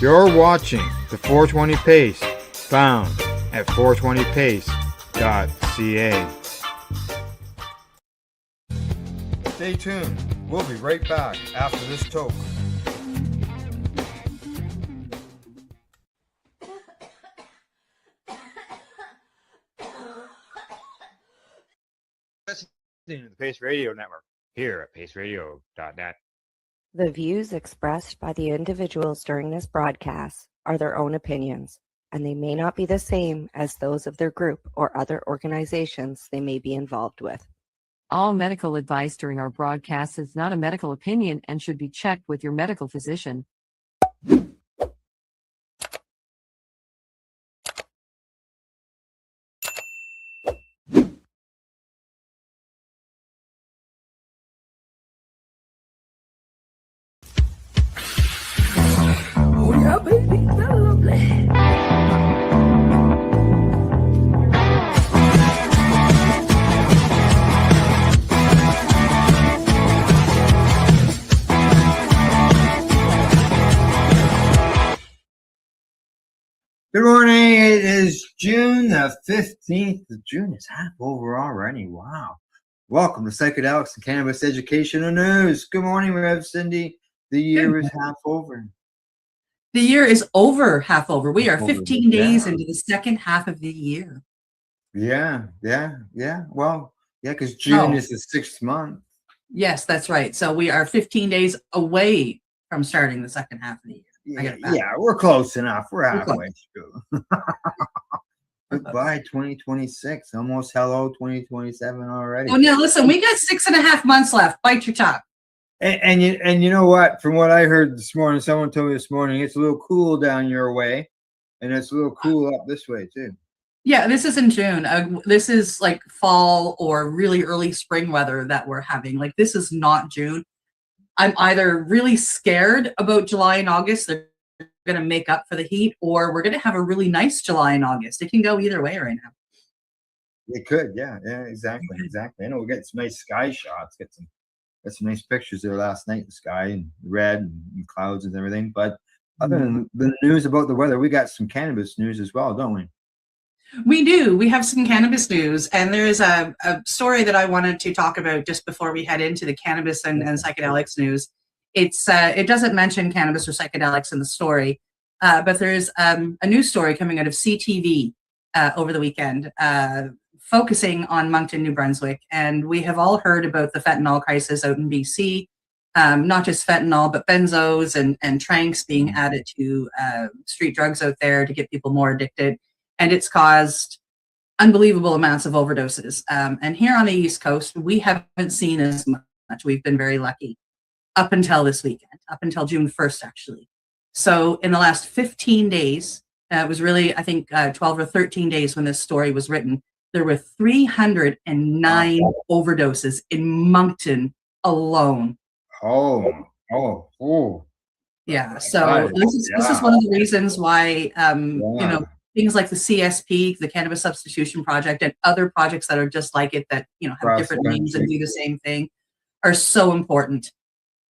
You're watching the 420 Pace, found at 420pace.ca. Stay tuned. We'll be right back after this toke. Listening to the Pace Radio Network here at paceradio.net. The views expressed by the individuals during this broadcast are their own opinions, and they may not be the same as those of their group or other organizations they may be involved with. All medical advice during our broadcast is not a medical opinion and should be checked with your medical physician. Oh yeah, baby, that's lovely. Good morning. It is June the 15th. June is half over already. Wow. Welcome to Psychedelics and Cannabis Educational News. Good morning, Rev Cindy. The year is half over. The year is over, half over. We are Over, 15 days yeah. into the second half of the year. Yeah. Well, yeah, because June Oh. is the 6th month. Yes, that's right. So we are 15 days away from starting the second half of the year. I got it back. Yeah, we're close enough. We're We're halfway through. Goodbye, 2026. Almost hello, 2027 already. Oh, now listen, we got 6.5 months left. Bite your tongue. And you know what? From what I heard this morning, someone told me this morning, it's a little cool down your way, and it's a little cool up this way too. Yeah, this is in June. This is like fall or really early spring weather that we're having. Like, this is not June. I'm either really scared about July and August. They're going to make up for the heat, or we're going to have a really nice July and August. It can go either way right now. It could, yeah, exactly. I know we get some nice sky shots, got some nice pictures there last night. The sky and red and clouds and everything. But other than the news about the weather, we got some cannabis news as well, don't we? We do. We have some cannabis news, and there is a story that I wanted to talk about just before we head into the cannabis and psychedelics news. It doesn't mention cannabis or psychedelics in the story, but there's a news story coming out of CTV over the weekend, focusing on Moncton, New Brunswick, and we have all heard about the fentanyl crisis out in BC. Not just fentanyl, but benzos and tranks being added to street drugs out there to get people more addicted. And it's caused unbelievable amounts of overdoses. And here on the East Coast, we haven't seen as much. We've been very lucky up until this weekend, up until June 1st, actually. So in the last 15 days, it was really, I think, 12 or 13 days when this story was written, there were 309 overdoses in Moncton alone. Oh. Yeah, so this is one of the reasons why things like the CSP, the Cannabis Substitution Project, and other projects that are just like it that have different names and do the same thing are so important.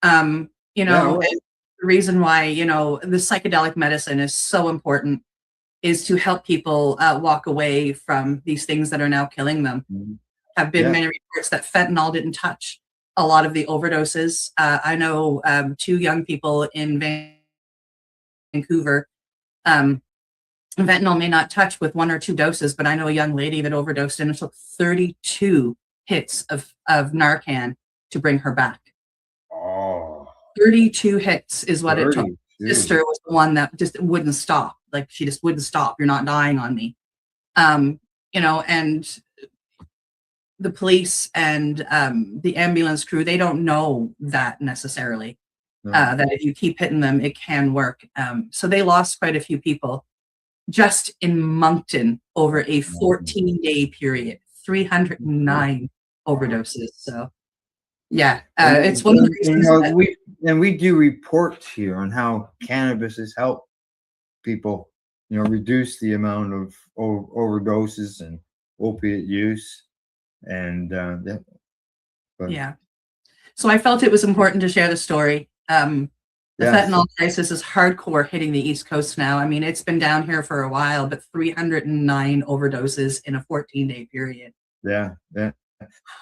And the reason why the psychedelic medicine is so important is to help people walk away from these things that are now killing them. Have been many reports that fentanyl didn't touch a lot of the overdoses. I know 2 young people in Vancouver. Fentanyl may not touch with 1 or 2 doses, but I know a young lady that overdosed and it took 32 hits of Narcan to bring her back. 32 hits is what it took. Sister was the one that just wouldn't stop. Like, she just wouldn't stop. You're not dying on me. And the police and the ambulance crew, they don't know that necessarily, that if you keep hitting them, it can work. So they lost quite a few people just in Moncton over a 14-day period, 309 overdoses. So, yeah, it's one of the reasons we do reports here on how cannabis has helped people, reduce the amount of overdoses and opiate use. And yeah, so I felt it was important to share the story. The Yeah, fentanyl crisis is hardcore hitting the East Coast now. I mean, it's been down here for a while, but 309 overdoses in a 14-day period. yeah, yeah.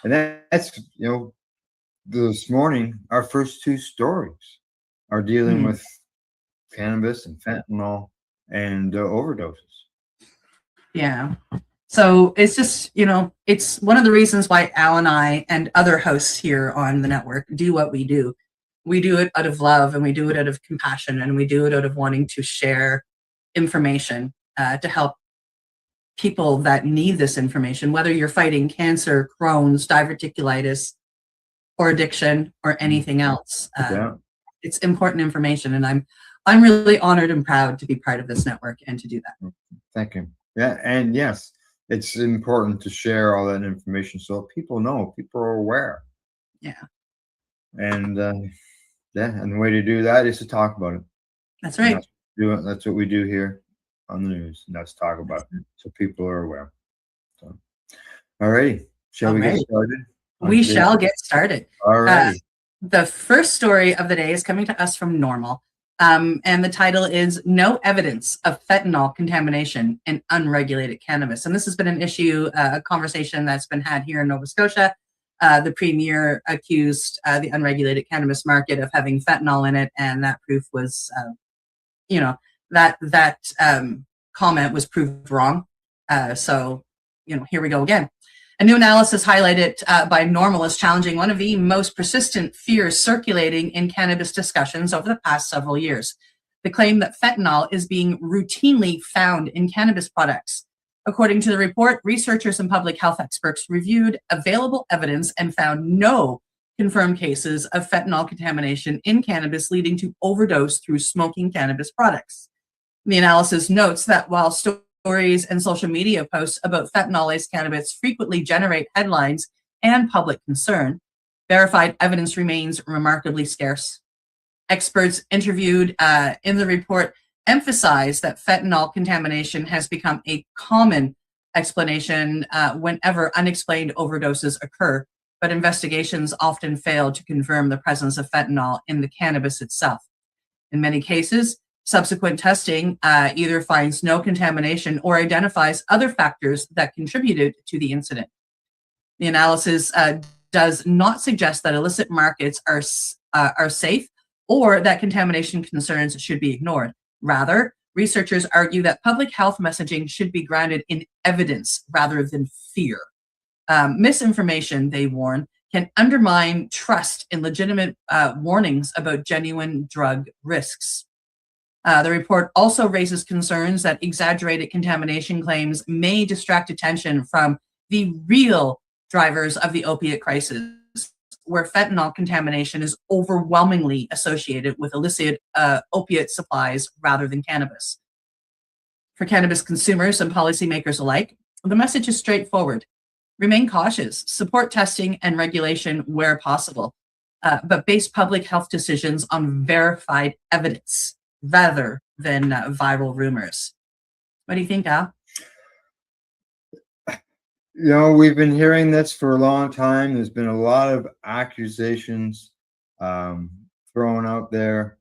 And that's, this morning, our first two stories are dealing Mhm. with cannabis and fentanyl and overdoses. Yeah. So it's just, it's one of the reasons why Al and I and other hosts here on the network do what we do. We do it out of love, and we do it out of compassion, and we do it out of wanting to share information to help people that need this information, whether you're fighting cancer, Crohn's, diverticulitis, or addiction, or anything else. Yeah. It's important information, and I'm really honored and proud to be part of this network and to do that. Thank you. Yeah, and yes, it's important to share all that information so people know, people are aware. Yeah, And and the way to do that is to talk about it. that's And right. that's what we do here on the news. And that's talk about it so people are aware. So, all righty. Shall we get Alrighty. started? We shall get started. All righty. The first story of the day is coming to us from Normal, and the title is "No Evidence of Fentanyl Contamination in Unregulated Cannabis." And this has been an issue, a conversation that's been had here in Nova Scotia. The premier accused the unregulated cannabis market of having fentanyl in it, and that proof was, that comment was proved wrong. So, here we go again. A new analysis highlighted by Normal is challenging one of the most persistent fears circulating in cannabis discussions over the past several years: the claim that fentanyl is being routinely found in cannabis products. According to the report, researchers and public health experts reviewed available evidence and found no confirmed cases of fentanyl contamination in cannabis leading to overdose through smoking cannabis products. The analysis notes that while stories and social media posts about fentanyl-laced cannabis frequently generate headlines and public concern, verified evidence remains remarkably scarce. Experts interviewed in the report emphasize that fentanyl contamination has become a common explanation whenever unexplained overdoses occur, but investigations often fail to confirm the presence of fentanyl in the cannabis itself. In many cases, subsequent testing either finds no contamination or identifies other factors that contributed to the incident. The analysis does not suggest that illicit markets are safe or that contamination concerns should be ignored. Rather, researchers argue that public health messaging should be grounded in evidence rather than fear. Misinformation, they warn, can undermine trust in legitimate warnings about genuine drug risks. The report also raises concerns that exaggerated contamination claims may distract attention from the real drivers of the opiate crisis, where fentanyl contamination is overwhelmingly associated with illicit opiate supplies rather than cannabis. For cannabis consumers and policymakers alike, the message is straightforward: remain cautious, support testing and regulation where possible, but base public health decisions on verified evidence rather than viral rumors. What do you think, Al? We've been hearing this for a long time. There's been a lot of accusations thrown out there,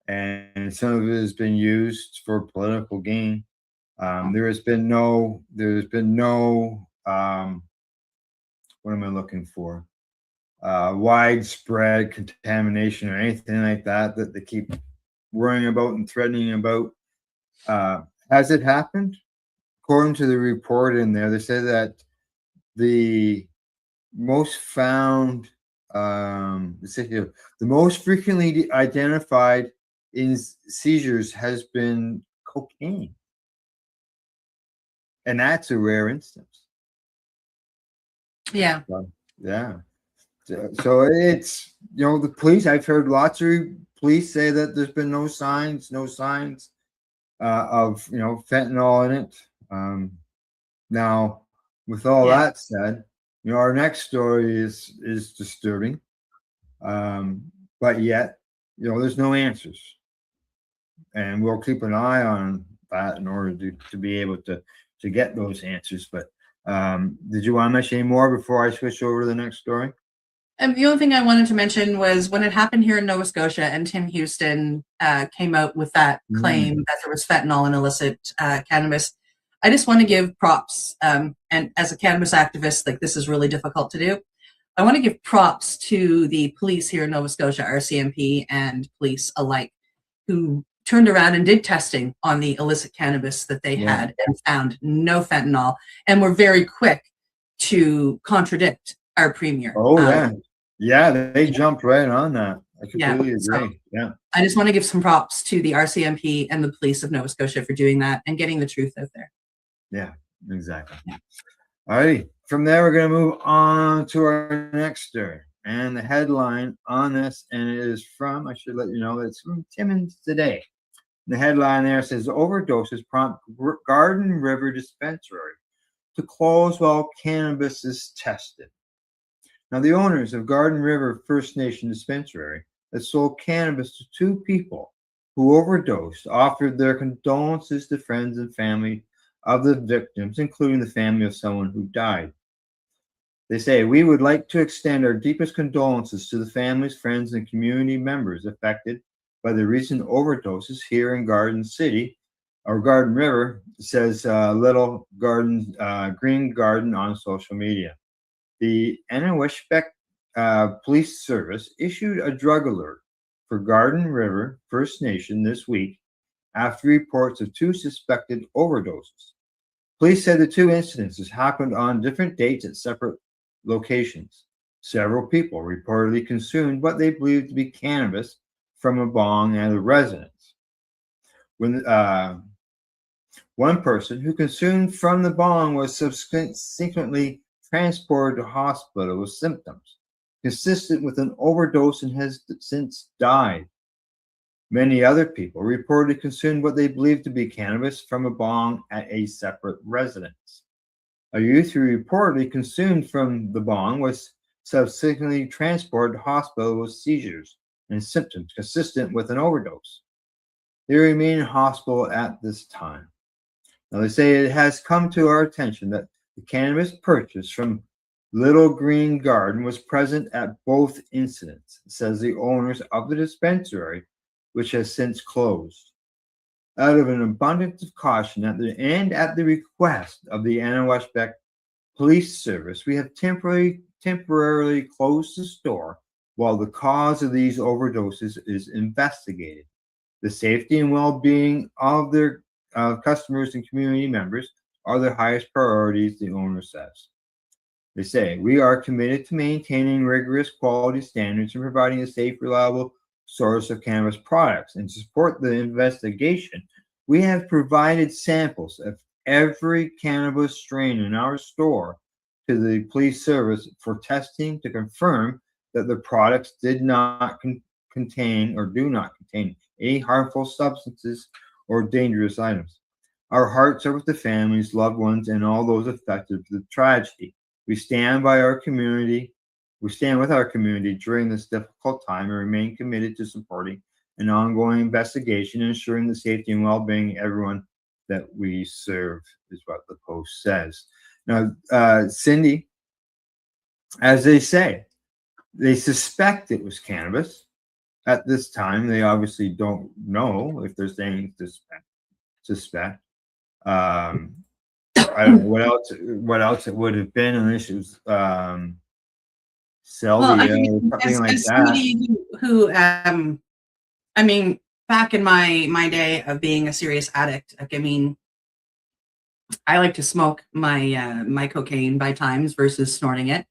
and some of it has been used for political gain. There's been no what am I looking for? Widespread contamination or anything like that they keep worrying about and threatening about. Has it happened? According to the report in there, they say that the most found, the most frequently identified in seizures has been cocaine. And that's a rare instance. Yeah. Yeah. So it's, the police, I've heard lots of police say that there's been no signs of, fentanyl in it. Now, with all that said, our next story is disturbing. But yet, there's no answers. And we'll keep an eye on that in order to be able to get those answers. But did you want to mention any more before I switch over to the next story? And the only thing I wanted to mention was when it happened here in Nova Scotia and Tim Houston came out with that claim that there was fentanyl in illicit cannabis. I just want to give props. And as a cannabis activist, like this is really difficult to do. I want to give props to the police here in Nova Scotia, RCMP and police alike, who turned around and did testing on the illicit cannabis that they had and found no fentanyl, and were very quick to contradict our premier. Oh yeah, they jumped right on that. I completely agree. So yeah, I just want to give some props to the RCMP and the police of Nova Scotia for doing that and getting the truth out there. Yeah, exactly. Yeah. All righty. From there, we're going to move on to our next story. And the headline on this, and it is from, I should let you know, it's from Timmins Today. The headline there says, overdoses prompt Garden River Dispensary to close while cannabis is tested. Now, the owners of Garden River First Nation Dispensary that sold cannabis to 2 people who overdosed offered their condolences to friends and family of the victims, including the family of someone who died. They say, we would like to extend our deepest condolences to the families, friends, and community members affected by the recent overdoses here in Garden City, or Garden River, says Little Garden, Green Garden on social media. The Eniwishbek Police Service issued a drug alert for Garden River First Nation this week after reports of 2 suspected overdoses. Police said the 2 incidences happened on different dates at separate locations. Several people reportedly consumed what they believed to be cannabis from a bong at a residence. When one person who consumed from the bong was subsequently transported to hospital with symptoms consistent with an overdose and has since died. Many other people reported consumed what they believed to be cannabis from a bong at a separate residence. A youth who reportedly consumed from the bong was subsequently transported to hospital with seizures and symptoms consistent with an overdose. They remain in hospital at this time. Now, they say it has come to our attention that the cannabis purchased from Little Green Garden was present at both incidents, says the owners of the dispensary, which has since closed. Out of an abundance of caution at the request of the Eniwishbek Police Service, we have temporarily closed the store while the cause of these overdoses is investigated. The safety and well-being of their customers and community members are their highest priorities, the owner says. They say, we are committed to maintaining rigorous quality standards and providing a safe, reliable source of cannabis products. And to support the investigation, we have provided samples of every cannabis strain in our store to the police service for testing to confirm that the products did not contain or do not contain any harmful substances or dangerous items. Our hearts are with the families, loved ones, and all those affected with the tragedy. We stand by our community. We stand with our community during this difficult time and remain committed to supporting an ongoing investigation and ensuring the safety and well-being of everyone that we serve, is what the post says. Now, Cindy, as they say, they suspect it was cannabis. At this time, they obviously don't know if they're saying suspect. I don't know what else it would have been unless it was salvia or something like that. Somebody who I mean, back in my day of being a serious addict, like, I mean, I like to smoke my cocaine by times versus snorting it.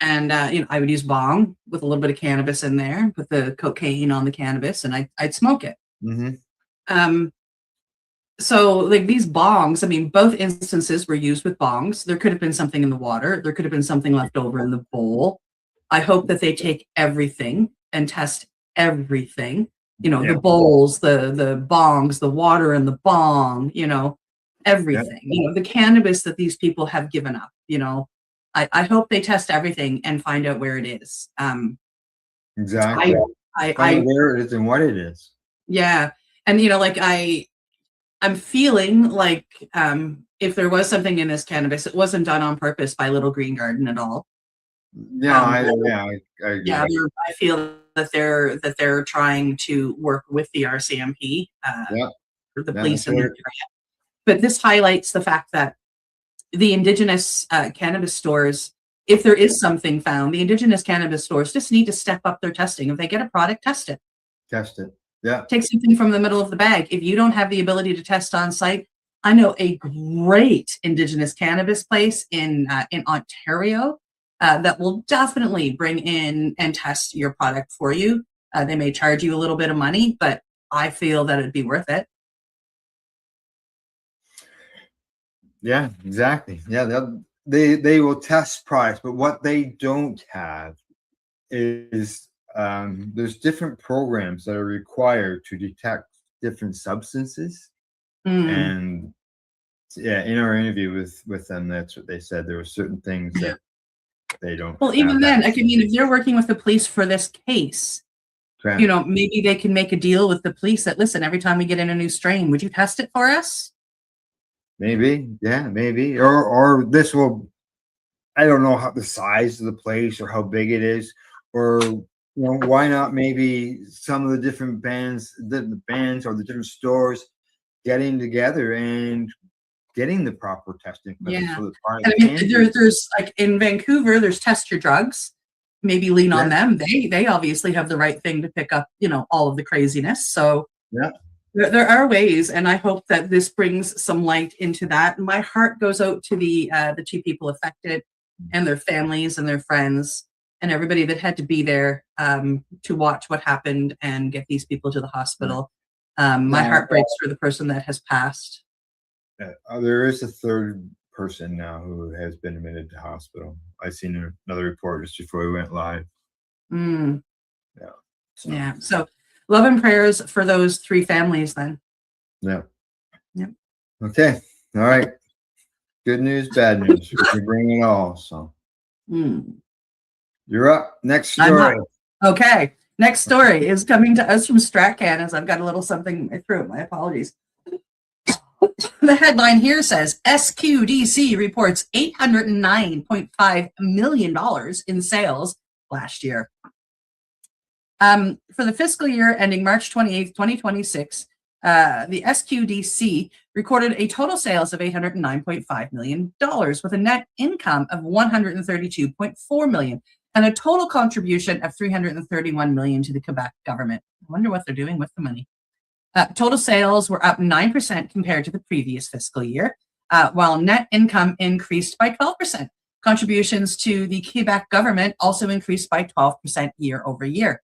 And I would use bong with a little bit of cannabis in there, put the cocaine on the cannabis, and I'd smoke it. Mm-hmm. So like these bongs, I mean, both instances were used with bongs. There could have been something in the water. There could have been something left over in the bowl. I hope that they take everything and test everything. The bowls, the bongs, the water in the bong, everything. The cannabis that these people have given up, I hope they test everything and find out where it is. Exactly. Find out where it is and what it is. Yeah. And, I'm feeling like if there was something in this cannabis, it wasn't done on purpose by Little Green Garden at all. Yeah, Um, I agree. yeah, I feel that they're trying to work with the RCMP, Yeah, or the yeah, police that's in the what area. But this highlights the fact that the indigenous cannabis stores, if there is something found, the indigenous cannabis stores just need to step up their testing. If they get a product, test it. test it. Yeah, Take something from the middle of the bag. If you don't have the ability to test on site, I know a great indigenous cannabis place in Ontario that will definitely bring in and test your product for you. They may charge you a little bit of money, but I feel that it'd be worth it. yeah, exactly. Yeah, they will test products, but what they don't have is there's different programs that are required to detect different substances. Mm. And yeah, in our interview with them, that's what they said. There were certain things that they don't Well, have even then, I access mean, if they're working with the police for this case, to. you know, maybe they can make a deal with the police that, listen, every time we get in a new strain, would you test it for us? Maybe, yeah, maybe, or this will. I don't know how the size of the place or how big it is, or why not maybe some of the different the bands or the different stores getting together and getting the proper testing equipment Yeah. so that And products I mean, can be. there's like in Vancouver, there's Test Your Drugs. Maybe lean on Yeah. them. They obviously have the right thing to pick up, you know, all of the craziness. So Yeah. there are ways, and I hope that this brings some light into that. My heart goes out to the two people affected and their families and their friends and everybody that had to be there to watch what happened and get these people to the hospital. My heart breaks for the person that has passed. There is a third person now who has been admitted to hospital. I seen another report just before we went live. Mm. Yeah. Yeah. So love and prayers for those three families then. Yeah. Yep. Okay. All right. Good news, bad news. We bring it all. So you're up. Next story. Okay. Next story is coming to us from StratCan, as I've got a little something in my throat. My apologies. The headline here says SQDC reports $809.5 million in sales last year. For the fiscal year ending March 28th, 2026, the SQDC recorded a total sales of $809.5 million with a net income of $132.4 million and a total contribution of $331 million to the Quebec government. I wonder what they're doing with the money. Total sales were up 9% compared to the previous fiscal year, while net income increased by 12%. Contributions to the Quebec government also increased by 12% year over year.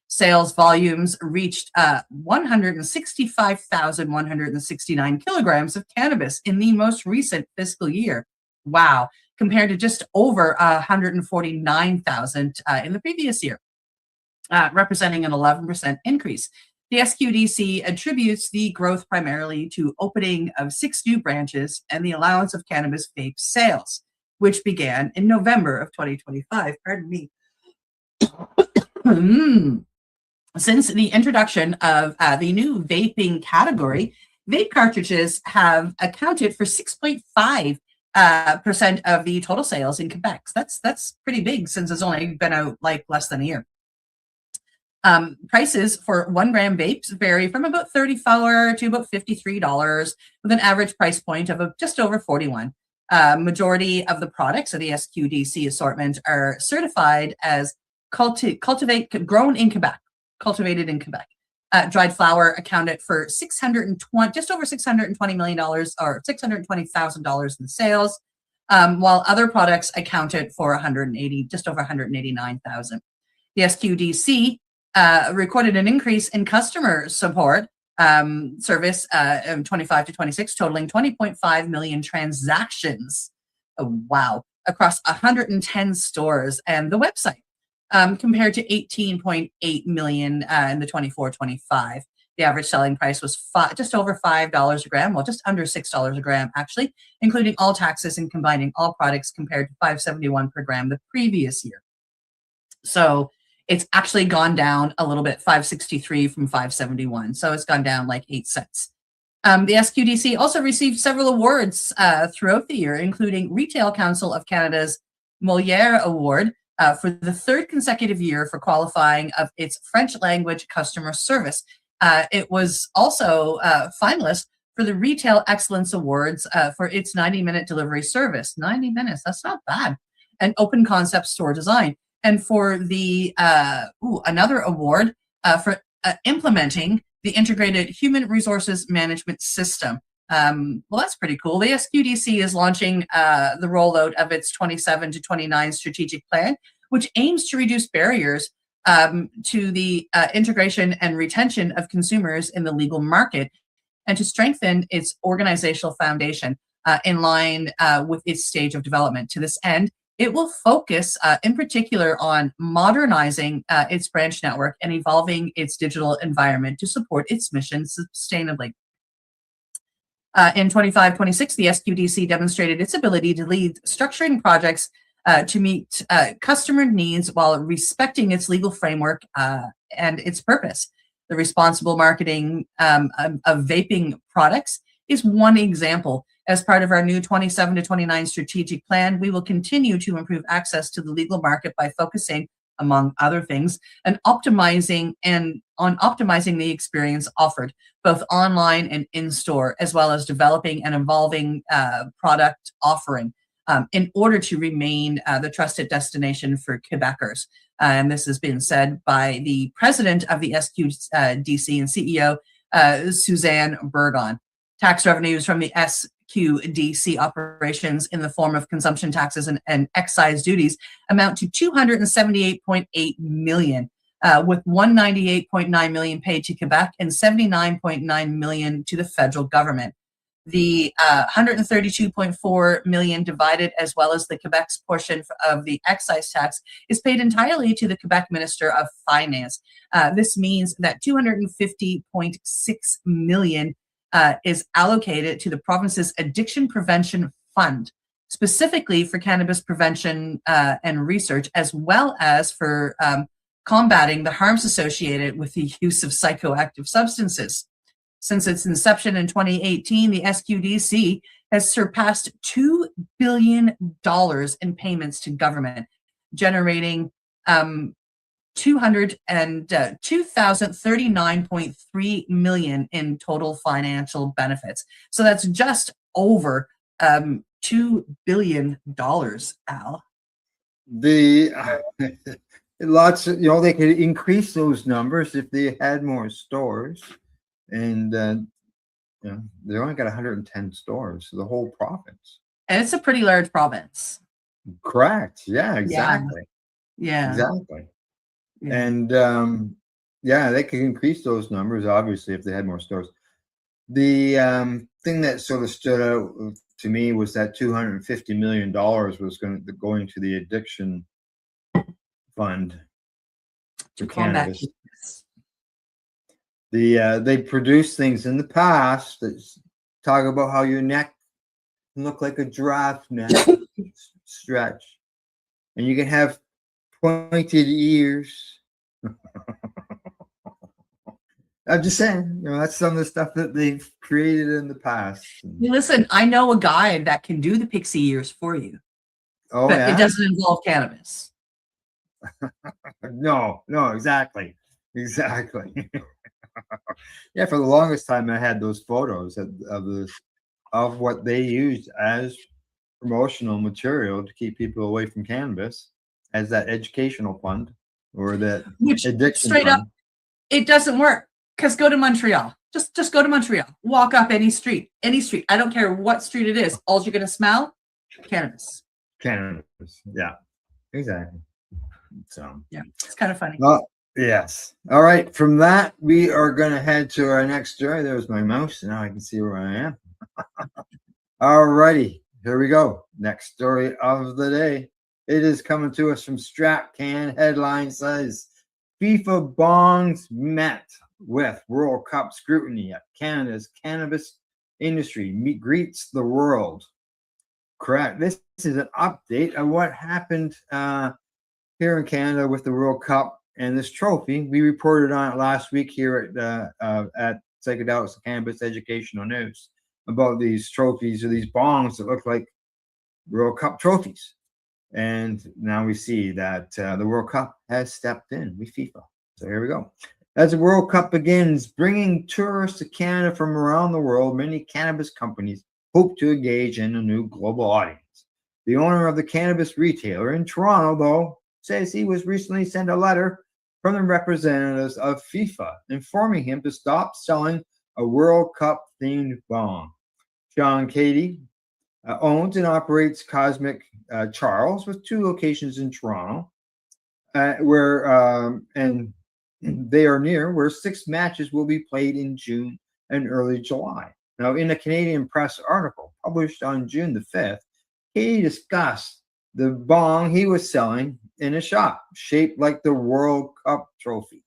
Sales volumes reached 165,169 kilograms of cannabis in the most recent fiscal year. Wow, compared to just over 149,000 in the previous year, representing an 11% increase. The SQDC attributes the growth primarily to opening of 6 new branches and the allowance of cannabis vape sales, which began in November of 2025. Pardon me. Since the introduction of the new vaping category, vape cartridges have accounted for 6.5% of the total sales in Quebec. That's pretty big since it's only been out like less than a year. Prices for 1 gram vapes vary from about $34 to about $53, with an average price point of just over $41. Majority of the products of the SQDC assortment are certified as grown in Quebec, cultivated in Quebec. Dried flower accounted for just over $620 million or $620,000 in sales, while other products accounted for just over $189,000. The SQDC recorded an increase in customer support service in 25 to 26, totaling 20.5 million transactions. Oh, wow, across 110 stores and the website. Compared to 18.8 million in the 24-25. The average selling price was just over $5 a gram, well, just under $6 a gram, actually, including all taxes and combining all products compared to $5.71 per gram the previous year. So it's actually gone down a little bit, $5.63 from $5.71. So it's gone down like 8 cents. The SQDC also received several awards throughout the year, including Retail Council of Canada's Moliere Award, for the third consecutive year for qualifying of its French language customer service. It was also finalist for the Retail Excellence Awards for its 90-minute delivery service. 90 minutes, that's not bad. And open concept store design. And for the another award for implementing the integrated human resources management system. Well, that's pretty cool. The SQDC is launching the rollout of its 27 to 29 strategic plan, which aims to reduce barriers to the integration and retention of consumers in the legal market, and to strengthen its organizational foundation in line with its stage of development. To this end, it will focus in particular on modernizing its branch network and evolving its digital environment to support its mission sustainably. In 25-26, the SQDC demonstrated its ability to lead structuring projects to meet customer needs while respecting its legal framework and its purpose. The responsible marketing of vaping products is one example. As part of our new 27 to 29 strategic plan, we will continue to improve access to the legal market by focusing, among other things, on optimizing the experience offered, both online and in-store, as well as developing and evolving product offering in order to remain the trusted destination for Quebecers. And this has been said by the president of the SQDC and CEO, Suzanne Burgon. Tax revenues from the SQDC operations in the form of consumption taxes and excise duties amount to $278.8 million, with $198.9 million paid to Quebec and $79.9 million to the federal government. The $132.4 million divided, as well as the Quebec's portion of the excise tax, is paid entirely to the Quebec Minister of Finance. This means that $250.6 million is allocated to the province's Addiction Prevention Fund, specifically for cannabis prevention and research, as well as for combating the harms associated with the use of psychoactive substances. Since its inception in 2018, the SQDC has surpassed $2 billion in payments to government, generating $239.3 million in total financial benefits. So that's just over $2 billion, Al. Lots of, they could increase those numbers if they had more stores. And they only got 110 stores, so the whole province. And it's a pretty large province. Correct. Yeah, exactly. Yeah. Exactly. Yeah. And they could increase those numbers, obviously, if they had more stores. The thing that sort of stood out to me was that $250 million was going to the addiction fund for cannabis. They produce things in the past that talk about how your neck can look like a giraffe neck stretch, and you can have pointed ears. I'm just saying, that's some of the stuff that they've created in the past. Listen, I know a guy that can do the pixie ears for you. Oh, but yeah? It doesn't involve cannabis. No, exactly. Yeah, for the longest time, I had those photos of what they used as promotional material to keep people away from cannabis, as that educational fund or that addiction straight fund. Up, it doesn't work. Because go to Montreal. Just go to Montreal. Walk up any street. I don't care what street it is. All you're going to smell, cannabis. Cannabis. Yeah, exactly. So yeah, it's kind of funny. Well, yes. All right. From that, we are going to head to our next story. There's my mouse. Now I can see where I am. All righty. Here we go. Next story of the day. It is coming to us from StrapCan. Headline says, FIFA bongs met with World Cup scrutiny at Canada's cannabis industry greets the world. Correct. This is an update of what happened here in Canada with the World Cup and this trophy. We reported on it last week here at Psychedelics and Cannabis Educational News about these trophies or these bongs that look like World Cup trophies. And now we see that the World Cup has stepped in with FIFA. So here we go. As the World Cup begins, bringing tourists to Canada from around the world, many cannabis companies hope to engage in a new global audience. The owner of the cannabis retailer in Toronto, though, says he was recently sent a letter from the representatives of FIFA informing him to stop selling a World Cup themed bong. Sean Cady owns and operates Cosmic Charles with 2 locations in Toronto, and they are near where 6 matches will be played in June and early July. Now, in a Canadian Press article published on June the 5th, he discussed the bong he was selling in a shop shaped like the World Cup trophy.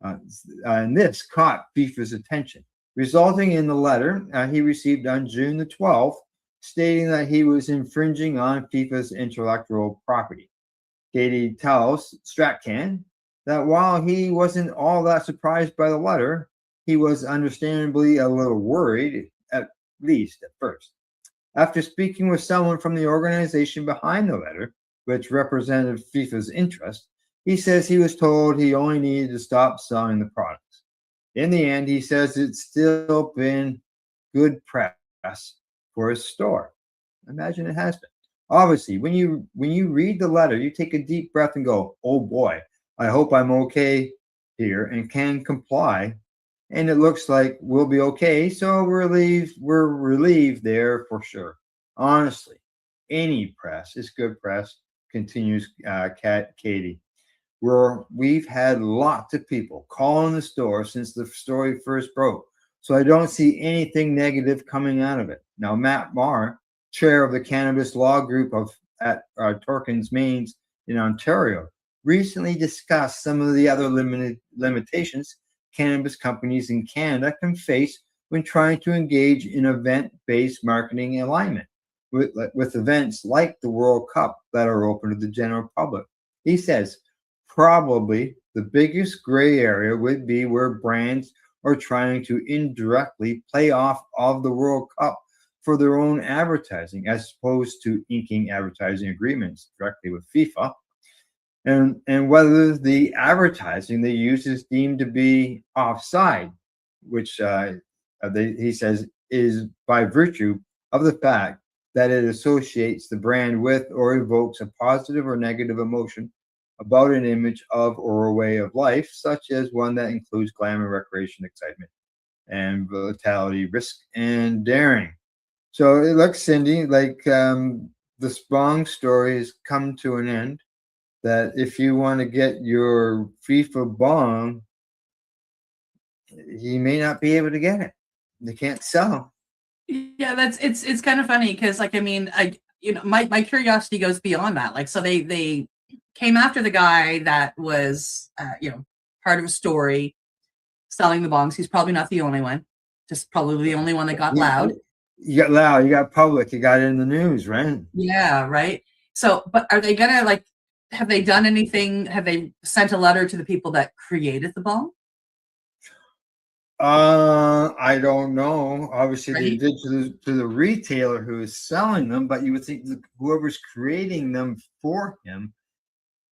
And this caught FIFA's attention, resulting in the letter he received on June the 12th, stating that he was infringing on FIFA's intellectual property. Katie tells Stratcan that while he wasn't all that surprised by the letter, he was understandably a little worried, at least at first. After speaking with someone from the organization behind the letter, which represented FIFA's interest, he says he was told he only needed to stop selling the products. In the end, he says it's still been good press for his store. Imagine it has been. Obviously, when you read the letter, you take a deep breath and go, "Oh boy, I hope I'm okay here and can comply." And it looks like we'll be okay. So we're relieved there for sure. Honestly, any press is good press, continues Katie. We've had lots of people calling the store since the story first broke. So I don't see anything negative coming out of it. Now, Matt Marr, chair of the cannabis law group at Torkins Mains in Ontario, recently discussed some of the other limitations cannabis companies in Canada can face when trying to engage in event-based marketing alignment with events like the World Cup that are open to the general public. He says, probably the biggest gray area would be where brands are trying to indirectly play off of the World Cup for their own advertising, as opposed to inking advertising agreements directly with FIFA. And whether the advertising they use is deemed to be offside, which he says is by virtue of the fact that it associates the brand with or evokes a positive or negative emotion about an image of or a way of life, such as one that includes glamour, recreation, excitement, and vitality, risk, and daring. So it looks, Cindy, like the Spong story has come to an end. That if you want to get your FIFA bong, he may not be able to get it. They can't sell. Yeah, it's kind of funny because, like, I mean, my curiosity goes beyond that. Like, so they came after the guy that was part of a story selling the bongs. He's probably not the only one, just probably the only one that got loud. You got loud, you got public, you got it in the news, right? Yeah, right. So, but are they gonna, like, have they done anything? Have they sent a letter to the people that created the bong? I don't know. Obviously, Right. they did to the retailer who is selling them, but you would think that whoever's creating them for him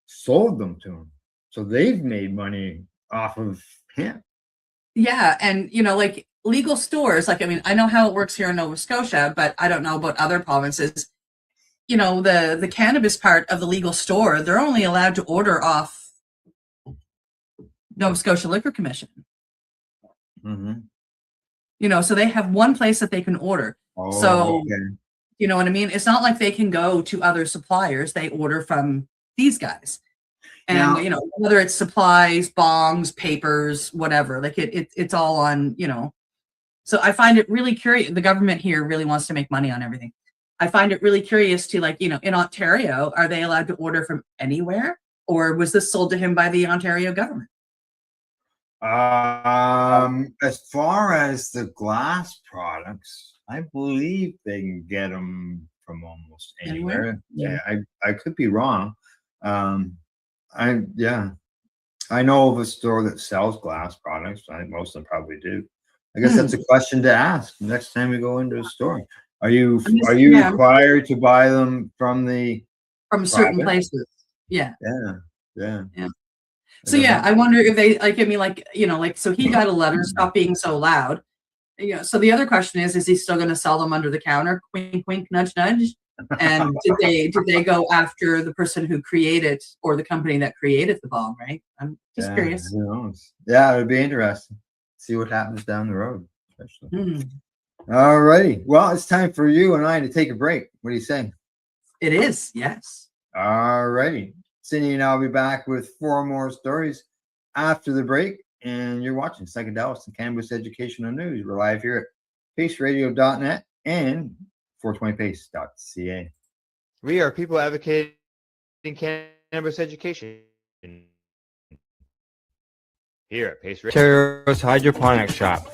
sold them to him, so they've made money off of him. Yeah, and like legal stores, like, I mean, I know how it works here in Nova Scotia, but I don't know about other provinces. The cannabis part of the legal store, they're only allowed to order off Nova Scotia Liquor Commission. Mm-hmm. So they have one place that they can order. Oh, so okay. You know what I mean? It's not like they can go to other suppliers. They order from these guys. And, Now, whether it's supplies, bongs, papers, whatever, like it's all on, So I find it really curious. The government here really wants to make money on everything. I find it really curious to, like, in Ontario, are they allowed to order from anywhere? Or was this sold to him by the Ontario government? as far as the glass products, I believe they can get them from almost anywhere. Yeah. I could be wrong. I know of a store that sells glass products. I think most of them probably do. I guess that's a question to ask next time we go into a store. Are you required to buy them from the from certain Private. places. Yeah. Yeah. So yeah, I wonder if they like. I mean, like so he got a letter, stop being so loud. Yeah. So the other question is he still going to sell them under the counter? Wink, wink, nudge, nudge. And did they go after the person who created or the company that created the bomb? Right. I'm just curious. Who knows? Yeah, it would be interesting. See what happens down the road, especially. All righty. Well, it's time for you and I to take a break. What do you say? It is. Yes. All righty. Cindy and I'll be back with 4 more stories after the break. And you're watching Psychedelics and Cannabis Educational News. We're live here at paceradio.net and 420pace.ca. We are people advocating cannabis education here at Pace Radio. Hydroponic Shop.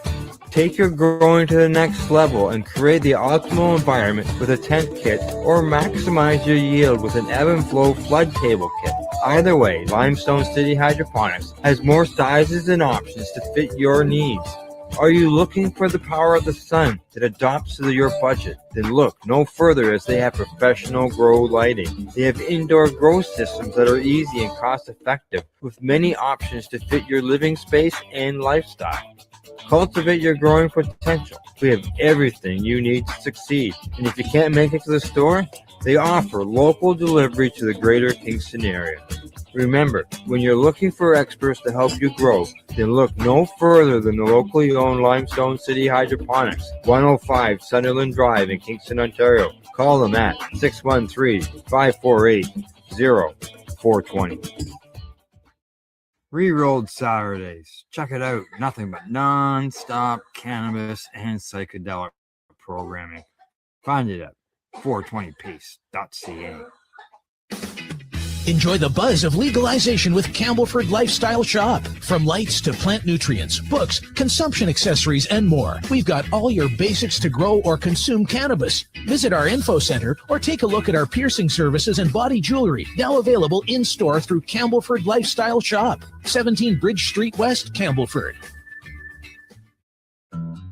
Take your growing to the next level and create the optimal environment with a tent kit, or maximize your yield with an ebb and flow flood table kit. Either way, Limestone City Hydroponics has more sizes and options to fit your needs. Are you looking for the power of the sun that adapts to your budget? Then look no further, as they have professional grow lighting. They have indoor grow systems that are easy and cost effective, with many options to fit your living space and lifestyle. Cultivate your growing potential. We have everything you need to succeed. And if you can't make it to the store, they offer local delivery to the greater Kingston area. Remember, when you're looking for experts to help you grow, then look no further than the locally owned Limestone City Hydroponics, 105 Sunderland Drive in Kingston, Ontario. Call them at 613-548-0420. Rerolled Saturdays. Check it out. Nothing but non-stop cannabis and psychedelic programming. Find it at 420pace.ca. Enjoy the buzz of legalization with Campbellford Lifestyle Shop. From lights to plant nutrients, books, consumption accessories, and more, we've got all your basics to grow or consume cannabis. Visit our info center or take a look at our piercing services and body jewelry, now available in-store through Campbellford Lifestyle Shop, 17 Bridge Street West, Campbellford.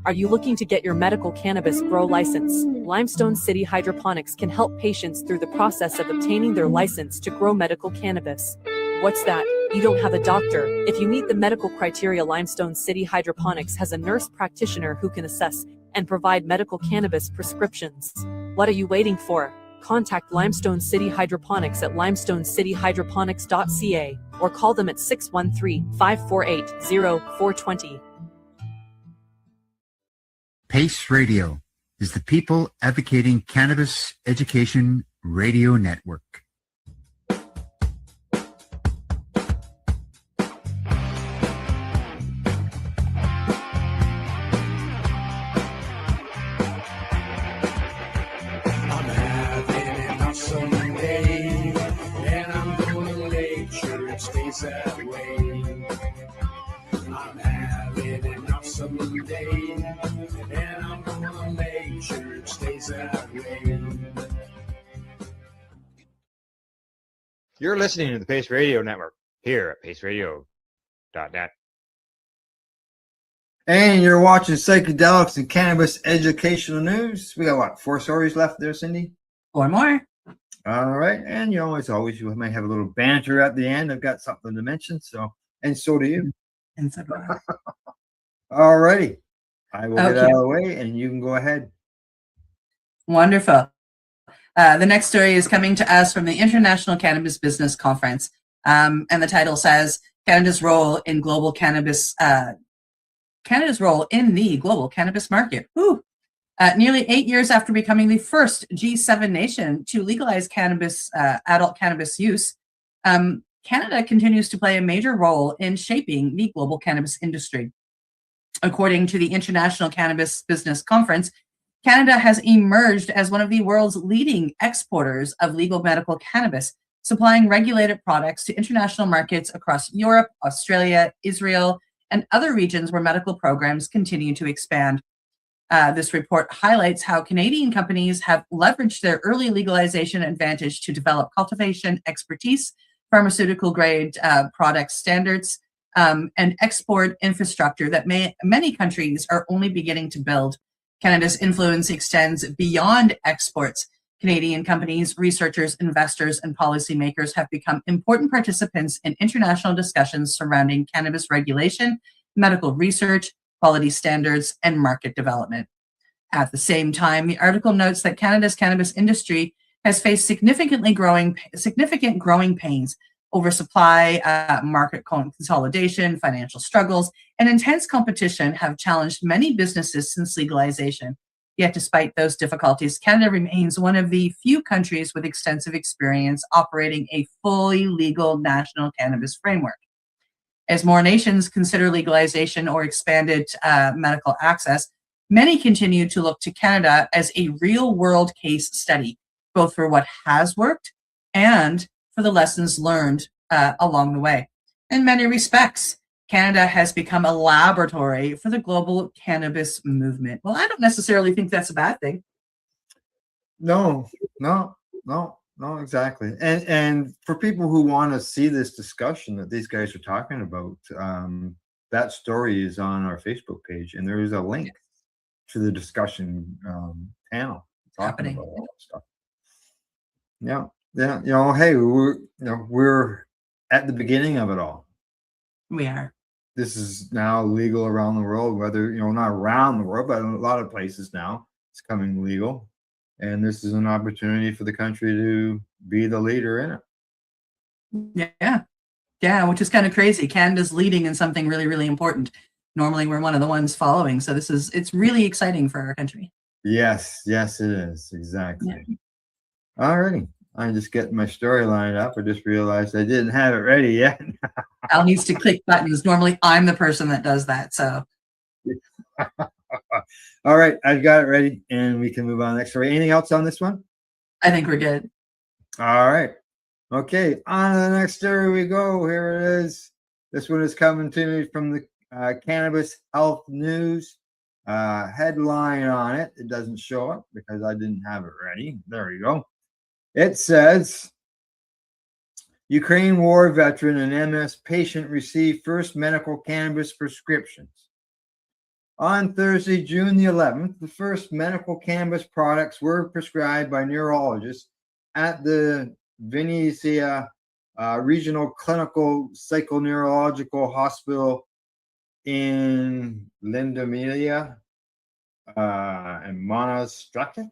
Are you looking to get your medical cannabis grow license? Limestone City Hydroponics can help patients through the process of obtaining their license to grow medical cannabis. What's that? You don't have a doctor? If you meet the medical criteria, Limestone City Hydroponics has a nurse practitioner who can assess and provide medical cannabis prescriptions. What are you waiting for? Contact Limestone City Hydroponics at limestonecityhydroponics.ca or call them at 613-548-0420. PACE Radio is the People Advocating Cannabis Education Radio Network. I'm having an awesome day, and I'm gonna make sure it stays that way. I'm having an awesome day, and I'm gonna make sure it stays that way. You're listening to the Pace Radio Network here at paceradio.net. And you're watching Psychedelics and Cannabis Educational News. We got what, 4 stories left there, Cindy? 4 more. All right. And you always you might have a little banter at the end. I've got something to mention. And so do you. And so do I. All righty. I will get Okay. out of the way and you can go ahead. Wonderful. The next story is coming to us from the International Cannabis Business Conference. And the title says, Canada's role in global cannabis, Canada's role in the global cannabis market. Whew. Nearly 8 years after becoming the first G7 nation to legalize cannabis, adult cannabis use, Canada continues to play a major role in shaping the global cannabis industry. According to the International Cannabis Business Conference, Canada has emerged as one of the world's leading exporters of legal medical cannabis, supplying regulated products to international markets across Europe, Australia, Israel, and other regions where medical programs continue to expand. This report highlights how Canadian companies have leveraged their early legalization advantage to develop cultivation expertise, pharmaceutical-grade product standards, and export infrastructure that many countries are only beginning to build. Canada's influence extends beyond exports. Canadian companies, researchers, investors, and policymakers have become important participants in international discussions surrounding cannabis regulation, medical research, quality standards, and market development. At the same time, the article notes that Canada's cannabis industry has faced significant growing pains. Oversupply, market consolidation, financial struggles, and intense competition have challenged many businesses since legalization. Yet, despite those difficulties, Canada remains one of the few countries with extensive experience operating a fully legal national cannabis framework. As more nations consider legalization or expanded medical access, many continue to look to Canada as a real-world case study, both for what has worked and for the lessons learned along the way. In many respects, Canada has become a laboratory for the global cannabis movement. Well, I don't necessarily think that's a bad thing. No, exactly. And for people who want to see this discussion that these guys are talking about, that story is on our Facebook page, and there is a link to the discussion panel talking about all that stuff. Yeah. Hey, we're at the beginning of it all. We are. This is now legal around the world, whether, not around the world, but in a lot of places now it's coming legal. And this is an opportunity for the country to be the leader in it. Yeah, which is kind of crazy. Canada's leading in something really, really important. Normally we're one of the ones following. So it's really exciting for our country. Yes, it is. Exactly. Yeah. All righty. I'm just getting my story lined up. I just realized I didn't have it ready yet. Al needs to click buttons. Normally I'm the person that does that. So. All right. I've got it ready and we can move on next story. Anything else on this one? I think we're good. All right. Okay. On to the next story we go. Here it is. This one is coming to me from the Cannabis Health News. Headline on it. It doesn't show up because I didn't have it ready. There we go. It says, Ukraine war veteran and MS patient received first medical cannabis prescriptions. On Thursday, June the 11th, the first medical cannabis products were prescribed by neurologists at the Vinnytsia Regional Clinical Psychoneurological Hospital in Lindomelia and Monastratic.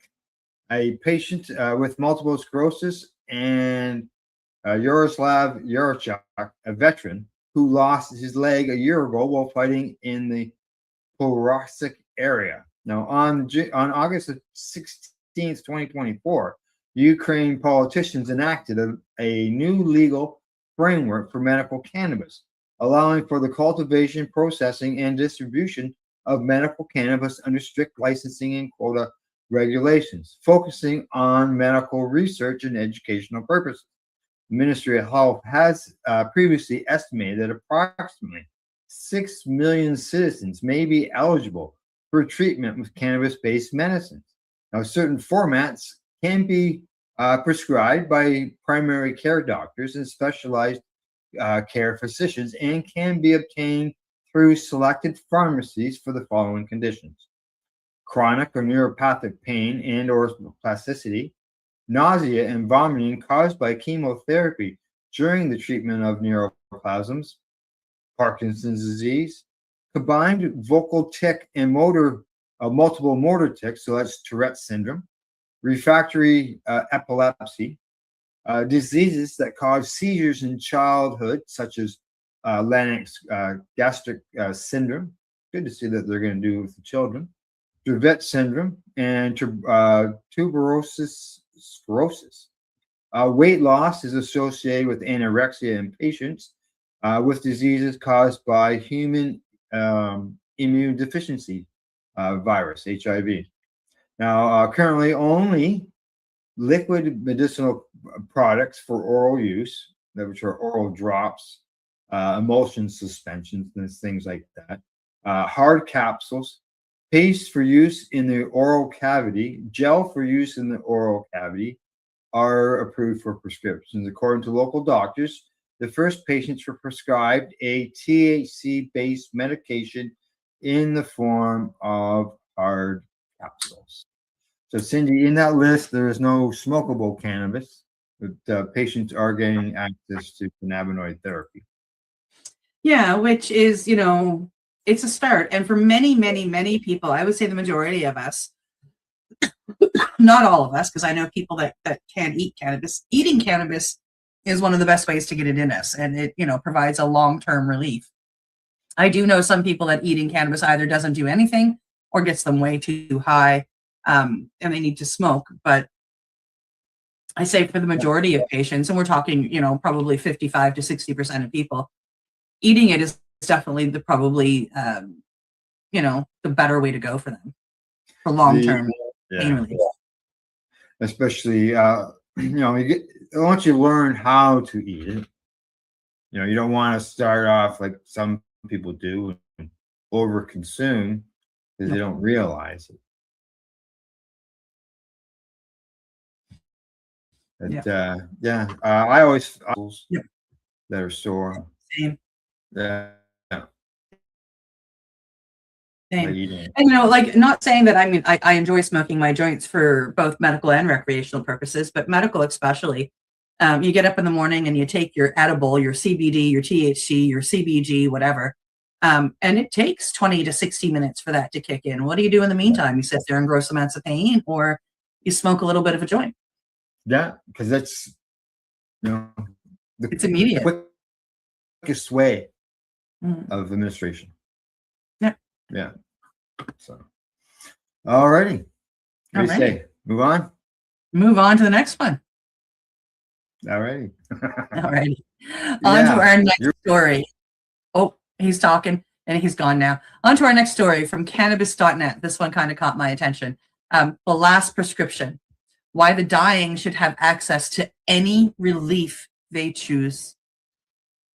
A patient with multiple sclerosis, and Yaroslav Yarchuk, a veteran who lost his leg a year ago while fighting in the Porosik area. Now, on August 16th, 2024, Ukraine politicians enacted a new legal framework for medical cannabis, allowing for the cultivation, processing, and distribution of medical cannabis under strict licensing and quota regulations, focusing on medical research and educational purposes. The Ministry of Health has previously estimated that approximately 6 million citizens may be eligible for treatment with cannabis-based medicines. Now, certain formats can be prescribed by primary care doctors and specialized care physicians and can be obtained through selected pharmacies for the following conditions: chronic or neuropathic pain and or plasticity, nausea and vomiting caused by chemotherapy during the treatment of neuroplasms, Parkinson's disease, combined vocal tic and multiple motor tics, so that's Tourette's syndrome, refractory epilepsy, diseases that cause seizures in childhood, such as Lennox gastric syndrome. Good to see that they're going to do it with the children. Dravet syndrome and tuberous sclerosis. Weight loss is associated with anorexia in patients with diseases caused by human immune deficiency virus, HIV. Now, currently only liquid medicinal products for oral use, which are oral drops, emulsion suspensions, and things like that, hard capsules, paste for use in the oral cavity, gel for use in the oral cavity are approved for prescriptions. According to local doctors, the first patients were prescribed a THC-based medication in the form of hard capsules. So, Cindy, in that list, there is no smokable cannabis, but patients are getting access to cannabinoid therapy. Yeah, which is, it's a start. And for many, many, many people, I would say the majority of us, not all of us, because I know people that can't eat cannabis. Eating cannabis is one of the best ways to get it in us, and it, provides a long-term relief. I do know some people that eating cannabis either doesn't do anything or gets them way too high, and they need to smoke. But I say for the majority of patients, and we're talking, probably 55 to 60% of people, eating it is definitely the better way to go for them for long-term pain relief. Especially, once you learn how to eat it, you don't want to start off like some people do and overconsume because they don't realize it. But, I always that are sore. Same. Yeah. Same. And not saying that I enjoy smoking my joints for both medical and recreational purposes, but medical especially. You get up in the morning and you take your edible, your CBD, your THC, your CBG, whatever, and it takes 20 to 60 minutes for that to kick in. What do you do in the meantime? You sit there and gross amounts of pain, or you smoke a little bit of a joint. Yeah, because that's it's immediate. Quickest way of administration. Yeah. So, all righty. What do you say? Move on? Move on to the next one. All righty. All righty. On to our next story. Oh, he's talking and he's gone now. On to our next story from cannabis.net. This one kind of caught my attention. The last prescription. Why the dying should have access to any relief they choose.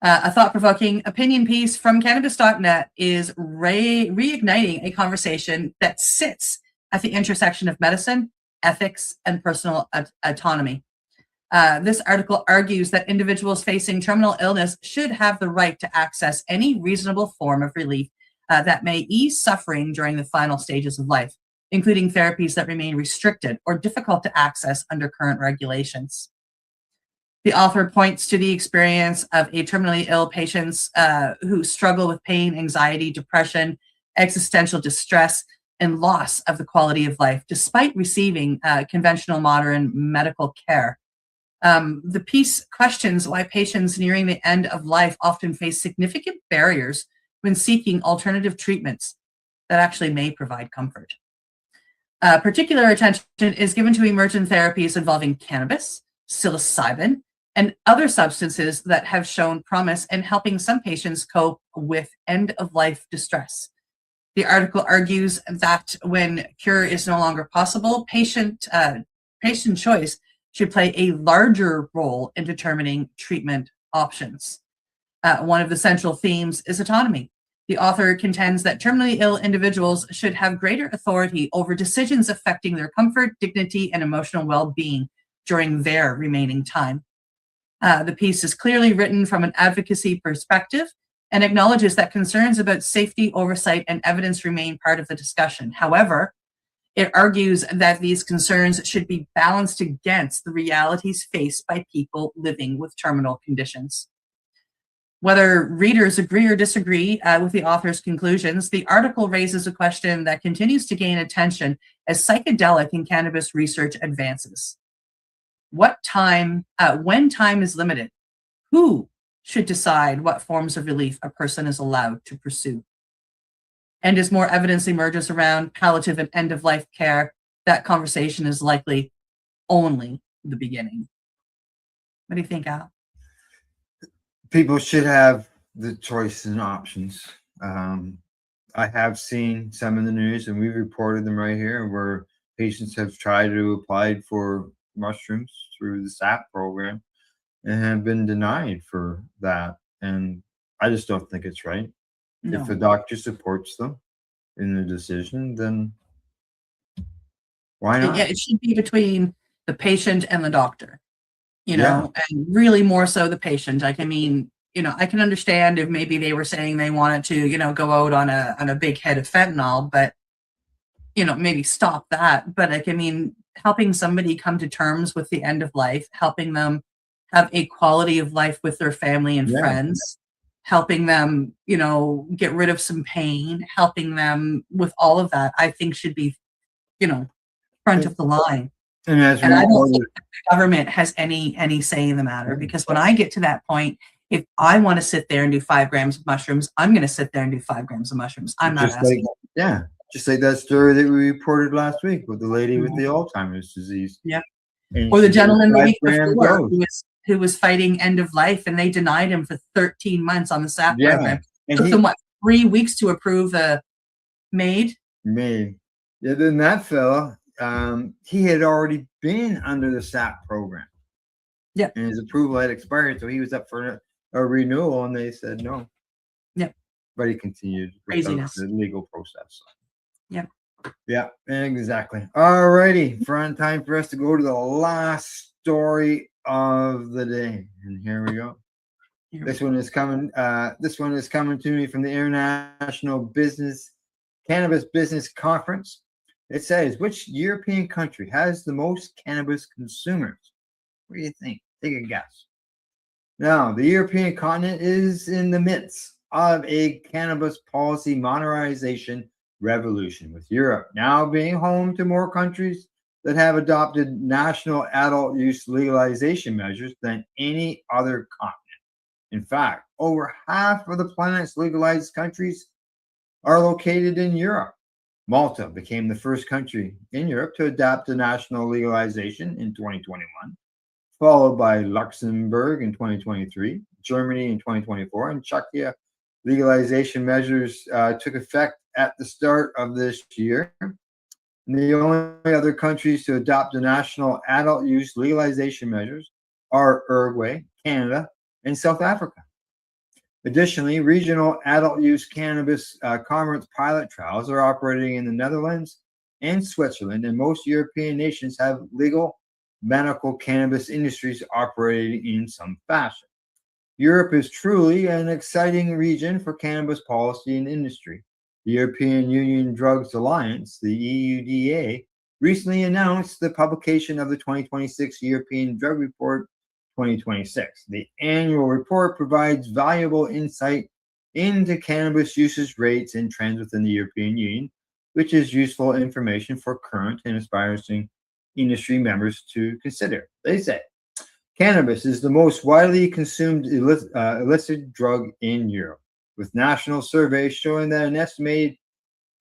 A thought-provoking opinion piece from cannabis.net is reigniting a conversation that sits at the intersection of medicine, ethics, and personal autonomy. This article argues that individuals facing terminal illness should have the right to access any reasonable form of relief that may ease suffering during the final stages of life, including therapies that remain restricted or difficult to access under current regulations. The author points to the experience of a terminally ill patients who struggle with pain, anxiety, depression, existential distress, and loss of the quality of life, despite receiving conventional modern medical care. The piece questions why patients nearing the end of life often face significant barriers when seeking alternative treatments that actually may provide comfort. Particular attention is given to emergent therapies involving cannabis, psilocybin, and other substances that have shown promise in helping some patients cope with end-of-life distress. The article argues that when cure is no longer possible, patient choice should play a larger role in determining treatment options. One of the central themes is autonomy. The author contends that terminally ill individuals should have greater authority over decisions affecting their comfort, dignity, and emotional well-being during their remaining time. The piece is clearly written from an advocacy perspective and acknowledges that concerns about safety, oversight, and evidence remain part of the discussion. However, it argues that these concerns should be balanced against the realities faced by people living with terminal conditions. Whether readers agree or disagree with the author's conclusions, the article raises a question that continues to gain attention as psychedelic and cannabis research advances. When time is limited, who should decide what forms of relief a person is allowed to pursue? And as more evidence emerges around palliative and end-of-life care, that conversation is likely only the beginning. What do you think, Al? People should have the choice and options. I have seen some in the news, and we've reported them right here, where patients have tried to apply for mushrooms through the SAP program and have been denied for that. And I just don't think it's right. No. If the doctor supports them in the decision, then why not? Yeah, it should be between the patient and the doctor, and really more so the patient. I can understand if maybe they were saying they wanted to, go out on a big head of fentanyl, but maybe stop that. But like, I mean, helping somebody come to terms with the end of life, helping them have a quality of life with their family and Yeah. friends, helping them, get rid of some pain, helping them with all of that, I think should be, front of the line. And as And I don't reported, think the government has any say in the matter, because when I get to that point, if I want to sit there and do 5 grams of mushrooms, I'm going to sit there and do 5 grams of mushrooms. I'm not just asking. just like that story that we reported last week with the lady with the Alzheimer's disease. Yeah. And Or the she did gentleman the 5 week gram before dose. who was fighting end of life, and they denied him for 13 months on the SAP Yeah. program. And Took them, 3 weeks to approve the MAID? Yeah, then that fella, he had already been under the SAP program. Yeah. And his approval had expired, so he was up for a renewal, and they said no. Yeah. But he continued without Craziness. the legal process. Yeah. Yeah, exactly. All righty. Time for us to go to the last story of the day. And here we go. This one is coming to me from the International Cannabis Business Conference. It says, which European country has the most cannabis consumers? What do you think? Take a guess. Now, the European continent is in the midst of a cannabis policy modernization revolution, with Europe now being home to more countries that have adopted national adult use legalization measures than any other continent. In fact, over half of the planet's legalized countries are located in Europe. Malta became the first country in Europe to adopt a national legalization in 2021, followed by Luxembourg in 2023, Germany in 2024, and Czechia. Legalization measures took effect at the start of this year. And the only other countries to adopt the national adult use legalization measures are Uruguay, Canada, and South Africa. Additionally, regional adult use cannabis commerce pilot trials are operating in the Netherlands and Switzerland, and most European nations have legal medical cannabis industries operating in some fashion. Europe is truly an exciting region for cannabis policy and industry. The European Union Drugs Alliance, the EUDA, recently announced the publication of the 2026 European Drug Report 2026. The annual report provides valuable insight into cannabis usage rates and trends within the European Union, which is useful information for current and aspiring industry members to consider. They say, cannabis is the most widely consumed illicit drug in Europe, with national surveys showing that an estimated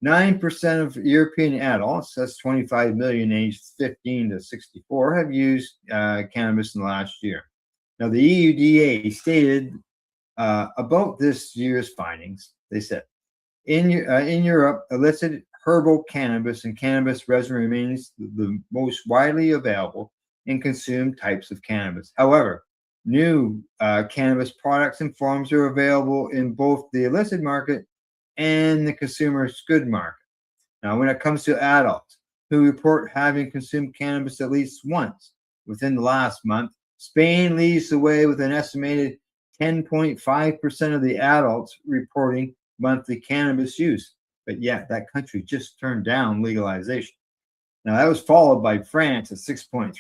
9% of European adults, that's 25 million aged 15 to 64, have used cannabis in the last year. Now, the EUDA stated about this year's findings, they said, in Europe, illicit herbal cannabis and cannabis resin remains the most widely available and consumed types of cannabis. However, new cannabis products and forms are available in both the illicit market and the consumer's good market. Now, when it comes to adults who report having consumed cannabis at least once within the last month, Spain leads the way with an estimated 10.5% of the adults reporting monthly cannabis use. But yet, that country just turned down legalization. Now, that was followed by France at 6.3%,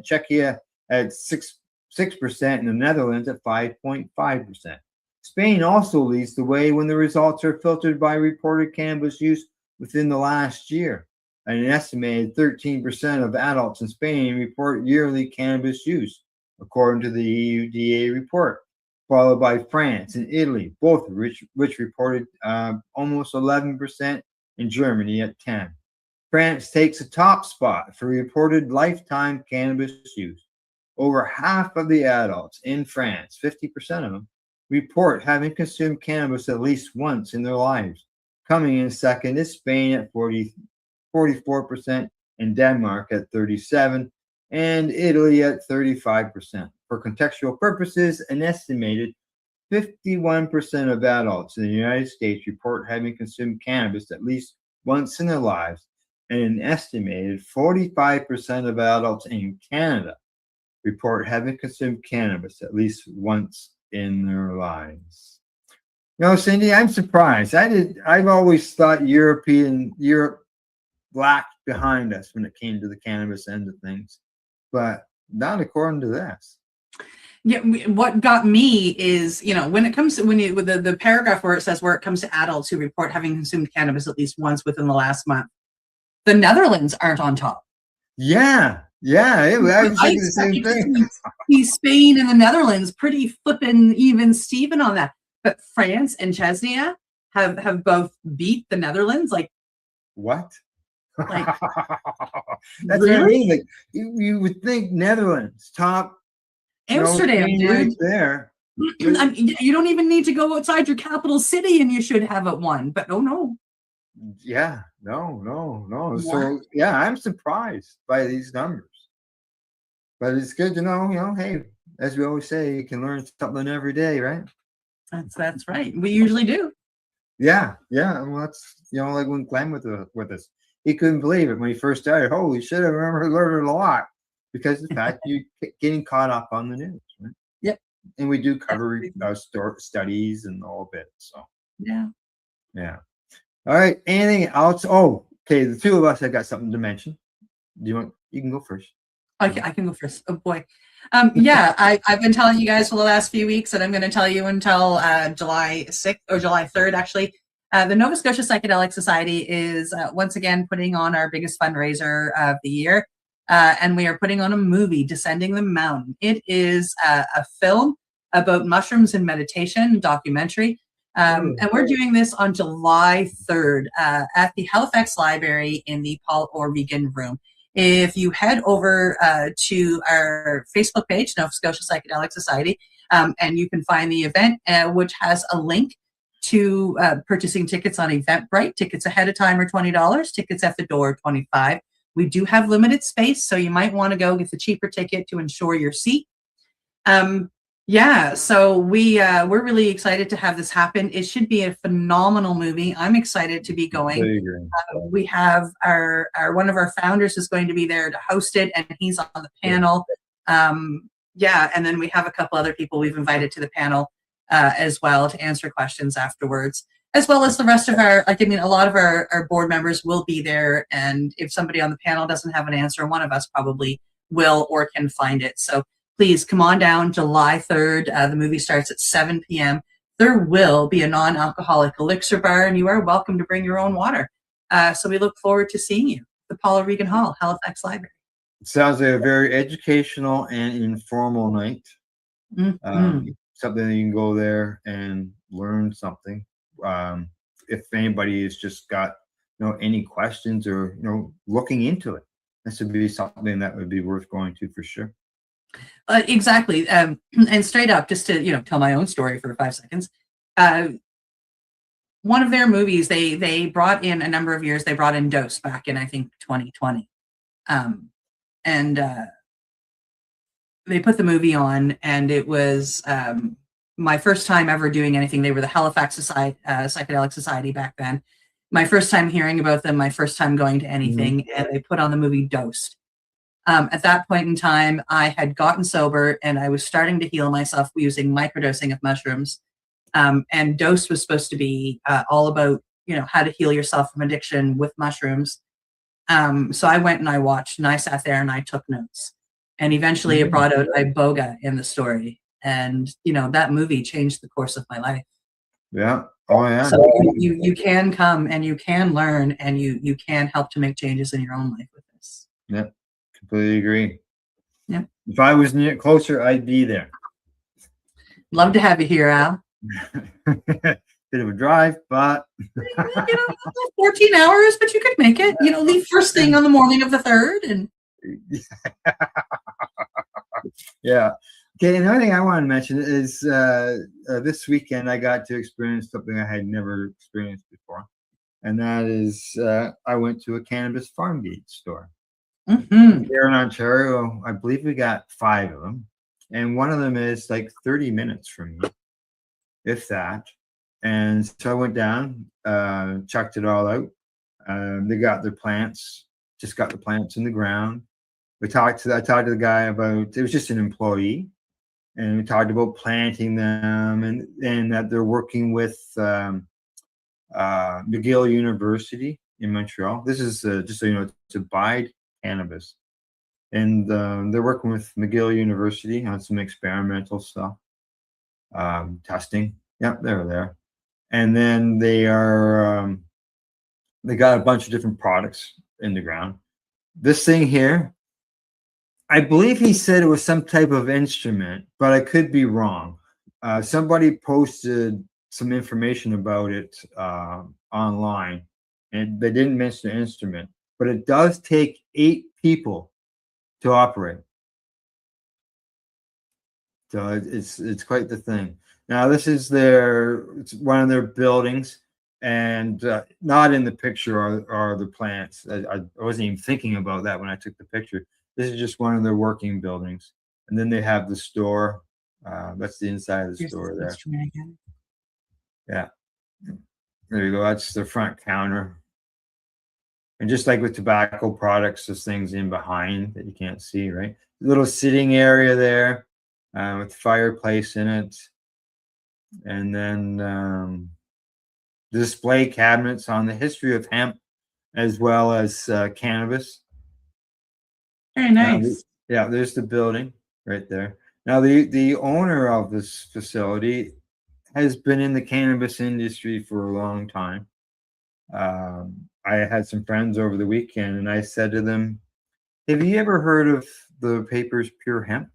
Czechia at 6%, and the Netherlands at 5.5%. Spain also leads the way when the results are filtered by reported cannabis use within the last year. And an estimated 13% of adults in Spain report yearly cannabis use, according to the EUDA report, followed by France and Italy, both which reported almost 11%, and Germany at 10%. France takes a top spot for reported lifetime cannabis use. Over half of the adults in France, 50% of them, report having consumed cannabis at least once in their lives. Coming in second is Spain at 44%, and Denmark at 37%, and Italy at 35%. For contextual purposes, an estimated 51% of adults in the United States report having consumed cannabis at least once in their lives, and an estimated 45% of adults in Canada report having consumed cannabis at least once in their lives. You know, Cindy, I'm surprised. I've always thought Europe lacked behind us when it came to the cannabis end of things, but not according to this. Yeah, what got me is, when it comes to with the paragraph where it comes to adults who report having consumed cannabis at least once within the last month, the Netherlands aren't on top. Yeah, I was I thinking the same expected thing. to see Spain and the Netherlands pretty flippin' even Steven on that, but France and Chechnya have both beat the Netherlands. Like What? Like, That's what I mean. Like you would think Netherlands top. Amsterdam, dude. Right there. I mean, you don't even need to go outside your capital city, and you should have it won. But no. Yeah, no. So yeah, I'm surprised by these numbers. But it's good to know, hey, as we always say, you can learn something every day, right? That's right. We usually do. Yeah. Well, that's like when Glenn was with us, he couldn't believe it when he first started. Holy shit! I remember learning a lot because of the fact you getting caught up on the news, right? Yep. And we do cover studies and all of it. So yeah. All right. Anything else? Oh, okay. The two of us have got something to mention. You can go first. I can go first. Oh boy. Yeah, I've been telling you guys for the last few weeks, and I'm going to tell you until July 6th or July 3rd, actually. The Nova Scotia Psychedelic Society is once again putting on our biggest fundraiser of the year, and we are putting on a movie, Descending the Mountain. It is a film about mushrooms and meditation, documentary, and we're doing this on July 3rd at the Halifax Library in the Paul Orvegan Room. If you head over to our Facebook page, Nova Scotia Psychedelic Society, and you can find the event, which has a link to purchasing tickets on Eventbrite. Tickets ahead of time are $20. Tickets at the door are $25. We do have limited space, so you might want to go get the cheaper ticket to ensure your seat. So we're really excited to have this happen. It should be a phenomenal movie. I'm excited to be going. We have our one of our founders is going to be there to host it, and he's on the panel. And then we have a couple other people we've invited to the panel as well to answer questions afterwards, as well as the rest of a lot of our board members will be there, and if somebody on the panel doesn't have an answer, one of us probably will or can find it. So please come on down July 3rd. The movie starts at 7 p.m. There will be a non-alcoholic elixir bar, and you are welcome to bring your own water. So we look forward to seeing you at the Paul Regan Hall, Halifax Library. It sounds like a very educational and informal night. Something that you can go there and learn something. If anybody has just got any questions or looking into it, this would be something that would be worth going to for sure. Exactly. And straight up, just to tell my own story for 5 seconds. One of their movies, they brought in a number of years. They brought in Dose back in, I think, 2020, and they put the movie on, and it was my first time ever doing anything. They were the Halifax Society, Psychedelic Society back then. My first time hearing about them. My first time going to anything, and they put on the movie Dosed. At that point in time, I had gotten sober, and I was starting to heal myself using microdosing of mushrooms. And Dose was supposed to be all about, how to heal yourself from addiction with mushrooms. So I went and I watched, and I sat there and I took notes. And eventually it brought out Iboga in the story. And, that movie changed the course of my life. Yeah. Oh, yeah. So you can come and you can learn, and you can help to make changes in your own life with this. Yeah. Completely agree. Yeah. If I was closer, I'd be there. Love to have you here, Al. Bit of a drive, but 14 hours, but you could make it. Leave first thing on the morning of the 3rd, and yeah. Okay. Another thing I want to mention is this weekend I got to experience something I had never experienced before, and that is I went to a cannabis farm gate store. Here in Ontario. I believe we got 5 of them, and one of them is like 30 minutes from me, if that. And so I went down, checked it all out. They got their plants, just got the plants in the ground. I talked to the guy about, it was just an employee, and we talked about planting them, and that they're working with McGill University in Montreal. This is just so you know, it's Abide Cannabis, and they're working with McGill University on some experimental stuff, testing. Yep, they're there, and then they got a bunch of different products in the ground. This thing here, I believe he said it was some type of instrument, but I could be wrong. Somebody posted some information about it online, and they didn't mention the instrument, but it does take 8 people to operate. So it's quite the thing. Now this is it's one of their buildings, and not in the picture are the plants. I wasn't even thinking about that when I took the picture. This is just one of their working buildings, and then they have the store. That's the inside of the Here's store the there. instrument again. Yeah, there you go. That's the front counter. And just like with tobacco products, there's things in behind that you can't see, right? Little sitting area there with the fireplace in it. And then display cabinets on the history of hemp as well as cannabis. Very nice. Yeah, there's the building right there. Now, the owner of this facility has been in the cannabis industry for a long time. I had some friends over the weekend, and I said to them, "Have you ever heard of the papers Pure Hemp?"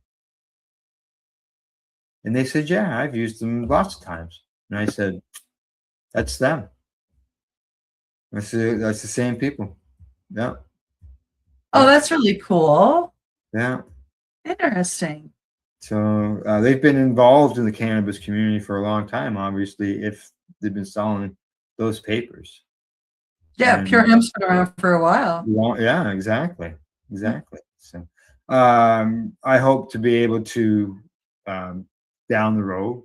And they said, "Yeah, I've used them lots of times." And I said, "That's them. That's the same people." Yeah. Oh, that's really cool. Yeah. Interesting. So they've been involved in the cannabis community for a long time, obviously, if they've been selling those papers. Yeah, And, Pure Hemp's been around for a while. yeah, exactly. So I hope to be able to down the road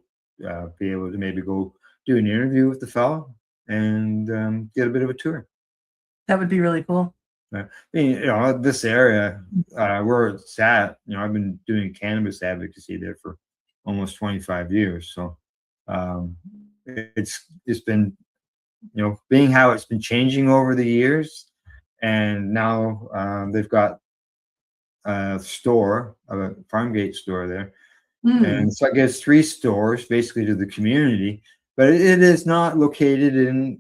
be able to maybe go do an interview with the fellow and get a bit of a tour. That would be really cool. I mean, this area where it's at, I've been doing cannabis advocacy there for almost 25 years. So it's been, being how it's been changing over the years, and now they've got a store, a farm gate store there, and so I guess 3 stores basically to the community, but it is not located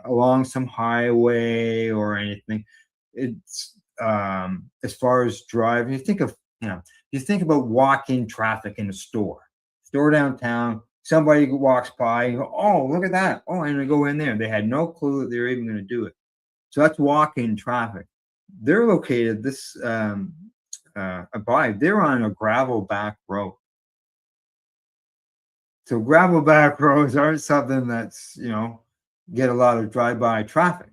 along some highway or anything. It's as far as driving, you think about walk-in traffic in a store downtown. Somebody walks by and go, "Oh, look at that. Oh, I'm gonna go in there." They had no clue that they were even going to do it. So that's walk-in traffic. They're located they're on a gravel back road. So gravel back roads aren't something that's get a lot of drive-by traffic,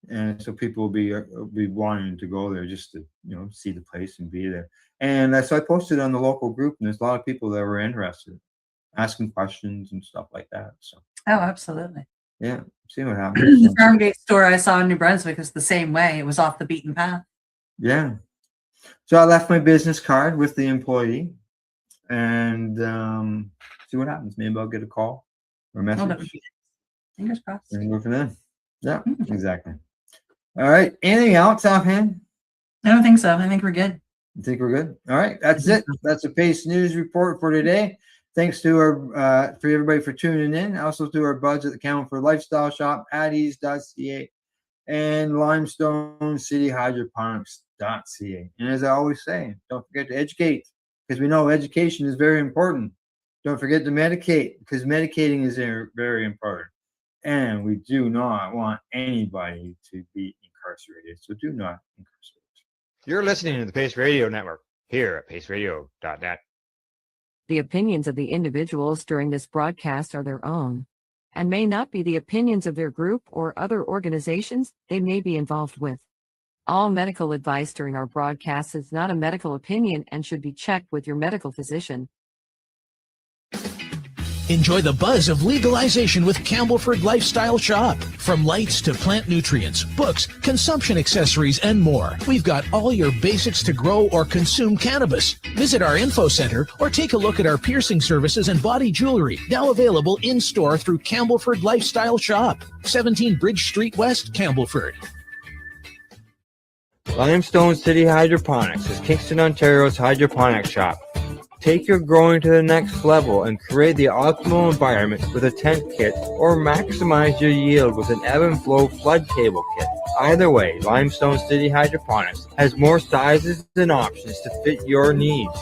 and so people will be wanting to go there just to see the place and be there. And so I posted on the local group, and there's a lot of people that were interested, asking questions and stuff like that. So Oh, absolutely. yeah, see what happens. The farm gate store I saw in New Brunswick is the same way. It was off the beaten path. Yeah. So I left my business card with the employee, and see what happens. Maybe I'll get a call or a message. Oh, that would be fingers crossed. And go from there. Yeah, exactly. All right. Anything else offhand? I don't think so. I think we're good. You think we're good? All right. That's it. That's the Pace News Report for today. Thanks to for everybody for tuning in. Also to our buds at the Campbellford Lifestyle Shop, addies.ca, and Limestone City Hydroponics.ca. And as I always say, don't forget to educate, because we know education is very important. Don't forget to medicate, because medicating is very important. And we do not want anybody to be incarcerated. So do not incarcerate. You're listening to the Pace Radio Network here at paceradio.net. The opinions of the individuals during this broadcast are their own and may not be the opinions of their group or other organizations they may be involved with. All medical advice during our broadcast is not a medical opinion and should be checked with your medical physician. Enjoy the buzz of legalization with Campbellford Lifestyle Shop. From lights to plant nutrients, books, consumption accessories, and more, we've got all your basics to grow or consume cannabis. Visit our info center or take a look at our piercing services and body jewelry, now available in-store through Campbellford Lifestyle Shop, 17 Bridge Street West, Campbellford. Limestone City Hydroponics is Kingston, Ontario's hydroponic shop. Take your growing to the next level and create the optimal environment with a tent kit, or maximize your yield with an ebb and flow flood table kit. Either way, Limestone City Hydroponics has more sizes and options to fit your needs.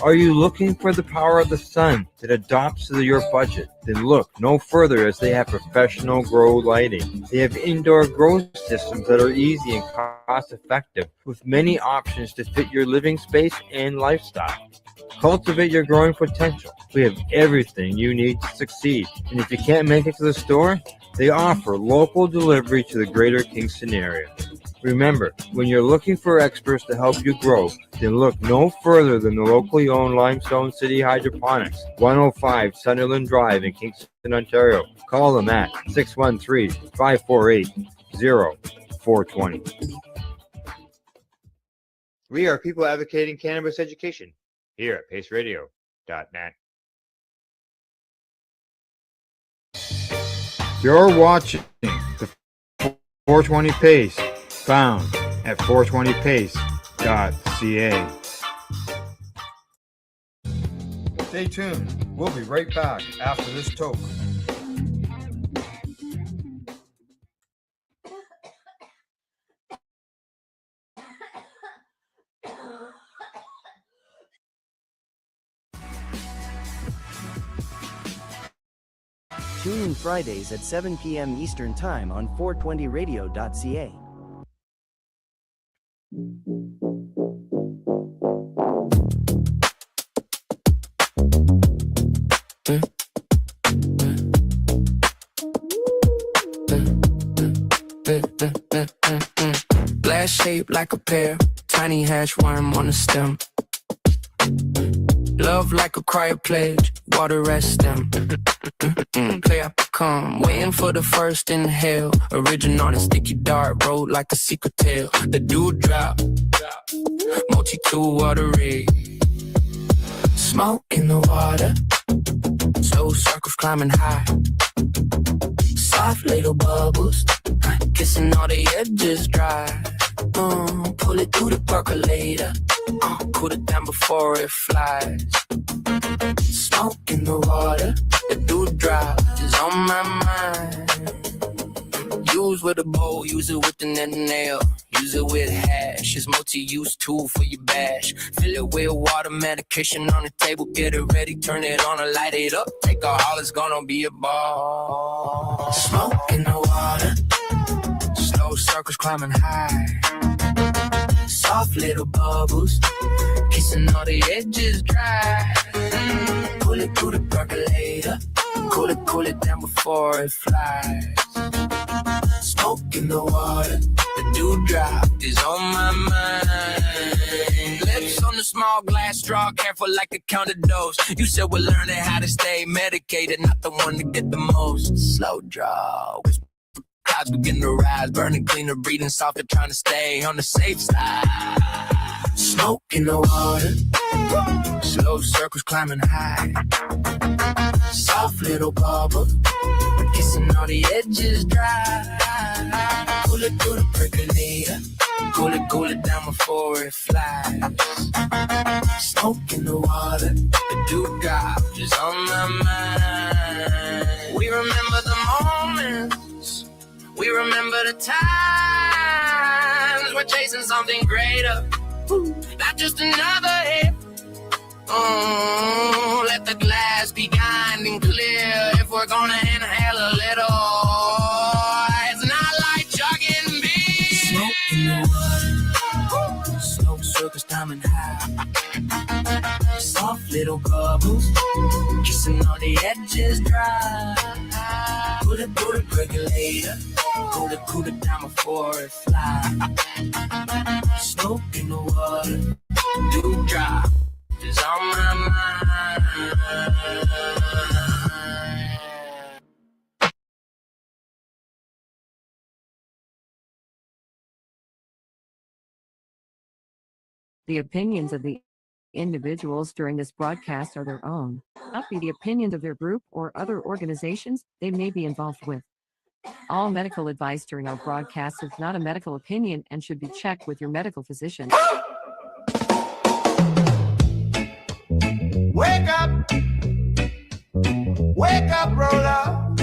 Are you looking for the power of the sun that adapts to your budget? Then look no further, as they have professional grow lighting. They have indoor grow systems that are easy and cost effective, with many options to fit your living space and lifestyle. Cultivate your growing potential. We have everything you need to succeed. And if you can't make it to the store, they offer local delivery to the greater Kingston area. Remember, when you're looking for experts to help you grow, then look no further than the locally owned Limestone City Hydroponics, 105 Sunderland Drive in Kingston, Ontario. Call them at 613-548-0420. We are people advocating cannabis education here at paceradio.net. You're watching the 420 Pace, found at 420pace.ca. Stay tuned. We'll be right back after this toke. Tune in Fridays at 7 p.m. Eastern Time on 420radio.ca. Glass shaped like a pear, tiny hash worm on the stem. Love like a cryo pledge, water rat stem. Play up come, waiting for the first inhale. Original and sticky dart, road like a secret tale. The dewdrop, multi-tool watery. Smoke in the water, slow circles climbing high. Soft little bubbles, kissing all the edges dry. Pull it through the percolator, cool it down before it flies. Smoke in the water, the dewdrop is on my mind. Use with a bowl, use it with the nail. Use it with hash, it's multi-use tool for your bash. Fill it with water, medication on the table. Get it ready, turn it on and light it up. Take a haul, it's gonna be a ball. Smoke in the water, slow circles climbing high. Soft little bubbles, kissing all the edges dry. Pull it through the percolator, cool it down before it flies. Smoke in the water, the dewdrop is on my mind. Lips on the small glass straw, careful like a counter dose. You said we're learning how to stay medicated, not the one to get the most. Slow draw, clouds begin to rise, burning cleaner, breathing softer, trying to stay on the safe side. Smoke in the water, slow circles climbing high. Soft little bubble, kissing all the edges dry. Pull it through the percolator, cool it down before it flies. Smoke in the water, the dewdrop is on my mind. We remember the moments, we remember the times. We're chasing something greater, not just another hit. Let the glass be kind and clear. If we're gonna inhale a little, it's not like chugging beer. Smoke in the water, slow circles climbing high. Soft little bubbles, kissing all the edges dry. Put it through the percolator, cool it down before it flies. Smoke in the water, dewdrop is on my mind. The opinions of the individuals during this broadcast are their own, not be the opinions of their group or other organizations they may be involved with. All medical advice during our broadcast is not a medical opinion and should be checked with your medical physician. Wake up, roller.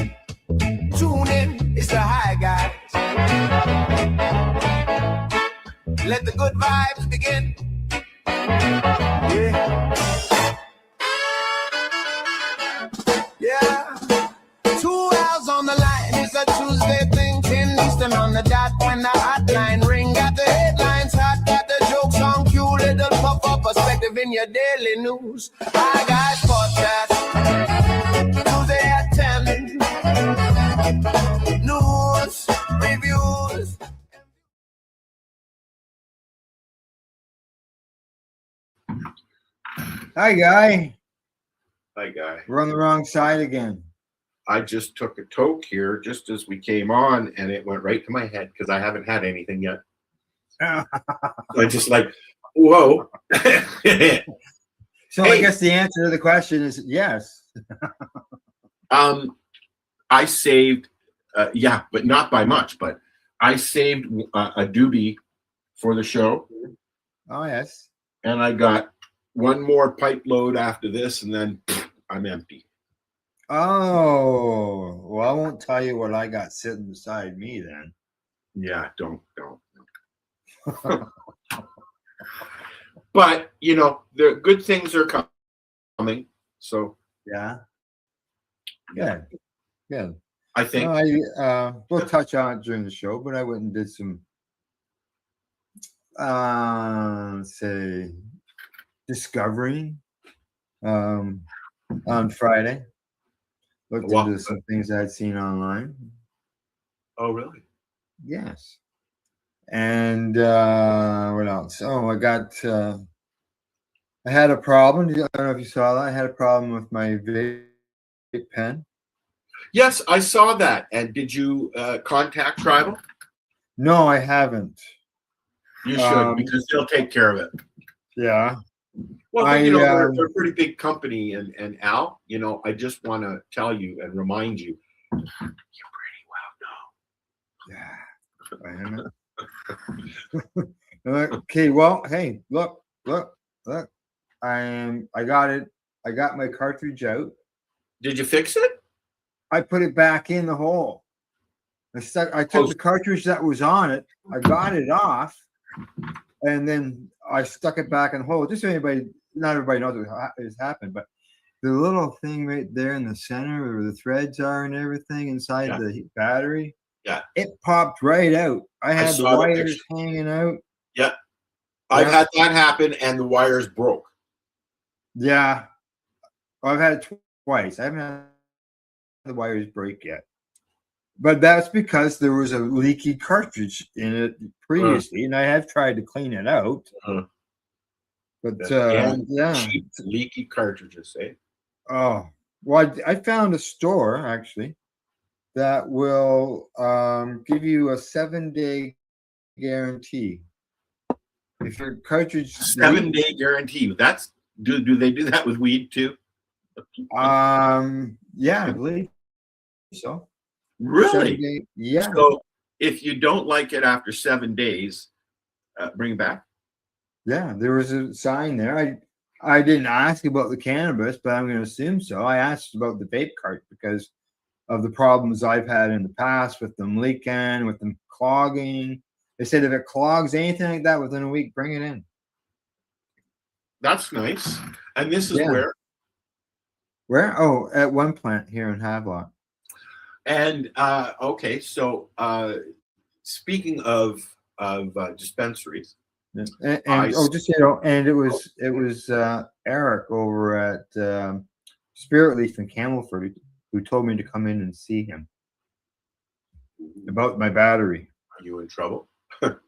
Tune in, it's the high guys. Let the good vibes begin. Yeah. Yeah. 2 hours on the line. It's a Tuesday thing. 10 Eastern on the dot when the hotline ring. Got the headlines hot, got the jokes on cue. Little pop up perspective in your daily news. Hi guys podcast. Tuesday at 10. News, reviews. Hi, Guy. Hi, Guy. We're on the wrong side again. I just took a toke here just as we came on, and it went right to my head because I haven't had anything yet. I just like, whoa. So I guess the answer to the question is yes. I saved, yeah, but not by much, but I saved a doobie for the show. Oh, yes. And I got one more pipe load after this, and then I'm empty. Oh, well, I won't tell you what I got sitting beside me then. Yeah, don't. But, you know, the good things are coming. So, yeah. Good. Good. I think. We'll touch on it during the show, but I went and did some, say, discovering on Friday. Looked into some things I'd seen online. Oh, really? Yes. And what else? Oh, I had a problem. I don't know if you saw that. I had a problem with my vape pen. Yes, I saw that. And did you contact Tribal? No, I haven't. You should, because they'll take care of it. Yeah. Well, they're a pretty big company, and Al, I just want to tell you and remind you, you're pretty well known. Yeah. Okay. Well, hey, look. I got it. I got my cartridge out. Did you fix it? I put it back in the hole. I took the cartridge that was on it. I got it off, and then I stuck it back in the hole. Just so not everybody knows what has happened, but the little thing right there in the center where the threads are and everything inside the battery, it popped right out. I had the wires hanging out. Yeah. I've had that happen, and the wires broke. Yeah. I've had it twice. I haven't had the wires break yet. But that's because there was a leaky cartridge in it previously, and I have tried to clean it out. But cheap leaky cartridges, eh? Oh, well, I found a store actually that will give you a 7-day guarantee. If your cartridge 7-day guarantee. That's do they do that with weed too? Yeah, I believe so. Really? Yeah. So if you don't like it after 7 days, bring it back. Yeah, there was a sign there. I didn't ask about the cannabis, but I'm going to assume so. I asked about the vape cart because of the problems I've had in the past with them leaking, with them clogging. They said if it clogs anything like that within a week, bring it in. That's nice. And this is where? Where? Oh, at one plant here in Havelock. And okay, so speaking of dispensaries, and it was Eric over at Spirit Leaf in Camelford who told me to come in and see him about my battery. Are you in trouble? You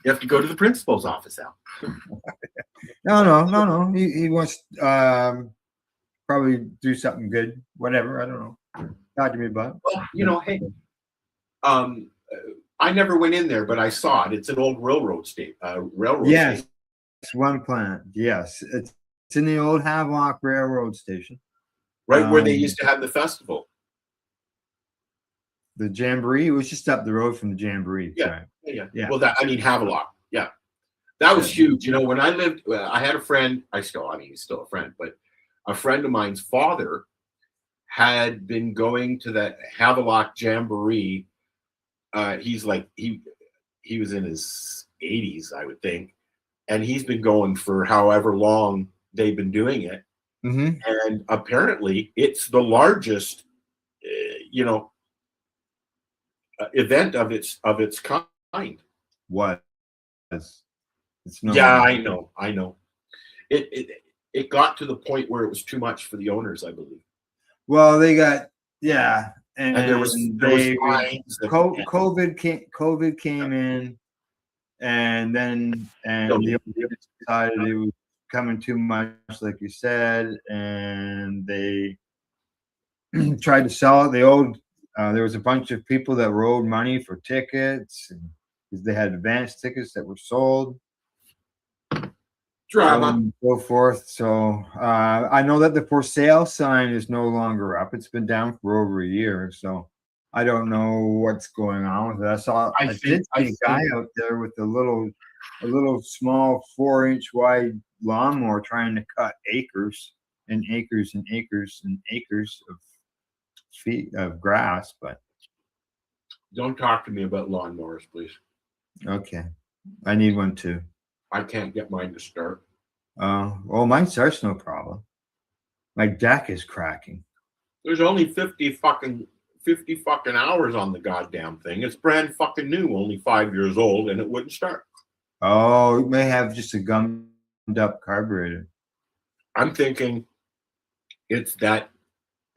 have to go to the principal's office, Al. No. He wants probably do something good, whatever. I don't know. Talk to me about it. Well, hey, I never went in there, but I saw it. It's an old railroad railroad Yes, station. it's one plant. Yes, it's in the old Havelock Railroad Station. Right where they used to have the festival. The Jamboree was just up the road from the Jamboree. Yeah, Right. yeah. Well, Havelock. Yeah, that was huge. You know, when I lived, I had a friend. He's still a friend, but a friend of mine's father had been going to that Havelock Jamboree. He's like he was in his 80s, I would think, and he's been going for however long they've been doing it. Mm-hmm. And apparently, it's the largest, event of its kind. What? It's not. Yeah, I know. It got to the point where it was too much for the owners, I believe. Well, they got and there was fines. COVID came in, and then the owners decided it was coming too much, like you said, and they tried to sell it. They owed. There was a bunch of people that were owed money for tickets, and they had advance tickets that were sold. Drama. And so forth. So I know that the for sale sign is no longer up. It's been down for over a year. So I don't know what's going on with it. I did see a guy out there with a little small 4-inch wide lawnmower trying to cut acres and acres and acres and acres of feet of grass. But don't talk to me about lawnmowers, please. Okay, I need one too. I can't get mine to start. Well, mine starts no problem. My deck is cracking. There's only 50 fucking hours on the goddamn thing. It's brand fucking new, only 5 years old, and it wouldn't start. Oh, it may have just a gummed up carburetor. I'm thinking it's that.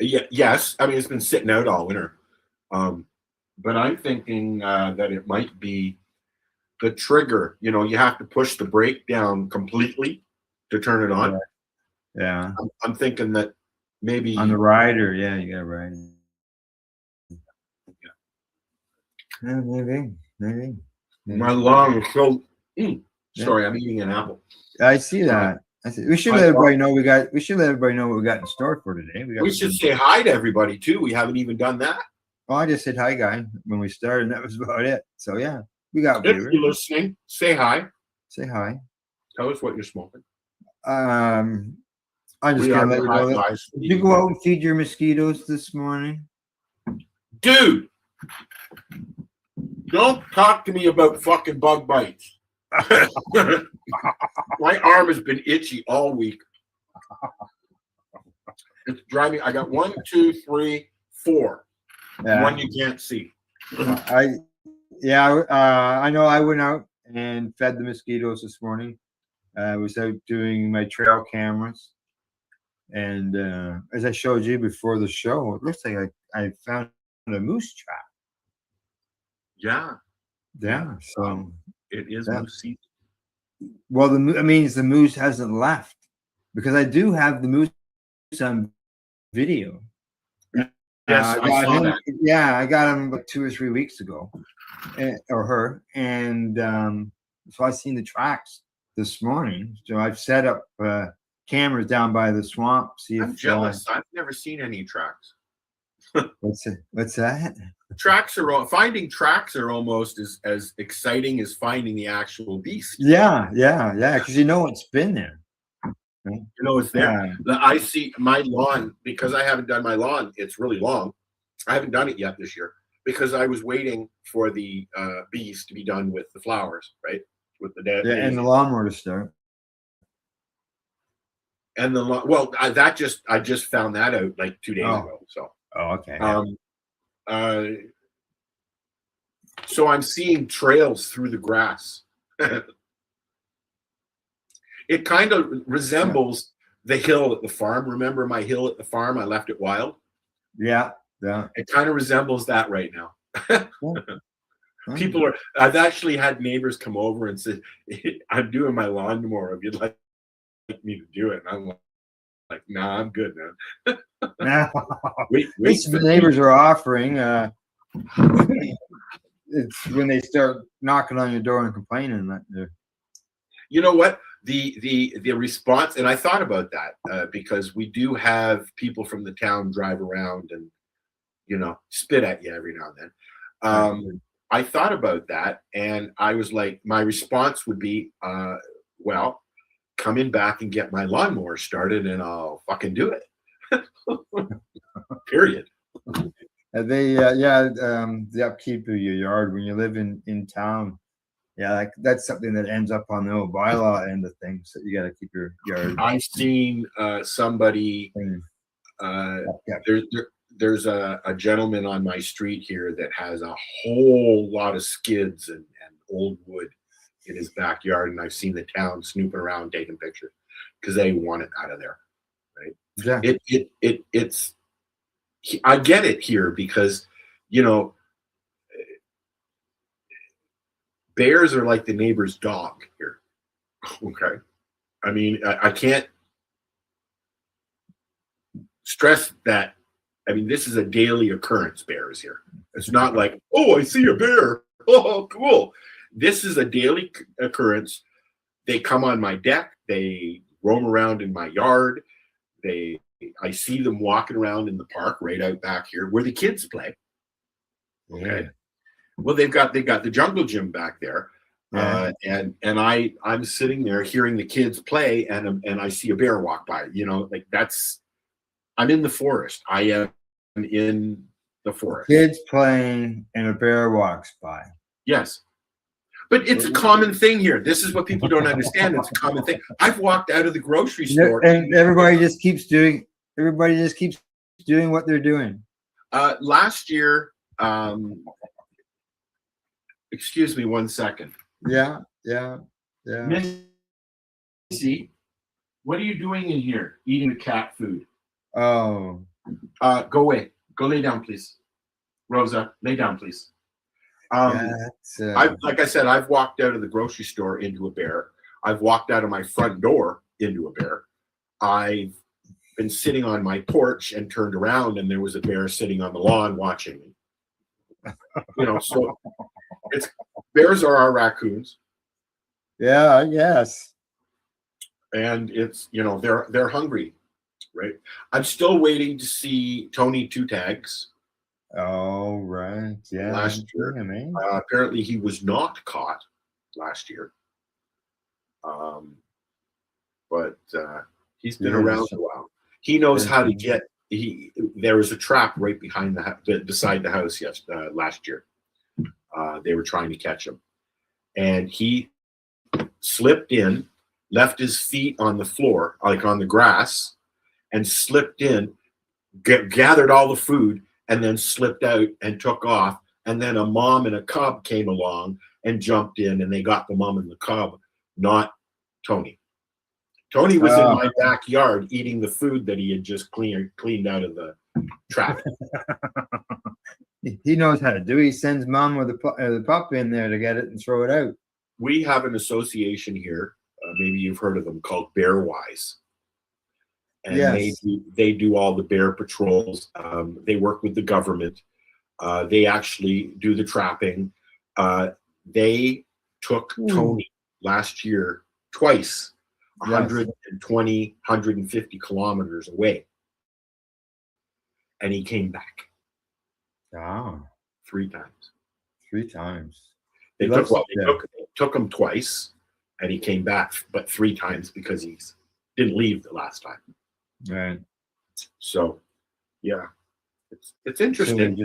Yes, I mean it's been sitting out all winter, but I'm thinking that it might be the trigger. You know, you have to push the brake down completely to turn it on. Yeah. I'm thinking that maybe on the rider. Yeah, you got a rider. Yeah, maybe. My lung is so. Sorry, I'm eating an apple. I see that. We should let everybody know we should let everybody know what we got in store for today. We should say hi to everybody too. We haven't even done that. Oh, I just said hi, guy, when we started, and that was about it. So yeah, we got if viewers. you're listening, say hi. Say hi. Tell us what you're smoking. I'm just gonna let you know that. Did you go out and feed your mosquitoes this morning? Dude, don't talk to me about fucking bug bites. My arm has been itchy all week. It's driving. I got 1, 2, 3, 4. Yeah. One you can't see. I know I went out and fed the mosquitoes this morning. I was out doing my trail cameras, and as I showed you before the show, it looks like I found a moose trap. Yeah. So it is moose season. Well, that means the moose hasn't left, because I do have the moose on video. Yes, I saw that. Yeah, I got him like 2 or 3 weeks ago, or her, and so I seen the tracks this morning. So I've set up cameras down by the swamp. I'm jealous. I've never seen any tracks. What's that? Finding tracks are almost as exciting as finding the actual beast. Yeah, because you know it's been there. You know it's there. Yeah. I see my lawn, because I haven't done my lawn. It's really long. I haven't done it yet this year because I was waiting for the bees to be done with the flowers, right? With the dead. Yeah, and the lawnmower to start. And I just found that out like 2 days ago. So. Oh, okay. So I'm seeing trails through the grass. It kind of resembles the hill at the farm. Remember my hill at the farm? I left it wild. Yeah. It kind of resembles that right now. I've actually had neighbors come over and say, I'm doing my lawnmower if you'd like me to do it. And I'm like, nah, I'm good, man. Wait, the neighbors are offering. it's when they start knocking on your door and complaining that they're. You know what? The response, and I thought about that because we do have people from the town drive around and, you know, spit at you every now and then. I thought about that, and I was like, my response would be, well, come in back and get my lawnmower started, and I'll fucking do it. Period. The upkeep of your yard when you live in town. Yeah, like that's something that ends up on the old bylaw end of things. So you got to keep your yard. I've seen somebody. There's a gentleman on my street here that has a whole lot of skids and old wood in his backyard, and I've seen the town snooping around taking pictures because they want it out of there. Right? Yeah. It's. I get it here because, you know, bears are like the neighbor's dog here. Okay. I mean, I can't stress that. I mean, this is a daily occurrence, bears here. It's not like, oh, I see a bear. Oh, cool. This is a daily occurrence. They come on my deck. They roam around in my yard. I see them walking around in the park right out back here where the kids play. Okay. Yeah. Well, they've got the jungle gym back there, and I'm sitting there hearing the kids play, and I see a bear walk by. You know, like I'm in the forest. I am in the forest. Kids playing, and a bear walks by. Yes, but it's a common thing here. This is what people don't understand. It's a common thing. I've walked out of the grocery store, and everybody just keeps doing what they're doing. Last year. Excuse me 1 second. Yeah. Missy, what are you doing in here? Eating the cat food. Oh. Go away. Go lay down, please. Rosa, lay down, please. Like I said, I've walked out of the grocery store into a bear. I've walked out of my front door into a bear. I've been sitting on my porch and turned around, and there was a bear sitting on the lawn watching me. You know, so bears are our raccoons. Yeah, I guess. And it's, you know, they're hungry, right? I'm still waiting to see Tony Two Tags. Oh, right. Yeah. Last year. Yeah, man. Apparently he was not caught last year. But he's been around a while. He knows how to get. There was a trap right behind beside the house last year. They were trying to catch him, and he slipped in, left his feet on the floor, like on the grass, and slipped in, gathered all the food, and then slipped out and took off. And then a mom and a cub came along and jumped in, and they got the mom and the cub, not Tony. Tony was in my backyard eating the food that he had just cleaned out of the trap. He knows how to do it. He sends mom with the pup in there to get it and throw it out. We have an association here. Maybe you've heard of them, called Bear Wise. And yes. they do all the bear patrols. They work with the government. They actually do the trapping. They took Tony last year twice, 120, 150 kilometers away. And he came back. Oh. 3 times. 3 times. They took him twice, and he came back, but 3 times because he didn't leave the last time. Right. So, yeah, it's interesting.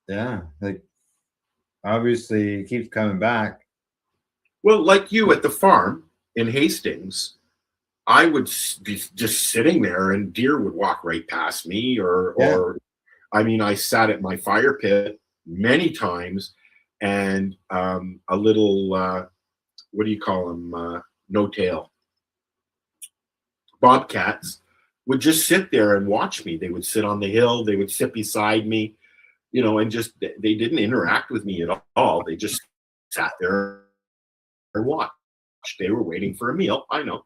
So like obviously he keeps coming back. Well, like you at the farm in Hastings, I would be just sitting there, and deer would walk right past me, or I mean, I sat at my fire pit many times, and a little what do you call them? No tail bobcats would just sit there and watch me. They would sit on the hill. They would sit beside me, you know, and just they didn't interact with me at all. They just sat there and watched. They were waiting for a meal. I know.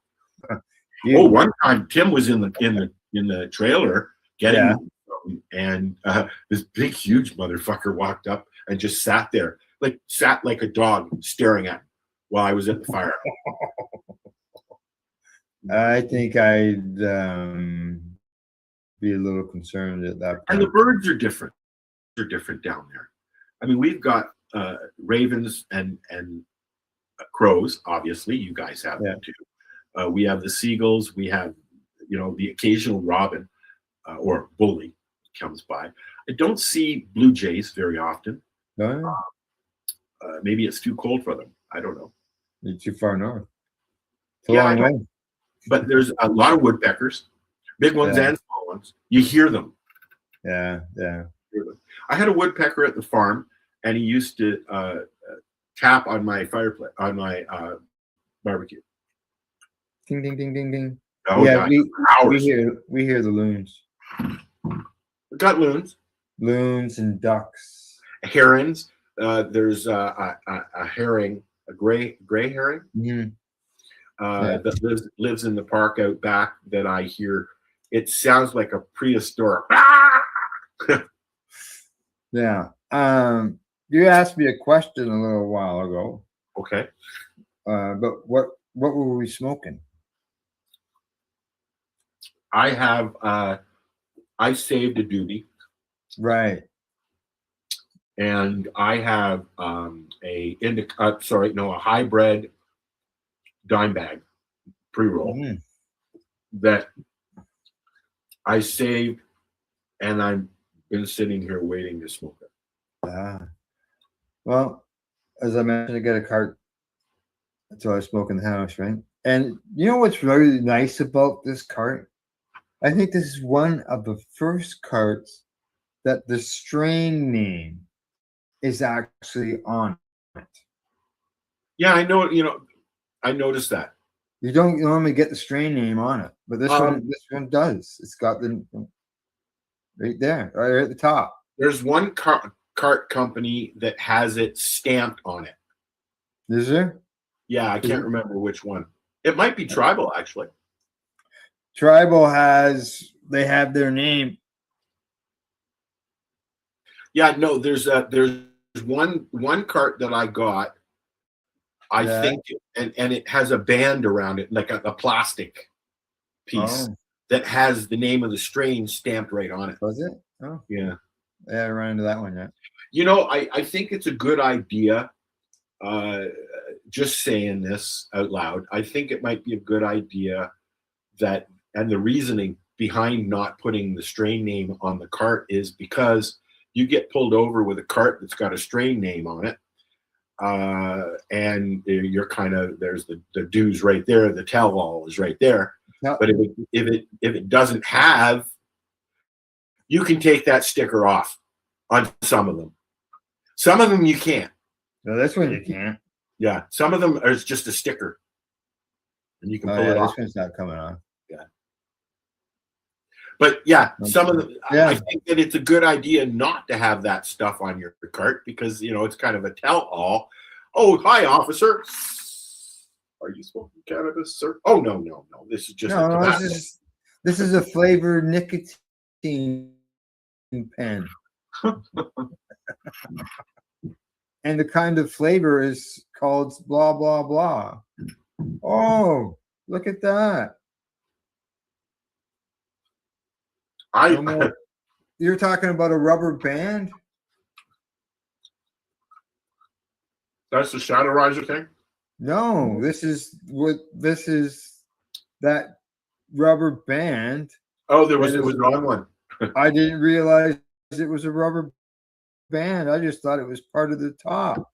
One time Tim was in the trailer getting, and this big huge motherfucker walked up and just sat there like sat like a dog staring at me while I was at the fire. I think I'd be a little concerned at that And the point. birds are different. They're different down there. I mean, we've got ravens and crows. Obviously, you guys have them too. We have the seagulls. We have, the occasional robin or bully comes by. I don't see blue jays very often. No, Maybe it's too cold for them. I don't know. you're too far north. It's a Yeah, I long know. way. But there's a lot of woodpeckers, big ones Yeah. and small ones. You hear them. Yeah. I had a woodpecker at the farm, and he used to tap on my fireplace, on my barbecue. Ding, ding, ding, ding, ding. Oh, yeah, God, we hear the loons. We got loons. Loons and ducks. Herons. There's a herring, a gray herring, that lives in the park out back that I hear. It sounds like a prehistoric. Yeah. You asked me a question a little while ago. Okay. But what were we smoking? I have I saved a doobie. Right. And I have a hybrid dime bag pre-roll that I saved, and I've been sitting here waiting to smoke it. Well, as I mentioned, I got a cart. That's why I smoke in the house, right? And you know what's really nice about this cart? I think this is one of the first carts that the strain name is actually on it. Yeah, I know. I noticed that. You don't normally get the strain name on it, but this one does. It's got the right there, right at the top. There's one cart company that has it stamped on it. Is there? Yeah, I can't remember which one. It might be Tribal, actually. Tribal they have their name. Yeah, no, there's one cart that I got. I think, and it has a band around it, like a plastic piece that has the name of the strain stamped right on it. Was it? Oh, yeah. Yeah, I ran into that one yet. I think it's a good idea. Just saying this out loud, I think it might be a good idea and the reasoning behind not putting the strain name on the cart is because you get pulled over with a cart that's got a strain name on it. And you're there's the dues right there, the tell-all is right there. Yep. But if it doesn't have, you can take that sticker off on some of them. Some of them you can't. No, this one you can't. Yeah, some of them is just a sticker, and you can pull it off. This one's not coming off. Yeah. But yeah, some of them. Yeah. I think that it's a good idea not to have that stuff on your cart because it's kind of a tell-all. Oh, hi, officer. Are you smoking cannabis, sir? Oh, no. This is just this is a flavored nicotine pen. And the kind of flavor is called blah, blah, blah. Oh, look at that. You're talking about a rubber band? That's the shadow riser thing? No, this is that rubber band. Oh, it was the wrong one. I didn't realize it was a rubber band. I just thought it was part of the top.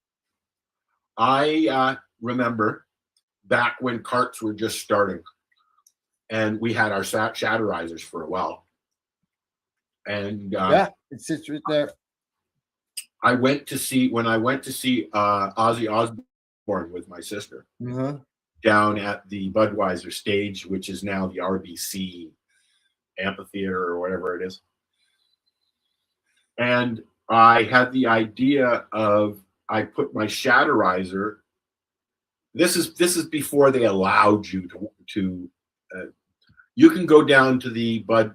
I remember back when carts were just starting, and we had our shadow risers for a while. And it sits right there. When I went to see Ozzy Osbourne with my sister down at the Budweiser stage, which is now the RBC amphitheater or whatever it is. And I had the idea I put my shadow-riser. This is before they allowed you to you can go down to the Bud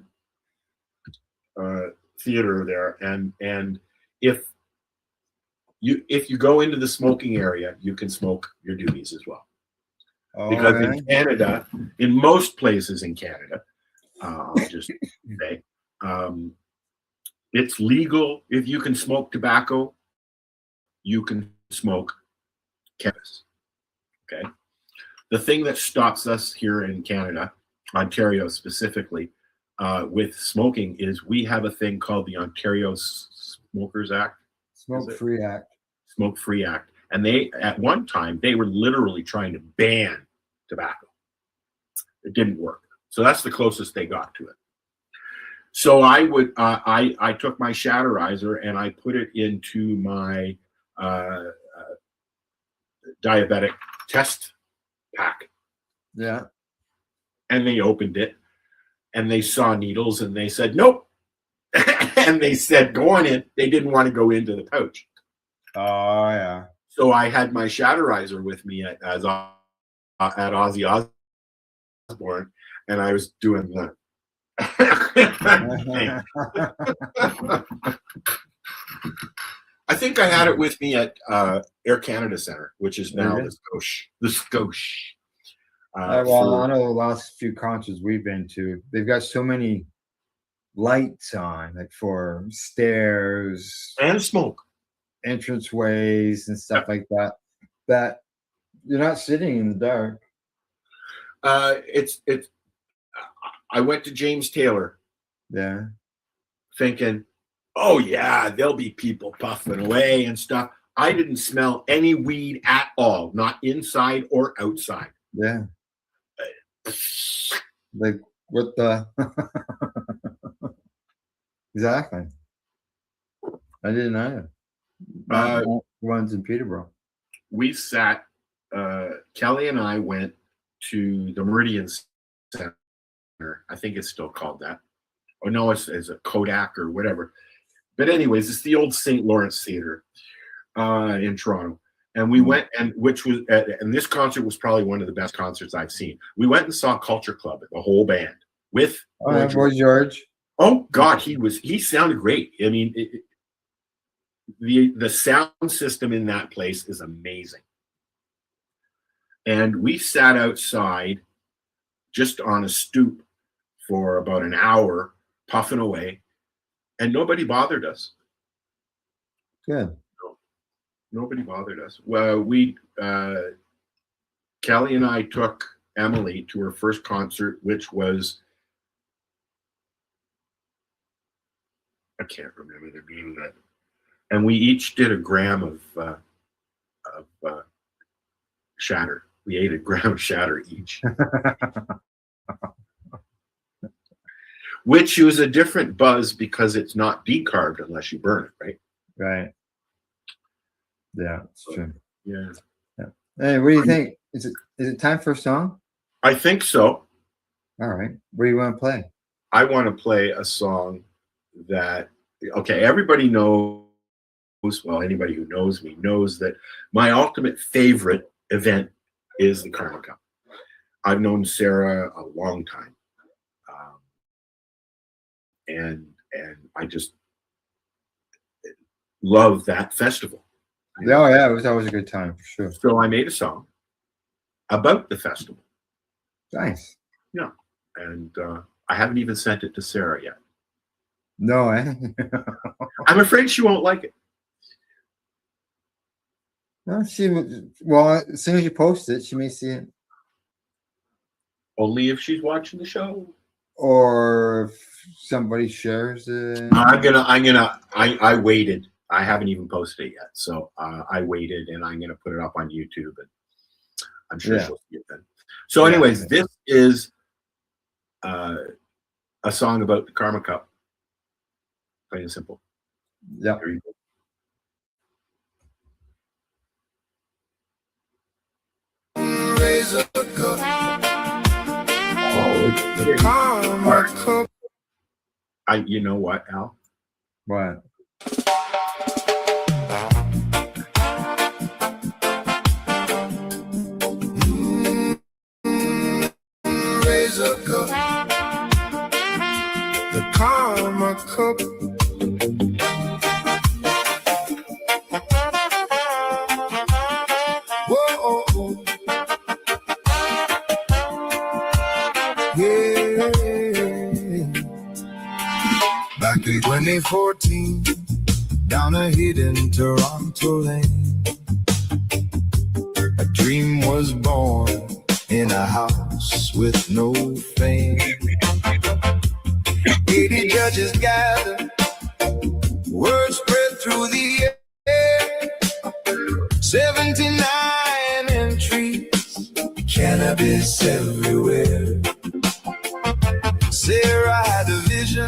theater there, and if if you go into the smoking area, you can smoke your doobies as well. Because in Canada, in most places in Canada, I'll just say, it's legal. If you can smoke tobacco, you can smoke cannabis. Okay. The thing that stops us here in Canada, Ontario specifically, with smoking is we have a thing called the Ontario Smokers Act. Smoke Free Act. Smoke Free Act. And they, at one time, they were literally trying to ban tobacco. It didn't work. So that's the closest they got to it. So I would, I took my Shatterizer and I put it into my diabetic test pack. Yeah. And they opened it and they saw needles and they said, nope. And they said, go on in. They didn't want to go into the pouch. Oh, yeah. So I had my Shatterizer with me at Ozzy Osbourne, and I was doing the. I think I had it with me at Air Canada Centre, which is now the Scotia. The Scotia. Well, I know the last few concerts we've been to, they've got so many lights on, like for stairs and smoke, entranceways and stuff like that, that you're not sitting in the dark. It's. I went to James Taylor. Yeah. Thinking, oh yeah, there'll be people puffing away and stuff. I didn't smell any weed at all, not inside or outside. Yeah. Like what the exactly. I didn't either. One's in Peterborough. We sat, Kelly and I went to the Meridian Center. I think it's still called that. Oh no, it's a Kodak or whatever. But anyways, it's the old St. Lawrence Theater in Toronto. And we went, and and this concert was probably one of the best concerts I've seen. We went and saw Culture Club, the whole band with Boy George. Oh God, he sounded great. I mean, the sound system in that place is amazing. And we sat outside just on a stoop for about an hour, puffing away, and nobody bothered us. Good. Nobody bothered us. Well, Kelly and I took Emily to her first concert, which was, I can't remember the name of it. And we each did a gram of shatter. We ate a gram of shatter each. Which was a different buzz because it's not decarbed unless you burn it, right? Right. Yeah, it's true. Yeah. Hey, what do you think? Is it time for a song? I think so. All right. What do you want to play? I want to play a song that, okay, everybody knows, well, anybody who knows me knows that my ultimate favorite event is the Karma Cup. I've known Sarah a long time. And I just love that festival. Oh yeah, it was always a good time for sure. So I made a song about the festival. Nice. Yeah, and I haven't even sent it to Sarah yet. No, I'm afraid she won't like it. No, well, as soon as you post it, she may see it. Only if she's watching the show. Or if somebody shares it. I waited. I haven't even posted it yet. So I waited and I'm gonna put it up on YouTube and I'm sure she'll see it then. So anyways, this is a song about the Karma Cup. Plain and simple. Yeah. Here you go. Raise a cup. Karma cup. You know what, Al? What? Raise a cup. The Karma cup. 2014, down a hidden Toronto lane, a dream was born in a house with no fame. 80 judges gathered, word spread through the air. 79 entries, cannabis everywhere. Sarah had a vision,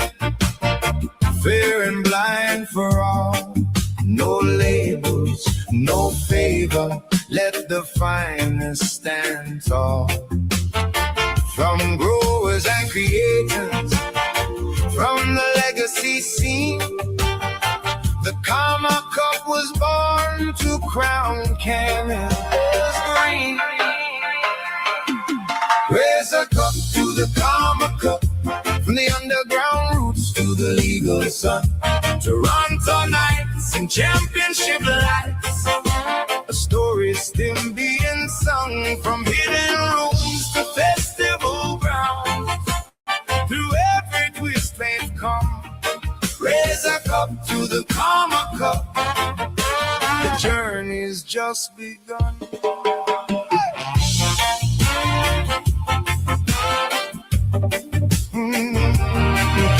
fair and blind for all. No labels, no favor, let the finest stand tall. From growers and creators, from the legacy scene, the Karma Cup was born to crown cannabis green. Raise a cup to the Karma Cup, from the underground roots to the legal sun. Toronto nights and championship lights, a story still being sung from hidden rooms to festival grounds. Through every twist they've come, raise a cup to the Karma Cup. The journey's just begun.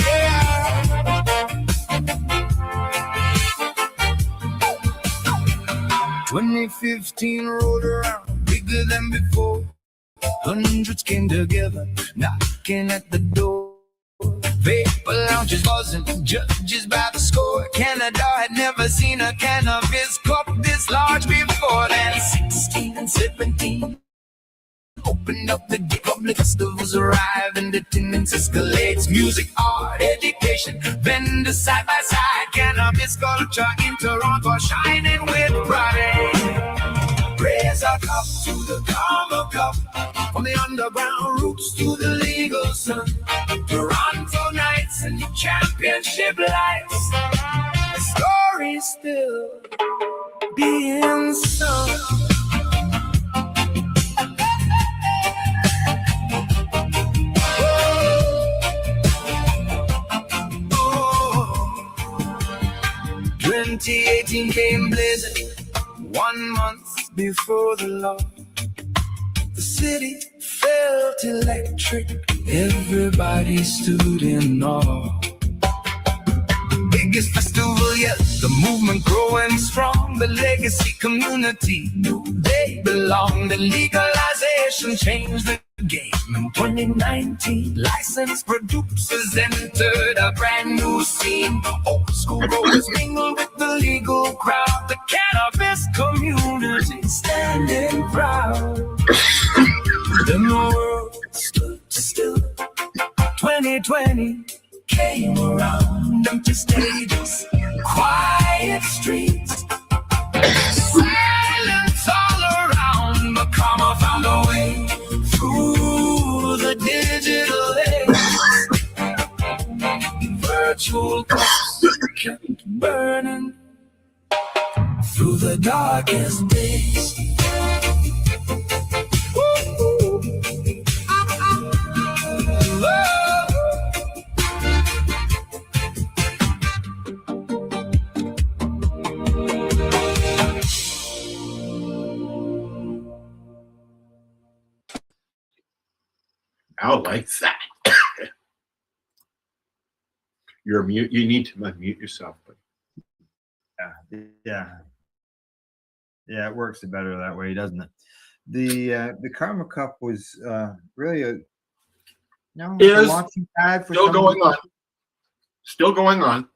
Yeah. 2015 rolled around, bigger than before. Hundreds came together, knocking at the door. Vapor lounges buzzing, judges by the score. Canada had never seen a cannabis cup this large before. Then 16 and 17 opened up the gate. Public festivals arrive and attendance escalates. Music, art, education, vendors side by side. Cannabis culture in Toronto shining with pride. Raise a cup to the Karma Cup, from the underground roots to the legal sun. Toronto nights and championship lights, the story's still being sung. Oh, 2018 came blazing, 1 month before the law. The city felt electric, everybody stood in awe. Biggest festival yet, the movement growing strong. The legacy community knew they belonged. The legalization changed the game. In 2019, licensed producers entered a brand new scene. Old school growers mingled with the legal crowd. The cannabis community standing proud. Then the world stood still. 2020 came around, empty stages, quiet streets, silence all around. But Karma found a way through the digital age. Virtual cups kept burning through the darkest days. I like that. You're mute. You need to unmute yourself. But Yeah, it works better that way, doesn't it? The Karma Cup was really a launching pad for still going on. Still going on.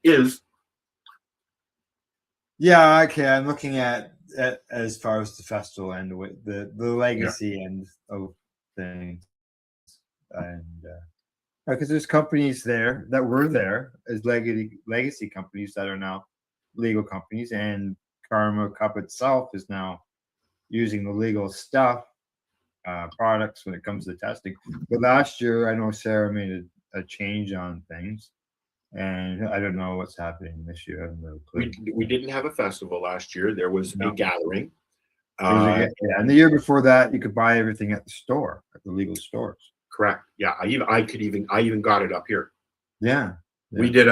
Yeah, okay. I'm looking at as far as the festival and the legacy end of things. And because there's companies there that were there as legacy companies that are now legal companies, and Karma Cup itself is now using the legal stuff products when it comes to testing. But last year, I know Sarah made a change on things, and I don't know what's happening this year. I have no clue. We didn't have a festival last year. There was a gathering. And the year before that, you could buy everything at the store, at the legal stores. Correct. Yeah, I even got it up here. Yeah. We did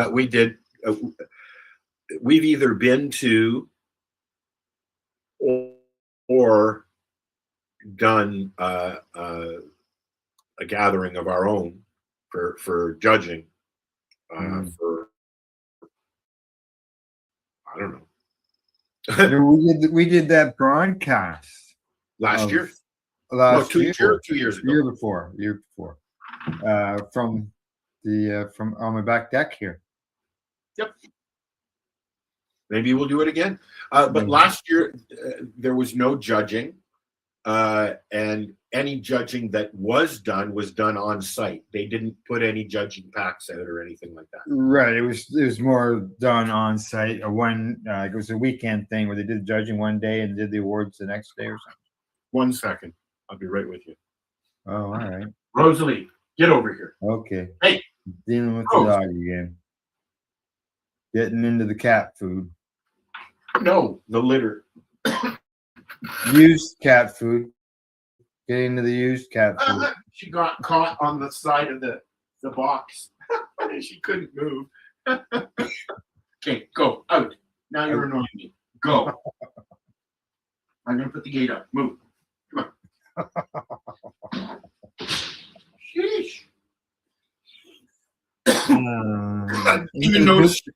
we've either been to or done a gathering of our own for judging for I don't know. we did that broadcast last year. Last No, year, 2 years ago. year before, from on my back deck here. Yep. Maybe we'll do it again. But last year there was no judging, and any judging that was done on site. They didn't put any judging packs out or anything like that. Right. It was more done on site. It was a weekend thing where they did judging one day and did the awards the next day or something. 1 second. I'll be right with you. Oh, all right. Rosalie, get over here. Okay. Hey. Dealing with the dog again. Getting into the cat food. No, the litter. Used cat food. Getting into the used cat food. She got caught on the side of the box. She couldn't move. Okay, go out. Now you're annoying me. Go. I'm gonna put the gate up. Move. Come on. Sheesh. Even noticed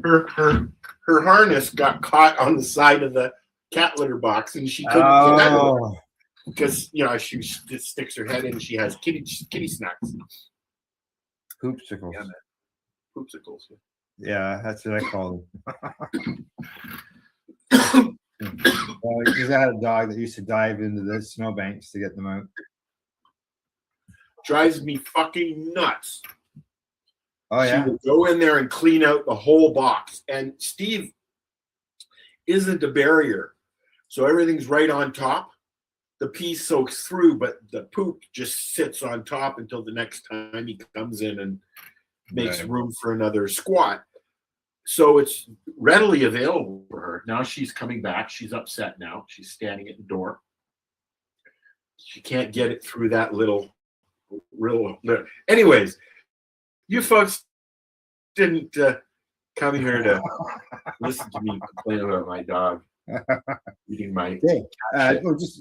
her harness got caught on the side of the cat litter box, and she couldn't get out of it because she just sticks her head in. She has kitty snacks. Poopsicles. Yeah, poopsicles. Yeah, that's what I call them. Because I had a dog that used to dive into the snowbanks to get them out. Drives me fucking nuts. Oh yeah. She would go in there and clean out the whole box. And Steve isn't a barrier, so everything's right on top. The pee soaks through, but the poop just sits on top until the next time he comes in and makes room for another squat. So it's readily available for her. Now she's coming back. She's upset now. She's standing at the door. She can't get it through that little. Anyways, you folks didn't come here to listen to me complain about my dog eating my.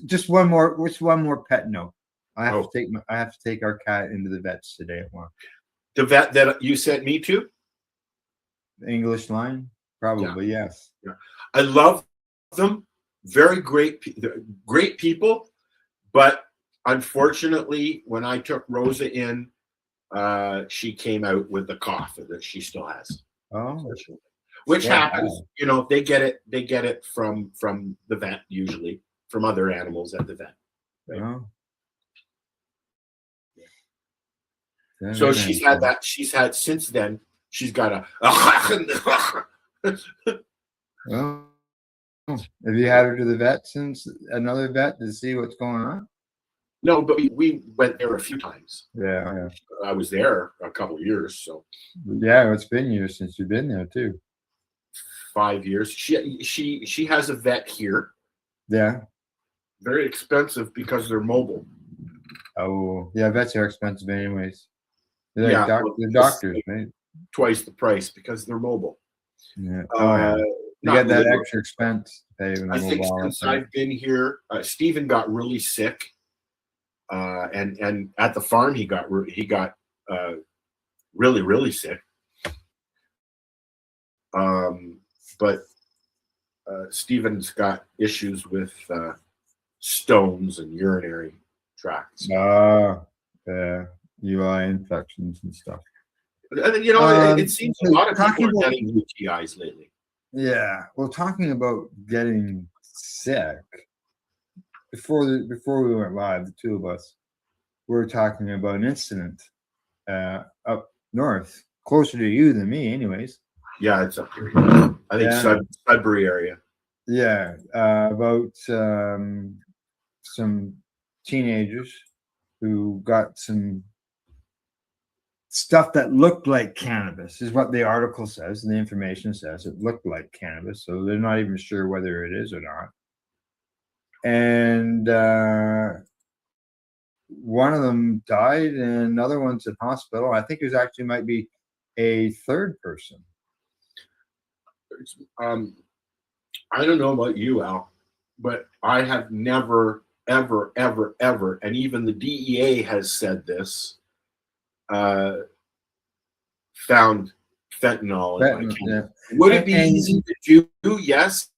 Just one more pet note. I have to take our cat into the vets today at 1. The vet that you sent me to? The English line? Probably, yes. Yeah. I love them. Very great people. But unfortunately, when I took Rosa in, she came out with the cough that she still has. Oh. Which happens, they get it from the vet, usually, from other animals at the vet. Right? Oh. Yeah. So she's had since then. She's got a. Well, have you had her to the vet since another vet to see what's going on? No, but we went there a few times. Yeah. I was there a couple of years, so. Yeah, it's been years since you've been there too. 5 years. She has a vet here. Yeah. Very expensive because they're mobile. Oh, yeah, vets are expensive anyways. They're they're doctors, right? Twice the price because they're mobile. Yeah. You get that extra expense to pay. I think since I've been here, Stephen got really sick, and at the farm he got really, really sick. But Stephen's got issues with stones and urinary tracts. Yeah, UI infections and stuff. It seems a lot of people are getting UTIs lately. Yeah. Well, talking about getting sick, before we went live, the two of us were talking about an incident up north, closer to you than me, anyways. Yeah, it's up here. I think Sudbury area. Yeah, about some teenagers who got some stuff that looked like cannabis, is what the article says, and the information says it looked like cannabis, so they're not even sure whether it is or not. And one of them died, and another one's in hospital. I think it was actually might be a third person. I don't know about you, Al, but I have never, ever, ever, ever, and even the DEA has said this, found fentanyl in my cannabis. Would it be easy to do? Yes.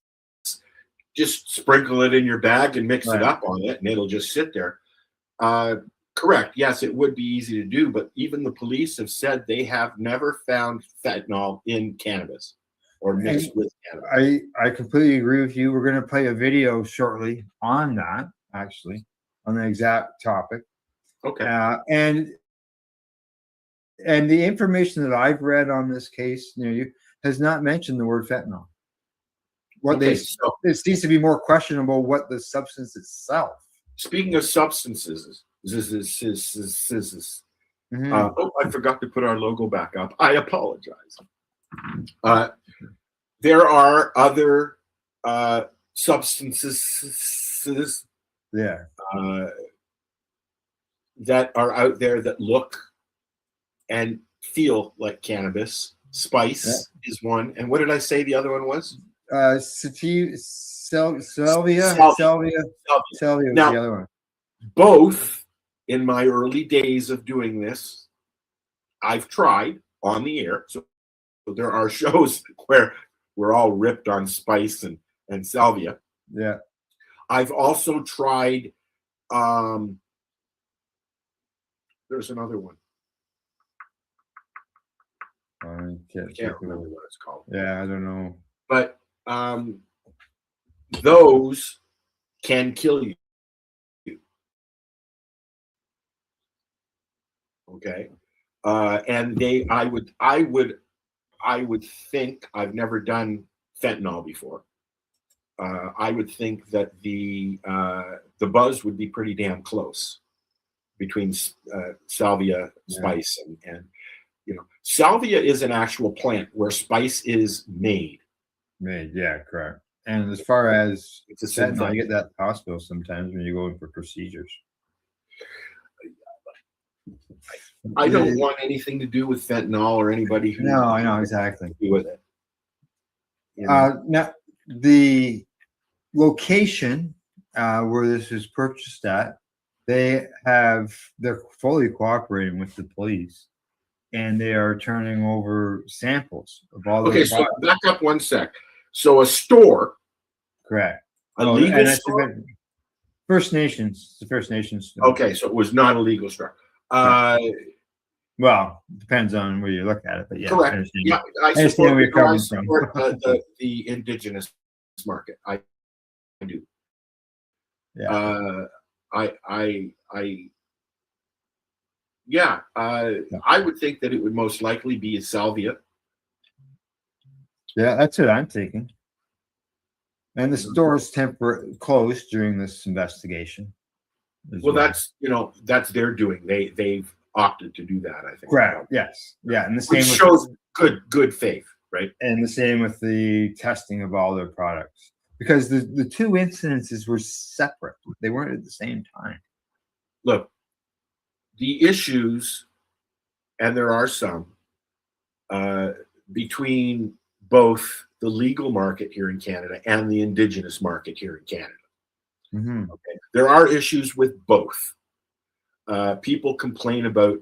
Just sprinkle it in your bag and mix it up on it, and it'll just sit there. Correct. Yes, it would be easy to do, but even the police have said they have never found fentanyl in cannabis or mixed with cannabis. I completely agree with you. We're going to play a video shortly on that, actually, on the exact topic. Okay. And the information that I've read on this case, has not mentioned the word fentanyl. It seems to be more questionable what the substance itself. Speaking of substances, I forgot to put our logo back up. I apologize. There are other substances that are out there that look and feel like cannabis. Spice is one. And what did I say the other one was? Salvia was Now, the other one. Both in my early days of doing this, I've tried on the air. So there are shows where we're all ripped on spice and salvia. Yeah. I've also tried, there's another one. I can't remember what it's called. Yeah, I don't know. But those can kill you. Okay. And I would think, I've never done fentanyl before. I would think that the buzz would be pretty damn close between salvia, spice, and salvia is an actual plant where spice is made. Yeah, correct. And as far as it's a fentanyl, you get that at the hospital sometimes when you go in for procedures. I don't want anything to do with fentanyl or anybody who. No, I know exactly. Do with it. Now, the location where this is purchased at, they're fully cooperating with the police, and they are turning over samples of all. Okay, so back up one sec. So a store, correct? A legal store. First Nations, the First Nations. Okay, so it was not a legal store. Well, depends on where you look at it, but yeah, correct. I support where you're coming from. The indigenous market. I do. Yeah. I would think that it would most likely be a salvia. Yeah, that's what I'm thinking. And the store is temporarily closed during this investigation. Well, that's their doing. They've opted to do that, I think. Right. Yes. Yeah. And the same shows good faith, right? And the same with the testing of all their products. Because the two incidences were separate. They weren't at the same time. Look, the issues, and there are some, between both the legal market here in Canada and the indigenous market here in Canada. Mm-hmm. Okay. There are issues with both. People complain about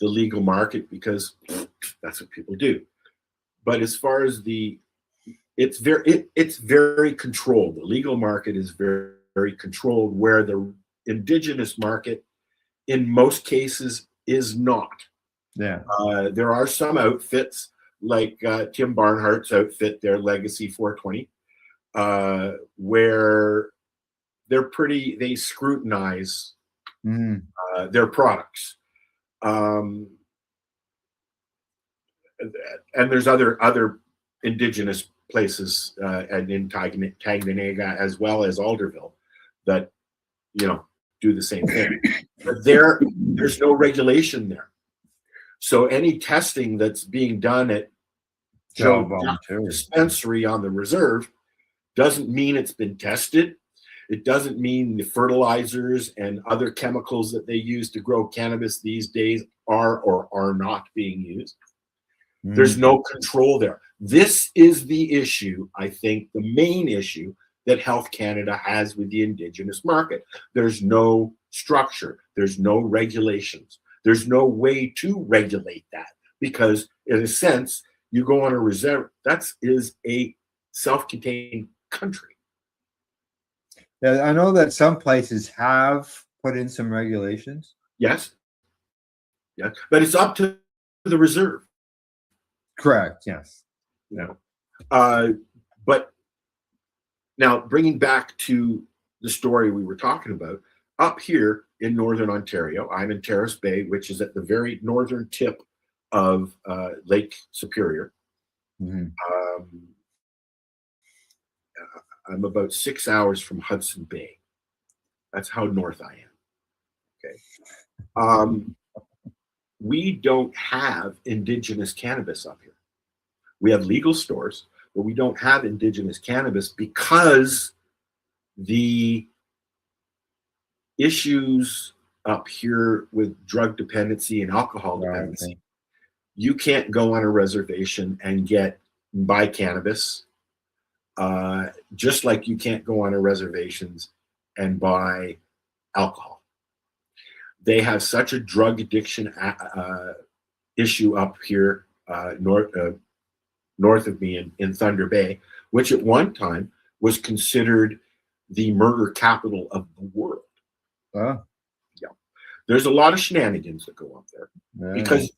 the legal market because that's what people do. But as far as it's very controlled. The legal market is very, very controlled, where the indigenous market, in most cases, is not. Yeah. There are some outfits like Tim Barnhart's outfit, their Legacy 420, where they scrutinize their products. And there's other indigenous places and in Tanganyika as well as Alderville that do the same thing. But there's no regulation there. So any testing that's being done at Joe dispensary on the reserve doesn't mean it's been tested. It doesn't mean the fertilizers and other chemicals that they use to grow cannabis these days are or are not being used. There's no control there. This is the issue, I think, the main issue that Health Canada has with the Indigenous market. There's no structure. There's no regulations. There's no way to regulate that because, in a sense, you go on a reserve. That is a self-contained country. Yeah, I know that some places have put in some regulations. Yes. Yeah, but it's up to the reserve. Correct. Yes. No. But now bringing back to the story we were talking about, up here in Northern Ontario, I'm in Terrace Bay, which is at the very northern tip of Lake Superior. I'm about 6 hours from Hudson Bay. That's how north I am. Okay. We don't have Indigenous cannabis up here. We have legal stores, but we don't have Indigenous cannabis because the issues up here with drug dependency and alcohol dependency, you can't go on a reservation and buy cannabis, just like you can't go on a reservations and buy alcohol. They have such a drug addiction issue up here north of me in Thunder Bay, which at one time was considered the murder capital of the world. Yeah. There's a lot of shenanigans that go up there because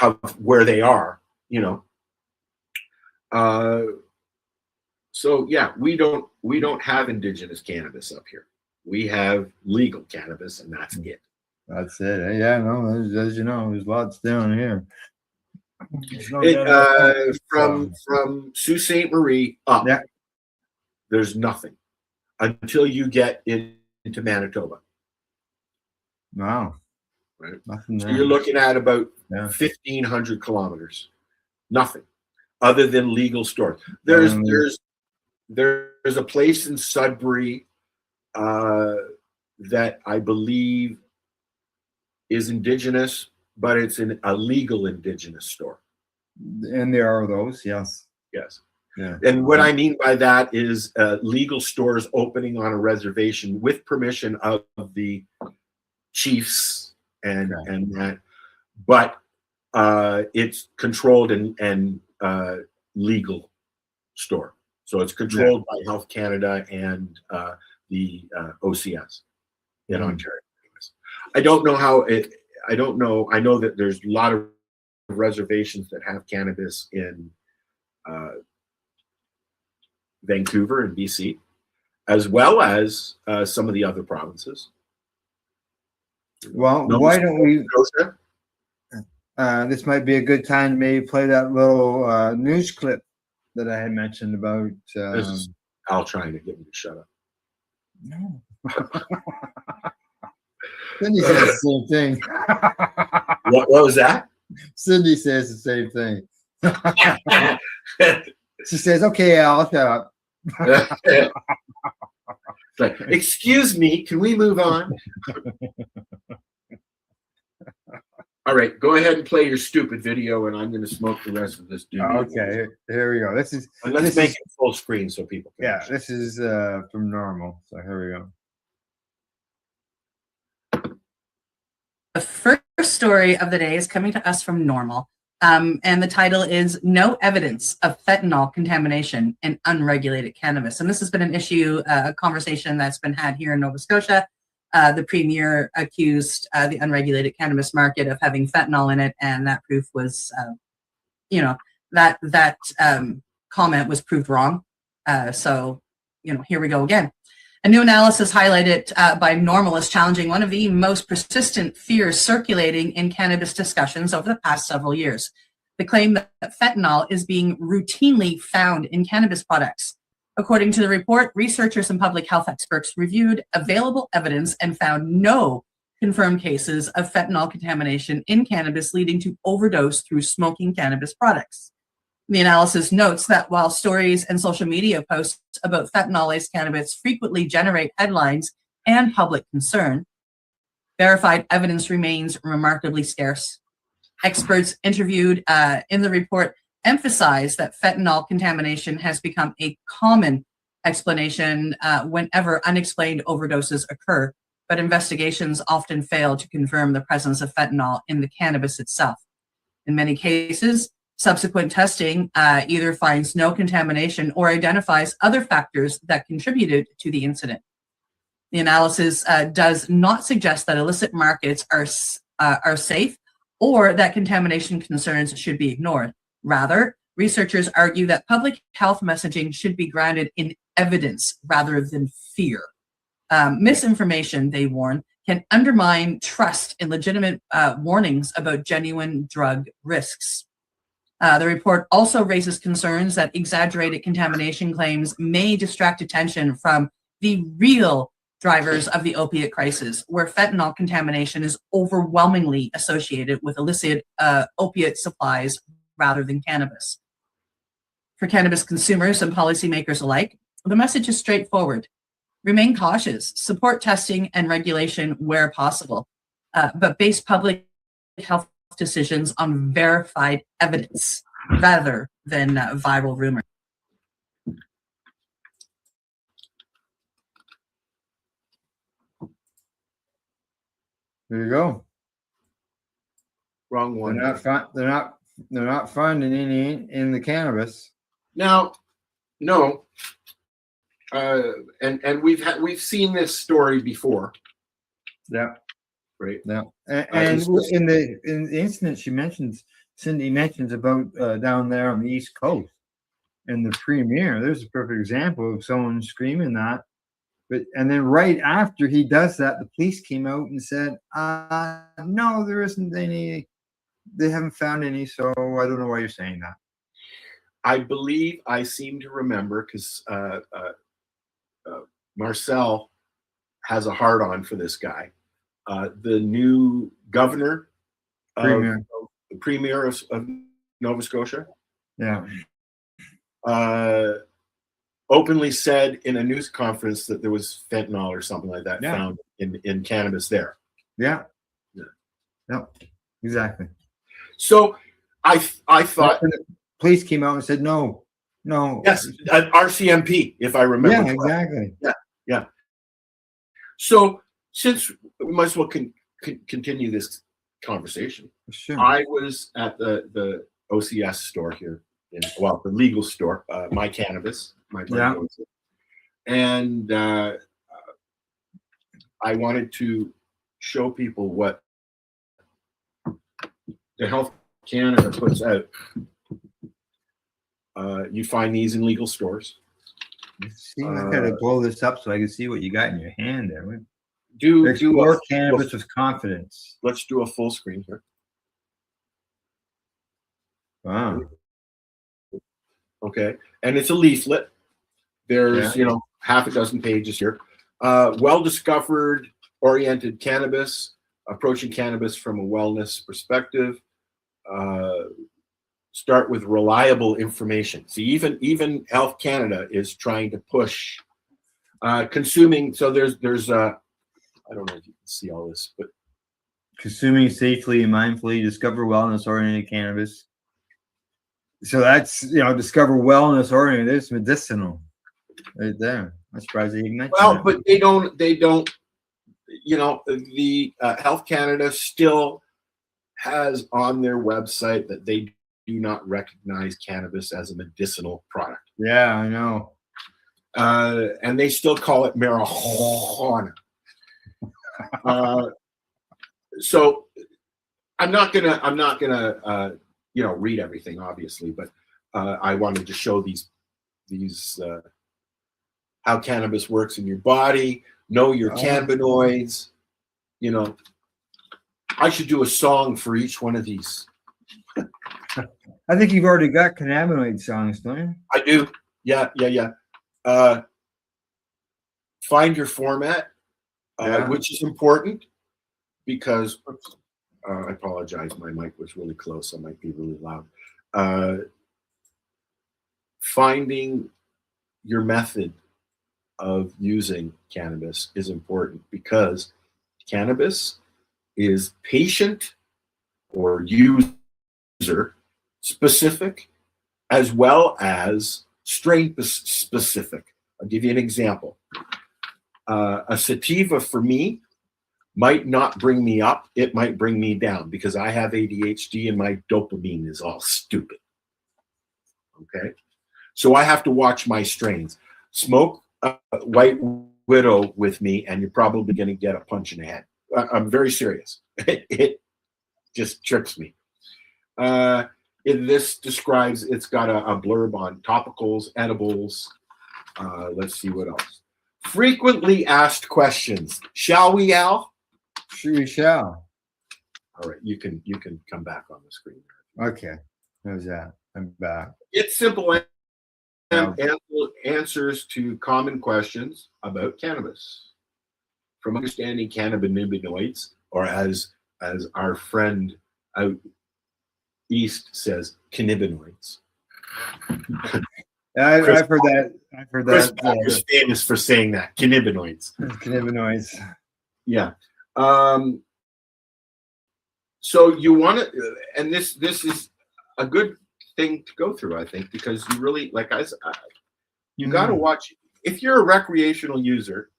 of where they are, you know. So yeah, we don't have Indigenous cannabis up here. We have legal cannabis, and that's it. That's it. Yeah, no, as you know, there's lots down here. From Sault Ste. Marie up, there's nothing until you get into Manitoba. Wow. Right. Nothing so there. you're looking at about 1,500 kilometers. Nothing other than legal stores. There's a place in Sudbury that I believe is Indigenous, but it's a legal Indigenous store. And there are those, yes. Yes. Yeah. And what I mean by that is legal stores opening on a reservation with permission of the chiefs and that, but it's controlled and legal store. So it's controlled by Health Canada and the OCS in Ontario. I don't know how it. I don't know. I know that there's a lot of reservations that have cannabis in Vancouver and BC, as well as some of the other provinces. Well, why don't we? This might be a good time to maybe play that little news clip that I had mentioned about. This is Al trying to get me to shut up. No. Cindy says the same thing. What was that? Cindy says the same thing. She says, "Okay, Al, shut up." Like, excuse me, can we move on? All right, go ahead and play your stupid video, and I'm going to smoke the rest of this. Okay, here we go. Let's make it full screen so people can. Yeah, this is from Normal. So here we go. The first story of the day is coming to us from Normal, and the title is "No Evidence of Fentanyl Contamination in Unregulated Cannabis." And this has been an issue, a conversation that's been had here in Nova Scotia. The premier accused the unregulated cannabis market of having fentanyl in it, and that proof was, that comment was proved wrong. So, here we go again. A new analysis highlighted by Normal is challenging one of the most persistent fears circulating in cannabis discussions over the past several years: the claim that fentanyl is being routinely found in cannabis products. According to the report, researchers and public health experts reviewed available evidence and found no confirmed cases of fentanyl contamination in cannabis leading to overdose through smoking cannabis products. The analysis notes that while stories and social media posts about fentanyl-laced cannabis frequently generate headlines and public concern, verified evidence remains remarkably scarce. Experts interviewed in the report emphasize that fentanyl contamination has become a common explanation whenever unexplained overdoses occur, but investigations often fail to confirm the presence of fentanyl in the cannabis itself. In many cases, subsequent testing either finds no contamination or identifies other factors that contributed to the incident. The analysis does not suggest that illicit markets are safe or that contamination concerns should be ignored. Rather, researchers argue that public health messaging should be grounded in evidence rather than fear. Misinformation, they warn, can undermine trust in legitimate warnings about genuine drug risks. The report also raises concerns that exaggerated contamination claims may distract attention from the real drivers of the opiate crisis, where fentanyl contamination is overwhelmingly associated with illicit opiate supplies rather than cannabis. For cannabis consumers and policymakers alike, the message is straightforward. Remain cautious, support testing and regulation where possible, but base public health decisions on verified evidence rather than viral rumor. There you go. Wrong one. They're not finding any in the cannabis. Now, no. And we've seen this story before. Yeah. Right. Yeah. And in the incident Cindy mentions about down there on the East Coast in the premiere, there's a perfect example of someone screaming that. And then right after he does that, the police came out and said, no, there isn't any. They haven't found any, so I don't know why you're saying that. I believe I seem to remember because Marcel has a hard-on for this guy. The new governor, the premier of Nova Scotia, openly said in a news conference that there was fentanyl or something like that found in cannabis there. Yeah, exactly. So I thought the police came out and said no. Yes, RCMP, if I remember. Yeah, correctly. exactly. Yeah. So since we might as well continue this conversation, sure. I was at the OCS store here, the legal store, My Cannabis, and I wanted to show people what the Health Canada puts out. You find these in legal stores. See, I gotta blow this up so I can see what you got in your hand there. Explore cannabis with confidence. Let's do a full screen here. Wow. Okay, and it's a leaflet. There's half a dozen pages here. Well-discovered, oriented cannabis, approaching cannabis from a wellness perspective. Start with reliable information. See, even Health Canada is trying to push consuming. So there's I don't know if you can see all this, but consuming safely and mindfully, discover wellness-oriented cannabis. So that's discover wellness-oriented. It's medicinal, right there. I'm surprised they even mentioned that. But they don't. The Health Canada still has on their website that they do not recognize cannabis as a medicinal product. Yeah, I know. And they still call it marijuana. So I'm not gonna read everything, obviously, but I wanted to show these how cannabis works in your body. Know your cannabinoids. I should do a song for each one of these. I think you've already got cannabinoid songs, don't you? I do. Yeah. Find your format, which is important because I apologize. My mic was really close. I might be really loud. Finding your method of using cannabis is important because cannabis is patient or user specific as well as strain specific. I'll give you an example. A sativa for me might not bring me up. It might bring me down because I have ADHD and my dopamine is all stupid. Okay. So I have to watch my strains. Smoke White Widow with me and you're probably going to get a punch in the head. I'm very serious. It just trips me. This describes, it's got a blurb on topicals, edibles. Let's see what else. Frequently asked questions. Shall we, Al? Sure, we shall. All right, you can come back on the screen. Okay, how's that? I'm back. It's simple answers to common questions about cannabis. From understanding cannabinoids, or as our friend out east says, cannabinoids. I've heard that. I've heard Chris that. is famous for saying that, cannabinoids. Cannabinoids. Yeah. So you want to, and this is a good thing to go through, I think, because you really, like you got to watch. If you're a recreational user,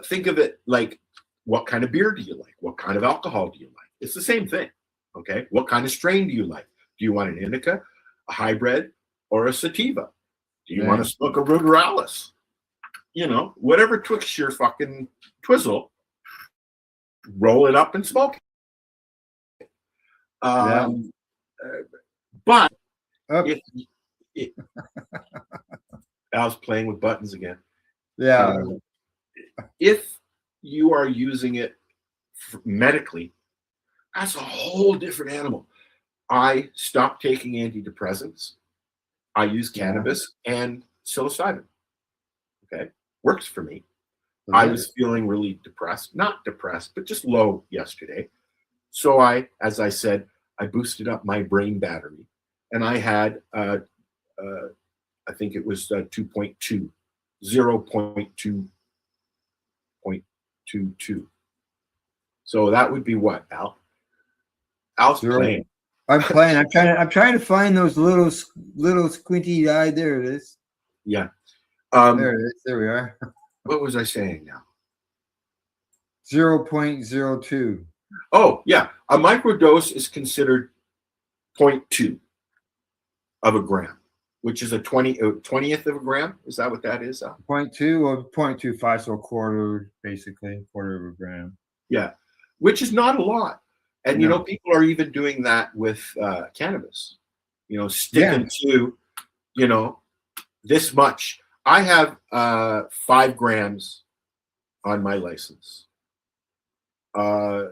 think of it like, what kind of beer do you like? What kind of alcohol do you like? It's the same thing. Okay. What kind of strain do you like? Do you want an indica, a hybrid, or a sativa? Do you want to smoke a ruderalis? You know, whatever twixt your fucking twizzle, roll it up and smoke it. But if Al's playing with buttons again. Yeah. If you are using it medically, that's a whole different animal. I stopped taking antidepressants. I use cannabis and psilocybin. Okay, works for me. Okay. I was feeling really depressed, not depressed, but just low yesterday. So as I said, I boosted up my brain battery, and I had, I think it was 2.2, 0.2.22. So that would be what, Al? Al's playing. I'm playing. I'm trying to find those little squinty eye. There it is. Yeah. There it is. There we are. What was I saying now? 0.02. Oh, yeah. A microdose is considered 0.2 of a gram, which is a 20th of a gram. Is that what that is? 0.2 or 0.25, so a quarter, basically, quarter of a gram. Yeah, which is not a lot. And, you know, people are even doing that with cannabis, you know, sticking to, you know, this much. I have 5 grams on my license. My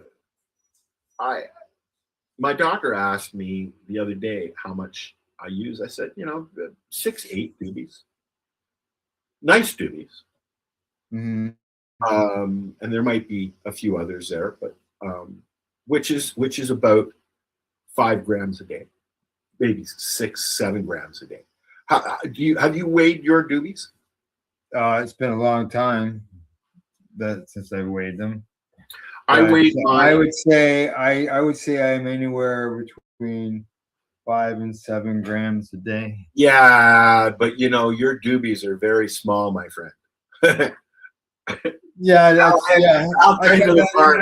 doctor asked me the other day how much I use. I said, you know, 6-8 doobies. Nice doobies. Mm-hmm. And there might be a few others there, but which is about 5 grams a day, maybe 6-7 grams a day. Have you weighed your doobies? It's been a long time since I weighed them. I weighed mine. I would say I'm anywhere between 5 and 7 grams a day. Yeah, but you know your doobies are very small, my friend. Yeah, I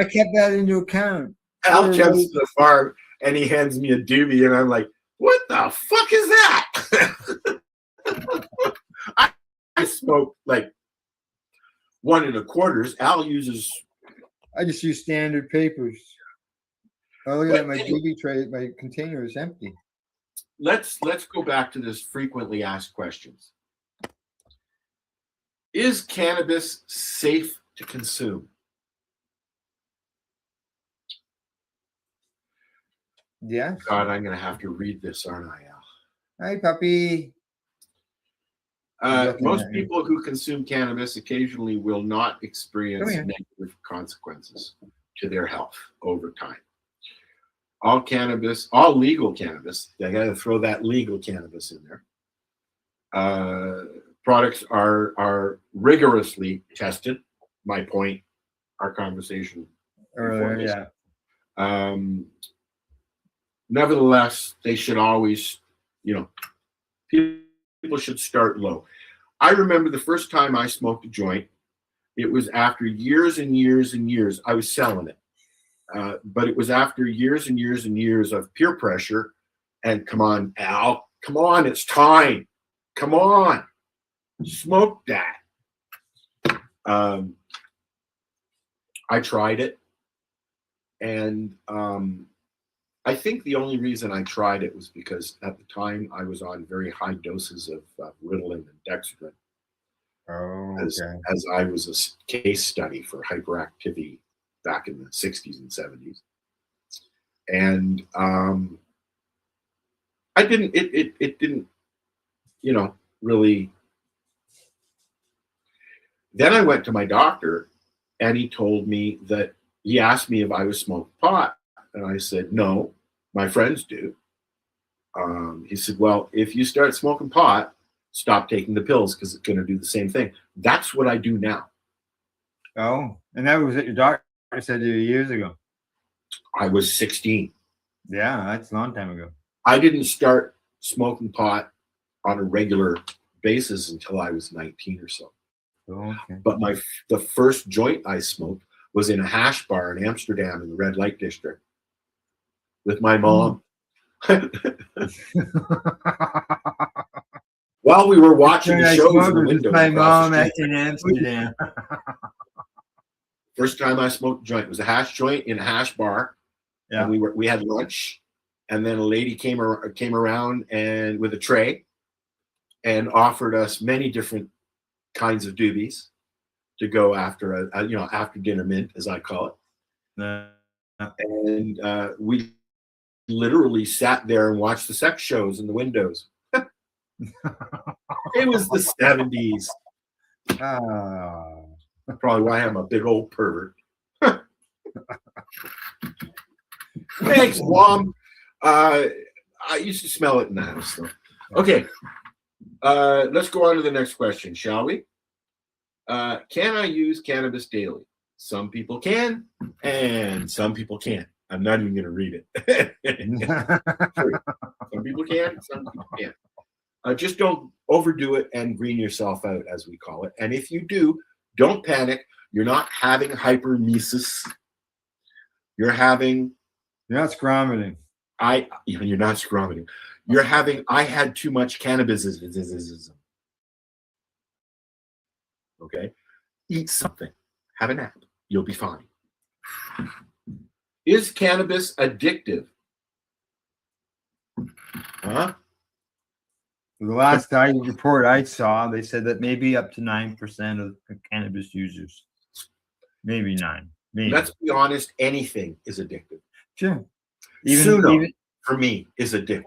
kept that into account. Al comes to the farm and he hands me a doobie, and I'm like, "What the fuck is that?" I smoke like 1 1/4. Al uses. I just use standard papers. Oh, look at that! My doobie tray, my container is empty. Let's go back to this frequently asked questions. Is cannabis safe to consume? Yeah. God, I'm going to have to read this, aren't I, Al? Hi, puppy. Most people who consume cannabis occasionally will not experience negative consequences to their health over time. All legal cannabis, they got to throw that legal cannabis in there. Products are rigorously tested. My point, our conversation earlier, yeah. nevertheless, they should always, people should start low. I remember the first time I smoked a joint, it was after years and years and years. I was selling it. But it was after years and years and years of peer pressure and come on, Al, come on, it's time. Come on, smoke that. I tried it. And I think the only reason I tried it was because at the time I was on very high doses of Ritalin and Dexedrine. As I was a case study for hyperactivity back in the 60s and 70s. And it didn't, really. Then I went to my doctor and he told me that he asked me if I was smoking pot. And I said, no, my friends do. He said, well, if you start smoking pot, stop taking the pills because it's going to do the same thing. That's what I do now. Oh, and that was what your doctor said to you years ago. I was 16. Yeah, that's a long time ago. I didn't start smoking pot on a regular basis until I was 19 or so. Okay. But the first joint I smoked was in a hash bar in Amsterdam in the red light district with my mom. While we were watching the shows in the window. My mom in Amsterdam. First time I smoked a joint was a hash joint in a hash bar. Yeah. And we had lunch, and then a lady came around and with a tray and offered us many different kinds of doobies to go after after dinner mint, as I call it. And we literally sat there and watched the sex shows in the windows. It was the 70s. Probably why I'm a big old pervert. Thanks, Mom. I used to smell it in the house. So. Okay. Let's go on to the next question, shall we? Can I use cannabis daily? Some people can, and some people can't. I'm not even going to read it. Some people can, some people can't. Just don't overdo it and green yourself out, as we call it. And if you do, don't panic. You're not having hypermesis. You're not scromiting. You're not scromiting. You're having, I had too much cannabis. Okay? Eat something. Have a nap. You'll be fine. Is cannabis addictive? Huh? The last report I saw, they said that maybe up to 9% of cannabis users. Maybe 9. Maybe. Let's be honest, anything is addictive. Sure. Suno, for me, is addictive.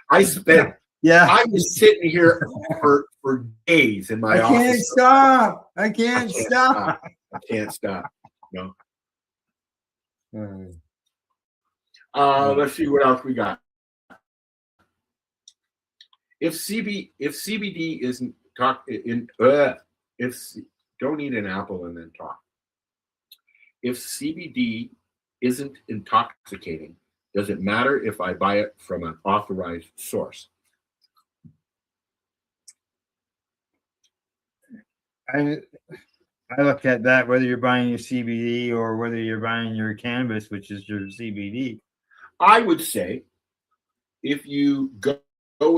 I was sitting here for days in my office. I can't stop. I can't stop. No. Let's see what else we got. If CBD isn't don't eat an apple and then talk. If CBD isn't intoxicating, does it matter if I buy it from an authorized source? I look at that whether you're buying your CBD or whether you're buying your cannabis, which is your CBD. I would say if you go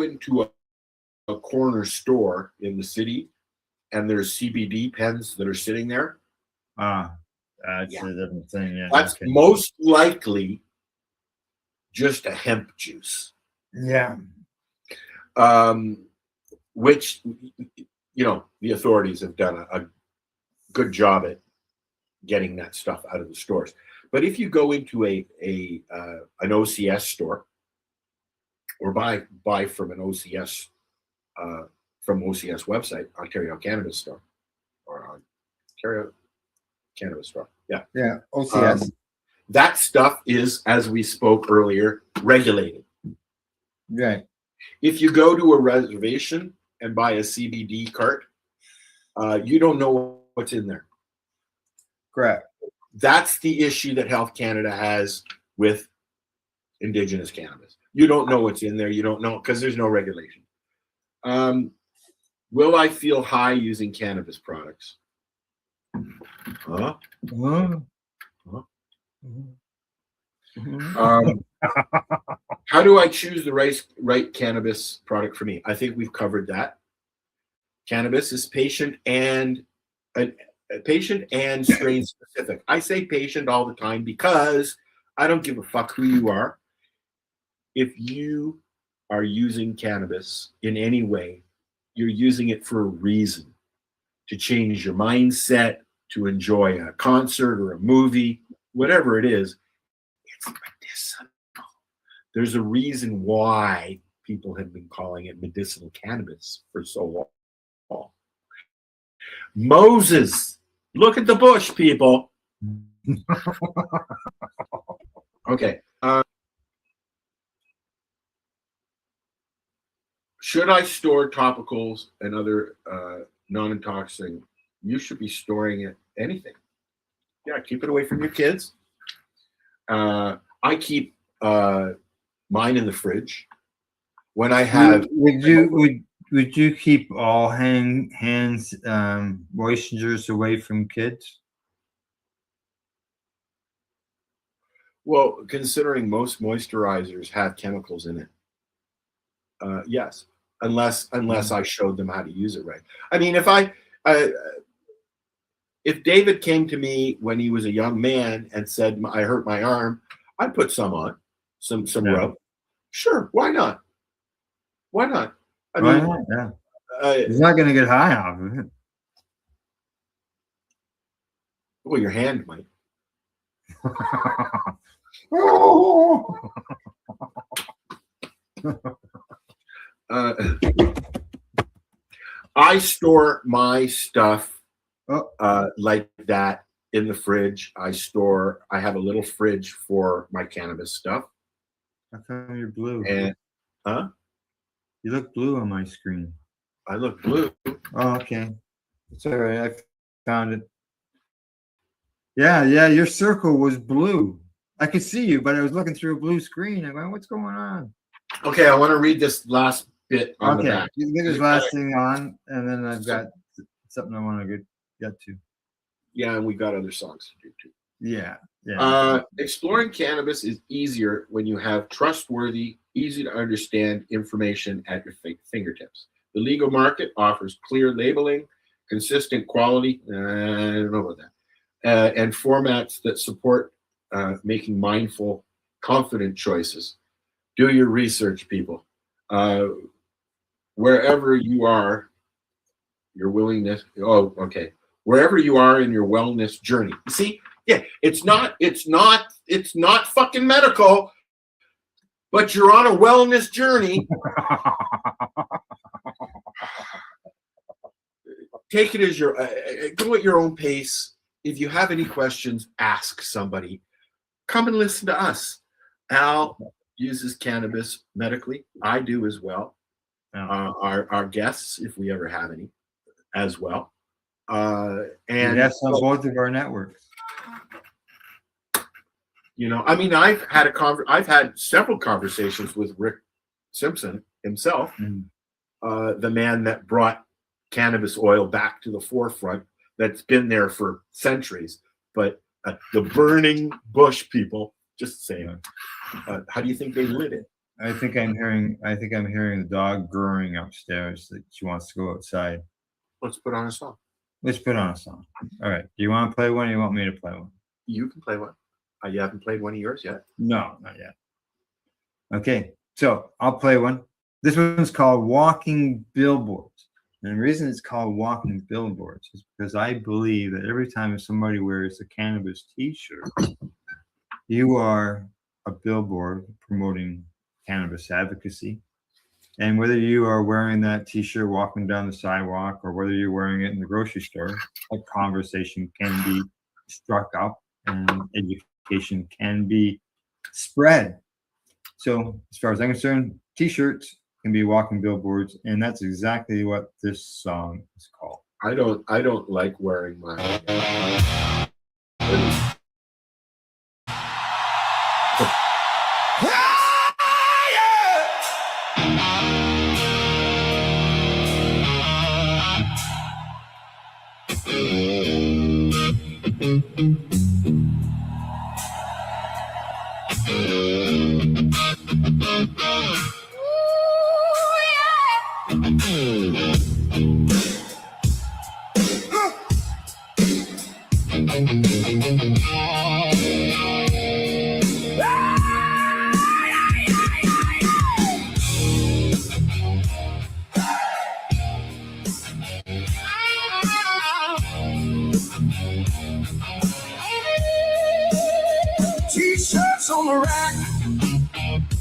into a corner store in the city and there's CBD pens that are sitting there. That's a different thing. Yeah, that's most likely just a hemp juice. Yeah. Which, the authorities have done a good job at getting that stuff out of the stores. But if you go into an OCS store or buy from an OCS from OCS website, Ontario Cannabis Store, or Ontario Cannabis Store. Yeah, OCS. That stuff is, as we spoke earlier, regulated. Right. If you go to a reservation and buy a CBD cart, you don't know what's in there. Correct. That's the issue that Health Canada has with indigenous cannabis. You don't know what's in there. You don't know because there's no regulation. Will I feel high using cannabis products? Huh? How do I choose the right cannabis product for me? I think we've covered that. Cannabis is patient and strain specific. I say patient all the time because I don't give a fuck who you are. If you are using cannabis in any way, you're using it for a reason, to change your mindset, to enjoy a concert or a movie, whatever it is. It's medicinal. There's a reason why people have been calling it medicinal cannabis for so long. Moses, look at the bush, people. Okay. Should I store topicals and other non-intoxicating? You should be storing it. Anything. Yeah, keep it away from your kids. I keep mine in the fridge. When I have, would you keep all hands moisteners away from kids? Well, considering most moisturizers have chemicals in it, yes, unless I showed them how to use it right. I mean, if David came to me when he was a young man and said I hurt my arm, I'd put some on, some rub. Sure, why not? Why not? I mean, yeah. He's not going to get high off of it. Well, your hand might. I store my stuff like that in the fridge. I have a little fridge for my cannabis stuff. How come you're blue? And you look blue on my screen. I look blue. Oh, okay. It's all right. I found it. Yeah, your circle was blue. I could see you, but I was looking through a blue screen. I'm going, what's going on? Okay, I want to read this last bit on the back. You can get this last thing on, and then I've got something I want to get to. Yeah, and we got other songs to do too. Yeah. Exploring cannabis is easier when you have trustworthy, easy to understand information at your fingertips. The legal market offers clear labeling, consistent quality. I don't know about that. And formats that support making mindful, confident choices. Do your research, people. Wherever you are, your willingness. Oh, okay. Wherever you are in your wellness journey. You see, yeah, it's not fucking medical, but you're on a wellness journey. Take it as go at your own pace. If you have any questions, ask somebody. Come and listen to us. Al uses cannabis medically. I do as well. Our guests, if we ever have any, as well. And that's on both of our networks. You know, I mean, I've had several conversations with Rick Simpson himself, the man that brought cannabis oil back to the forefront. That's been there for centuries, but the burning bush people, just saying. How do you think they lit it? I think I'm hearing the dog growling upstairs that she wants to go outside. Let's put on a song. Let's put on a song. All right. Do you want to play one or you want me to play one? You can play one. You haven't played one of yours yet? No, not yet. Okay. So I'll play one. This one's called Walking Billboards. And the reason it's called Walking Billboards is because I believe that every time somebody wears a cannabis t-shirt, you are a billboard promoting cannabis advocacy. And whether you are wearing that t-shirt walking down the sidewalk or whether you're wearing it in the grocery store, a conversation can be struck up and education can be spread. So as far as I'm concerned, t-shirts can be walking billboards, and that's exactly what this song is called. I don't like wearing my T-shirts on the rack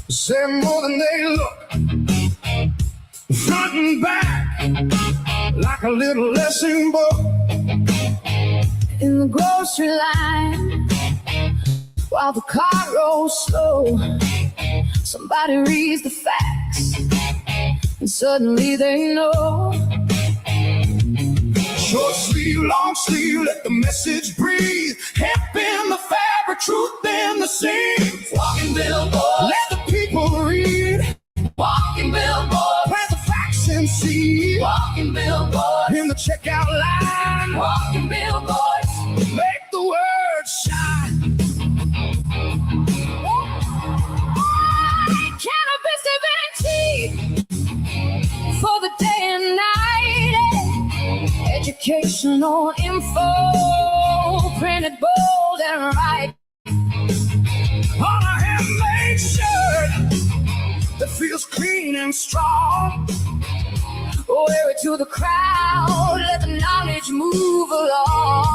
say more than they look. Front and back, like a little lesson book. In the grocery line, while the car rolls slow, somebody reads the facts, and suddenly they know. Short sleeve, long sleeve, let the message breathe. Hemp in the fabric, truth in the seams. Walking billboards, let the people read. Walking billboards, plant the facts and seed. Walking billboards, in the checkout line. Walking billboards, make the word shine. Cannabis divinity for the day and night. Educational info printed bold and right On a handmade shirt that feels clean and strong. Wear it to the crowd, let the knowledge move along.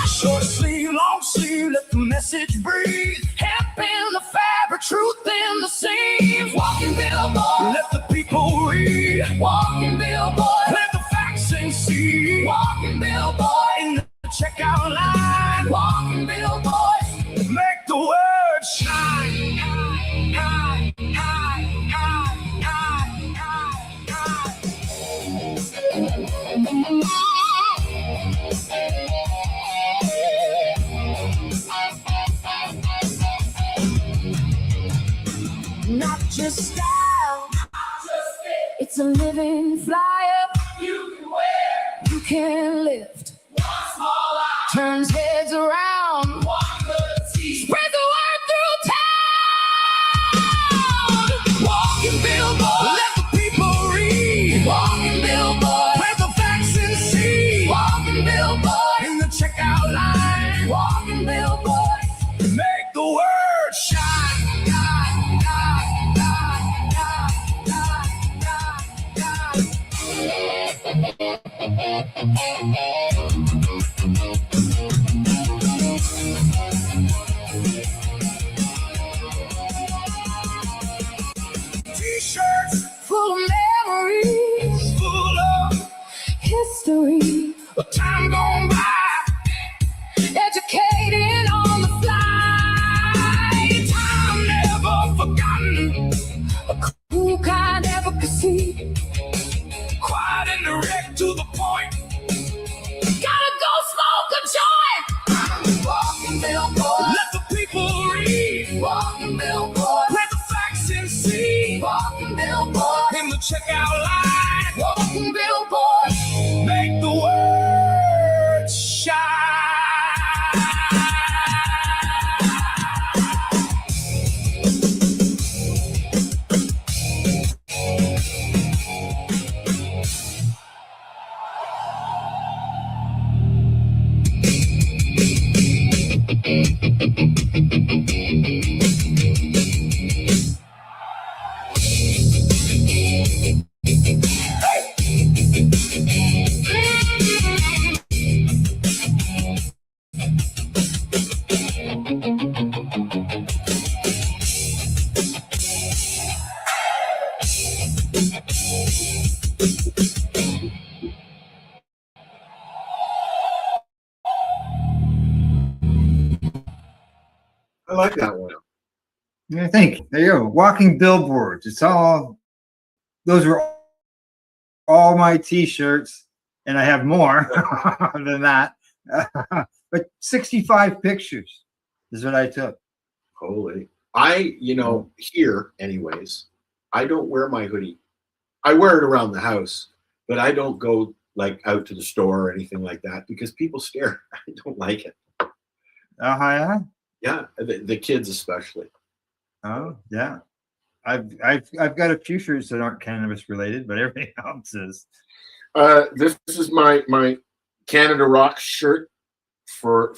Short sleeve, long sleeve, let the message breathe. Hemp in the fabric, truth in the seams. Walking billboard, let the people read. Walking billboard, let the facts and see. Walking billboard, in the checkout line. Walking billboard, make the word shine. Not just style, it's a living flyer. You can wear, You can lift, one small eye, turns heads around. one good tea. Spread the word through town. Walking billboard, let the people read. Walking billboard, plant the facts and see. Walking billboard, in the checkout line. Walking billboard, make the word shine. T-shirts full of memories, full of history, a time gone by. educating on the fly. Time never forgotten. Cool kind advocacy. Quiet and direct to the point. Gotta go smoke a joint. Walking billboard, let the people read. Walking billboard, let the facts and see. Walking billboard, in the checkout line. Walking billboard, make the word shine. I like that one. Yeah, thank you. There you go. Walking billboards. It's all. Those were all my T-shirts, and I have more than that. But 65 pictures is what I took. Holy. Here, anyways, I don't wear my hoodie. I wear it around the house, but I don't go like out to the store or anything like that because people stare. I don't like it. Yeah. Yeah, the kids especially. Oh yeah. I've got a few shirts that aren't cannabis related, but everything else is. This is my Canada Rock shirt for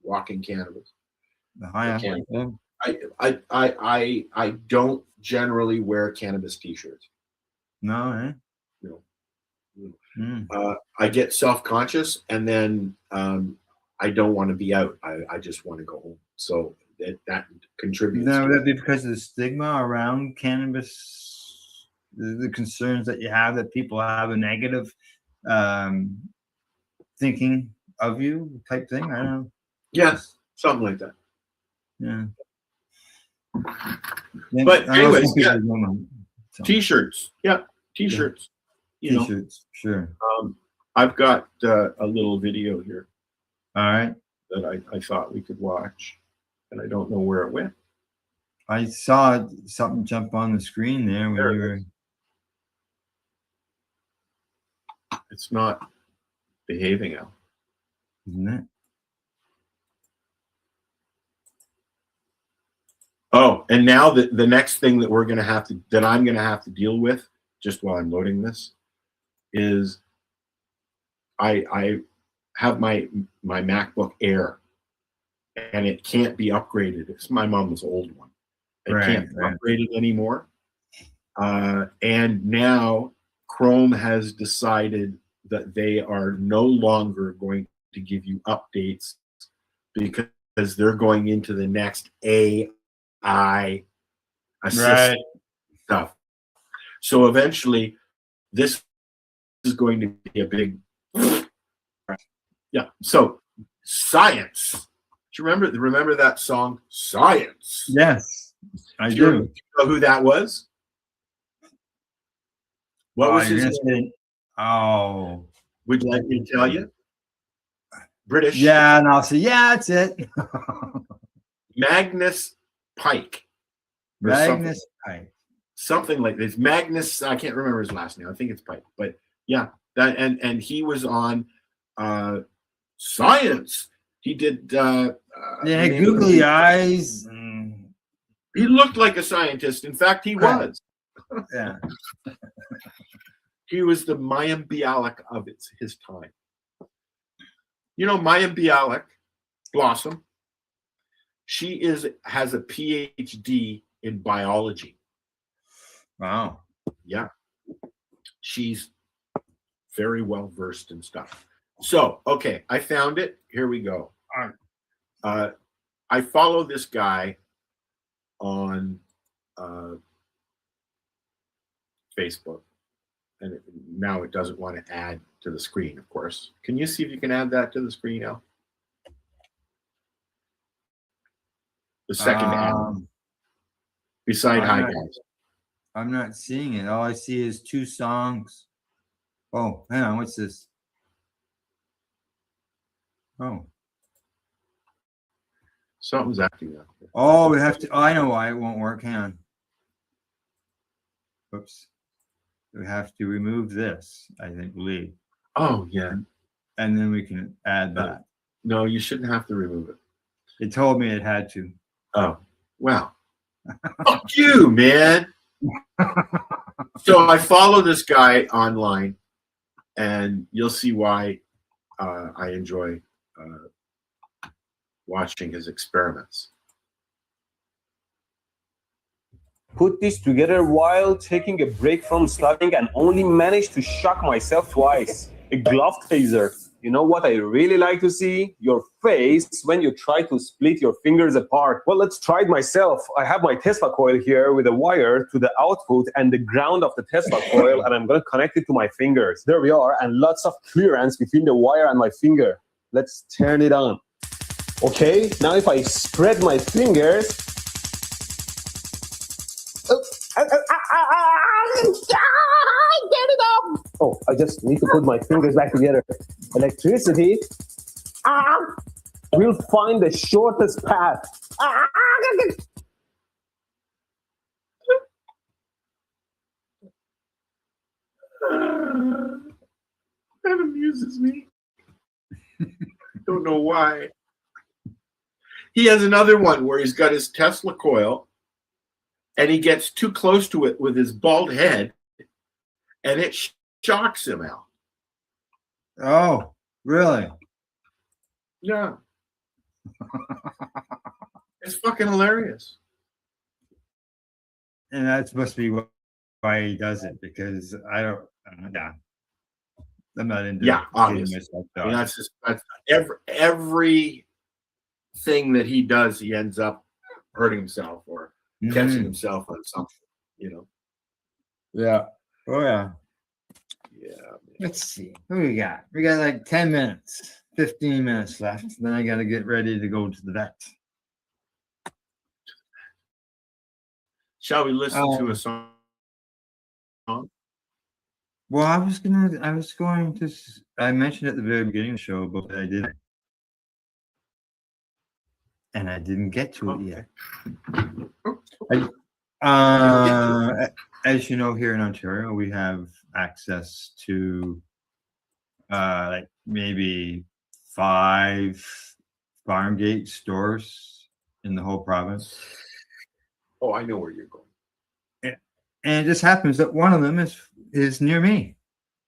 walking cannabis. I don't generally wear cannabis t-shirts. No, eh? No. Mm. I get self-conscious, and then I don't want to be out. I just want to go home. So that contributes. Now, would that be because of the stigma around cannabis, the concerns that you have that people have a negative thinking of you type thing? I don't know. Yes, something like that. Yeah. But anyways, yeah. So. T-shirts. Yeah, T-shirts. Yeah. T-shirts, sure. I've got a little video here. All right. That I thought we could watch, and I don't know where it went. I saw something jump on the screen there when you were. It's not behaving out. Isn't it? Oh, and now the next thing that I'm gonna have to deal with, just while I'm loading this, is I have my MacBook Air, and it can't be upgraded. It's my mom's old one. It can't be upgraded anymore. And now Chrome has decided that they are no longer going to give you updates because they're going into the next AI assistant stuff. So eventually, this is going to be a big, yeah. So science. Do you remember that song, Science? Yes, I do. You know who that was? What was his name? Oh, would you like me to tell you? British. Yeah, and I'll say, yeah, that's it. Magnus Pike. Magnus Pike. Something like this. Magnus, I can't remember his last name. I think it's Pike. But yeah, that and he was on Science. He did googly eyes. He looked like a scientist. In fact, he was. Yeah. He was the Mayim Bialik of his time. You know, Mayim Bialik, Blossom, she has a PhD in biology. Wow. Yeah. She's very well versed in stuff. So, okay, I found it. Here we go. I follow this guy on Facebook. And now it doesn't want to add to the screen, of course. Can you see if you can add that to the screen now? The second ad. Beside Hi Guys. I'm not seeing it. All I see is 2 songs. Oh, hang on. What's this? Oh. Something's acting up. Oh, we have to. Oh, I know why it won't work. Hang on. Whoops. We have to remove this, I believe. Oh, yeah. And then we can add that. No, you shouldn't have to remove it. It told me it had to. Oh, wow. Fuck you, man. So I follow this guy online, and you'll see why I enjoy watching his experiments. Put this together while taking a break from studying and only managed to shock myself twice. A glove taser. You know what I really like to see? Your face when you try to split your fingers apart. Well, let's try it myself. I have my Tesla coil here with a wire to the output and the ground of the Tesla coil, and I'm going to connect it to my fingers. There we are, and lots of clearance between the wire and my finger. Let's turn it on. Okay, now if I spread my fingers, get it up! Oh, I just need to put my fingers back together. Electricity will find the shortest path. That amuses me. Don't know why. He has another one where he's got his Tesla coil and he gets too close to it with his bald head and it shocks him out. Oh, really? Yeah. It's fucking hilarious. And that must be why he does it, because I don't, yeah. I'm not into Yeah, getting obviously. myself I mean, done. that's every thing that he does, he ends up hurting himself or catching himself on something, you know. Yeah. Oh yeah. Yeah. Let's see. What do we got? We got like 10 minutes, 15 minutes left. Then I got to get ready to go to the vet. Shall we listen to a song? Well, I mentioned at the very beginning of the show, but I didn't. And I didn't get to it yet. As you know, here in Ontario, we have access to like maybe 5 farm gate stores in the whole province. Oh, I know where you're going. And it just happens that one of them is near me,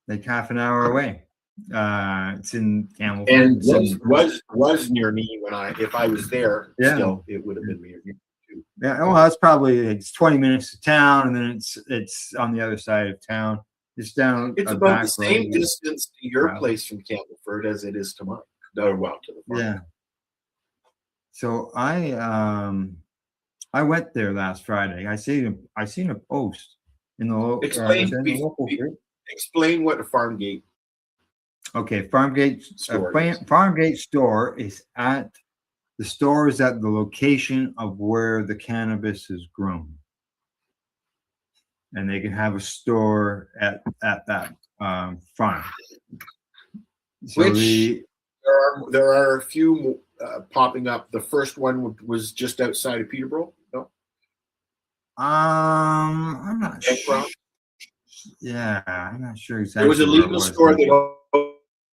like half an hour away. It's in Campbell. And was near me when if I was there, still it would have been near me too. Yeah, well, it's 20 minutes to town, and then it's on the other side of town. It's down. It's about the same distance to your place from Campbellford as it is to mine. Well, to the farm. Yeah. So I went there last Friday. I seen a post in the local. Explain what a farm gate. Okay, farm gate store is at the location of where the cannabis is grown, and they can have a store at that farm. So there are a few popping up. The first one was just outside of Peterborough. No, I'm not sure. Yeah, I'm not sure exactly. There was a legal store that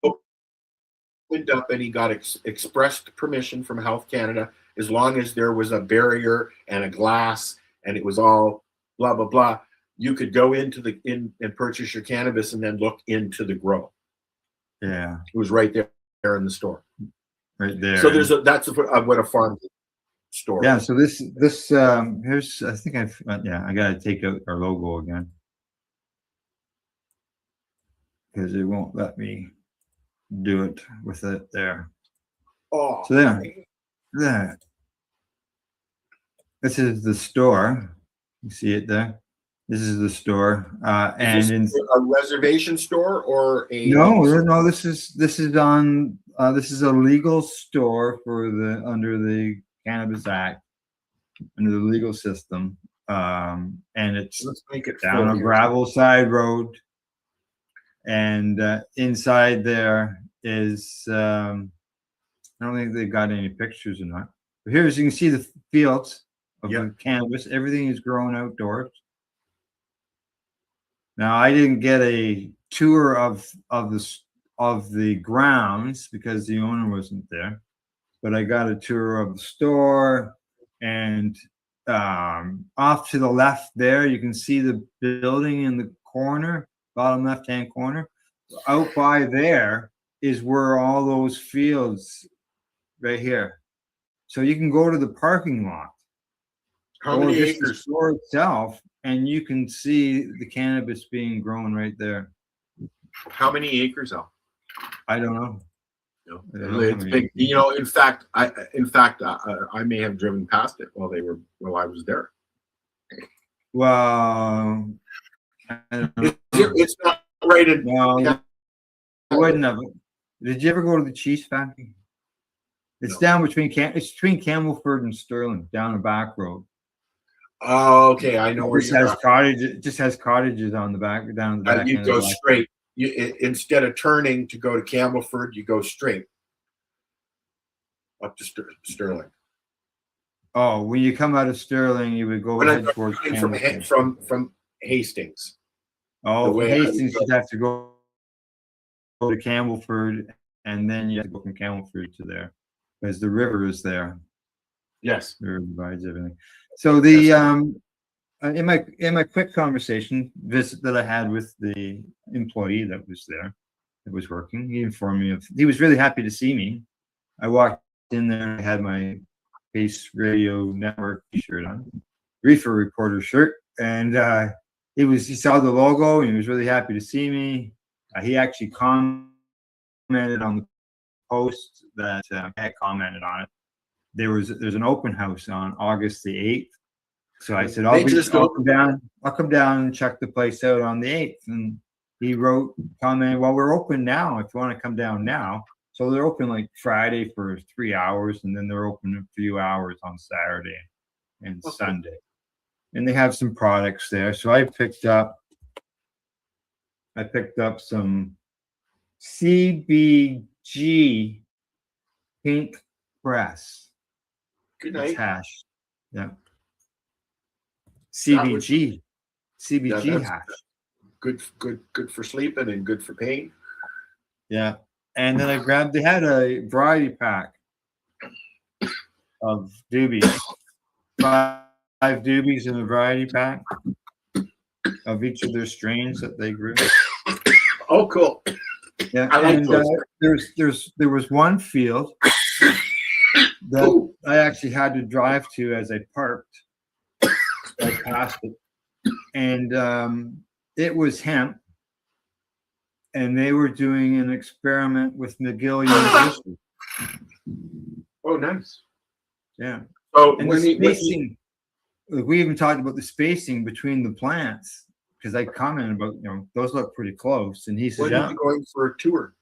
opened up, and he got expressed permission from Health Canada as long as there was a barrier and a glass, and it was all blah blah blah. You could go into and purchase your cannabis, and then look into the grow. Yeah, it was right there in the store. Right there. So that's what a farm store. Yeah. is. So this here's I think I got to take out our logo again because it won't let me do it with it there. Oh. So there. This is the store. You see it there. This is the store, Is this a reservation store or a? No. This is a legal store under the Cannabis Act, under the legal system, and it's down a gravel side road, and inside there is I don't think they've got any pictures or not. But here, as you can see, the fields of the cannabis. Everything is grown outdoors. Now, I didn't get a tour of the grounds because the owner wasn't there, but I got a tour of the store, and off to the left there, you can see the building in the corner, bottom left-hand corner. Out by there is where all those fields right here. So you can go to the parking lot. How many just acres? The store itself, and you can see the cannabis being grown right there. How many acres, Al? I don't know. No, it's big. You know, in fact, I may have driven past it while I was there. Well, it's not rated. No, I wouldn't have. Did you ever go to the cheese factory? It's down between Campbellford and Sterling, down the back road. Oh, okay. I know where it has cottages. It just has cottages on the back, down the back. You go straight. Instead of turning to go to Campbellford, you go straight up to Sterling. Oh, when you come out of Sterling, you would go head towards from Hastings. Oh, way I Hastings, would you'd have to go to Campbellford, and then you have to go from Campbellford to there, because the river is there. Yes. The river divides everything. So the in my quick conversation visit that I had with the employee that was there, that was working, he informed me of. He was really happy to see me. I walked in there. I had my Pace Radio Network T-shirt on, Reefer Reporter shirt, and he saw the logo and he was really happy to see me. He actually commented on the post that I had commented on it. There's an open house on August the 8th. So I said, I'll come down and check the place out on the 8th. And he commented, well, we're open now if you want to come down now. So they're open like Friday for 3 hours, and then they're open a few hours on Saturday and Sunday. And they have some products there. So I picked up some CBG pink press. Good night. Hash. Yeah. CBG hash. Good for sleeping and good for pain. Yeah. And then they had a variety pack of doobies. Five doobies in a variety pack of each of their strains that they grew. Oh, cool. Yeah. I like those. There was one field that I actually had to drive to as I parked. I passed it, and it was hemp, and they were doing an experiment with McGill University. Oh, nice. Yeah. So and the spacing, we even talked about the spacing between the plants, because I commented about, those look pretty close, and he said, when are you going for a tour?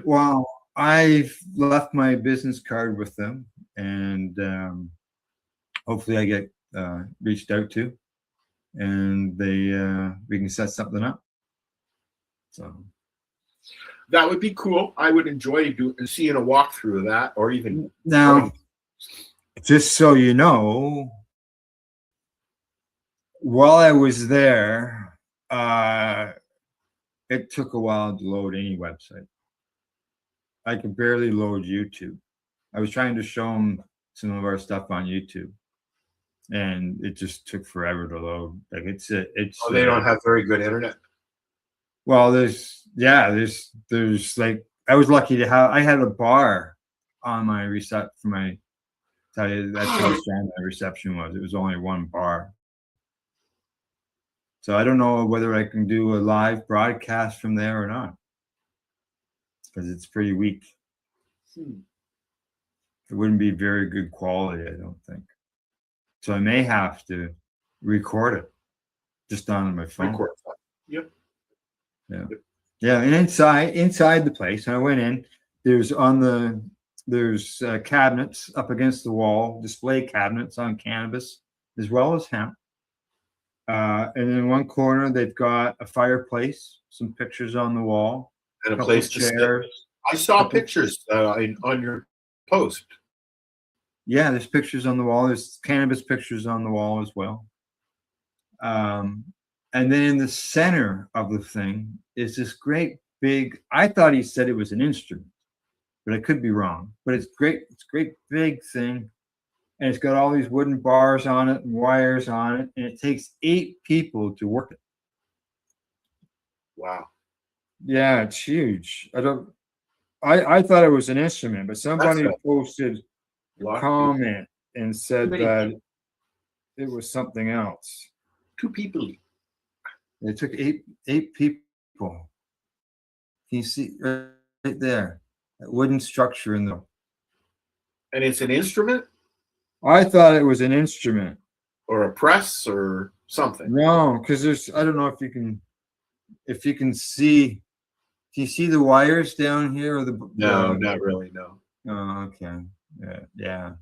Well, I've left my business card with them, and hopefully I get reached out to, and we can set something up. So that would be cool. I would enjoy seeing a walkthrough of that, or even now. Just so you know, while I was there, it took a while to load any website. I could barely load YouTube. I was trying to show them some of our stuff on YouTube, and it just took forever to load. Like it's they don't have very good internet. Well, there's like, I was lucky to have, I had a bar on my reset for my, tell you that's how strong my reception was. It was only one bar. So I don't know whether I can do a live broadcast from there or not, because it's pretty weak. It wouldn't be very good quality, I don't think. So I may have to record it just on my phone. Yep. Yeah. Yeah. And inside the place, I went in, there's cabinets up against the wall, display cabinets on cannabis, as well as hemp. And in one corner, they've got a fireplace, some pictures on the wall, and a place to sit. I saw pictures on your post. Yeah, there's pictures on the wall. There's cannabis pictures on the wall as well. And then in the center of the thing is this great big, I thought he said it was an instrument, but I could be wrong. But it's great. It's a great big thing. And it's got all these wooden bars on it and wires on it. And it takes 8 people to work it. Wow. Yeah, it's huge. I thought it was an instrument, but somebody posted a comment and said that it was something else. 2 people. It took eight people. Can you see right there? That wooden structure in the. And it's an instrument? I thought it was an instrument. Or a press or something. No, because I don't know if you can see. Do you see the wires down here? Or no, not really, no. Oh, okay. Yeah.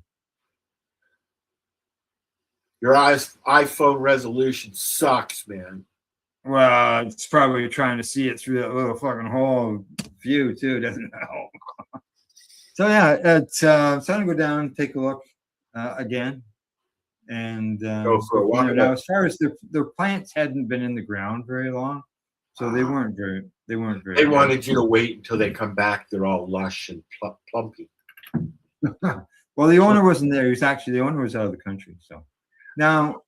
Your iPhone resolution sucks, man. Well, it's probably trying to see it through that little fucking hole view too, doesn't it help? So yeah, it's time to go down and take a look again, and Go for a walk. now, as far as their plants hadn't been in the ground very long, so they weren't very. They good. wanted you to wait until they come back. They're all lush and plumpy. Well, the owner wasn't there. The owner was out of the country. So now,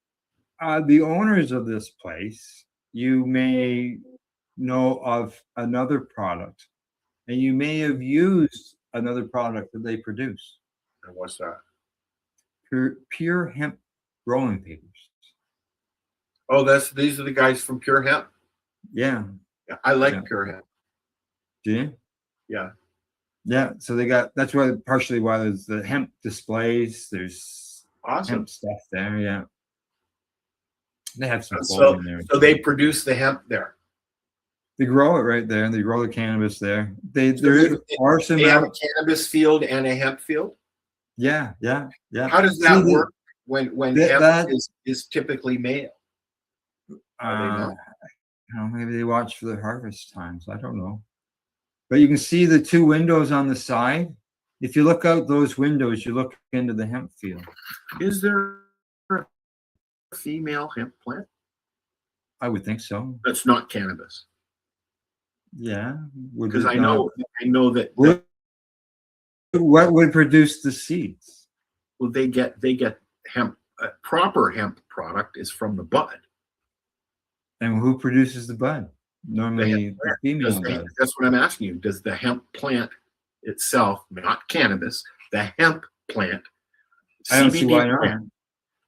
the owners of this place, you may know of another product, and you may have used another product that they produce. And what's that? Pure hemp rolling papers. Oh, these are the guys from Pure Hemp. Yeah. I like Pure Hemp. Do you? Yeah. Yeah. So that's why partially why there's the hemp displays. There's awesome hemp stuff there. Yeah. They have some so, in there. So they produce the hemp there. They grow it right there, and they grow the cannabis there. They have a cannabis field and a hemp field. Yeah. How does that work when hemp is typically male? Maybe they watch for the harvest times. I don't know. But you can see the two windows on the side. If you look out those windows, you look into the hemp field. Is there a female hemp plant? I would think so. That's not cannabis. Yeah. Because I know that. What would produce the seeds? Well, they get hemp. Proper hemp product is from the bud. And who produces the bud? Normally, the female does. That's what I'm asking you. Does the hemp plant itself, not cannabis, the hemp plant? I don't see why not. Plant,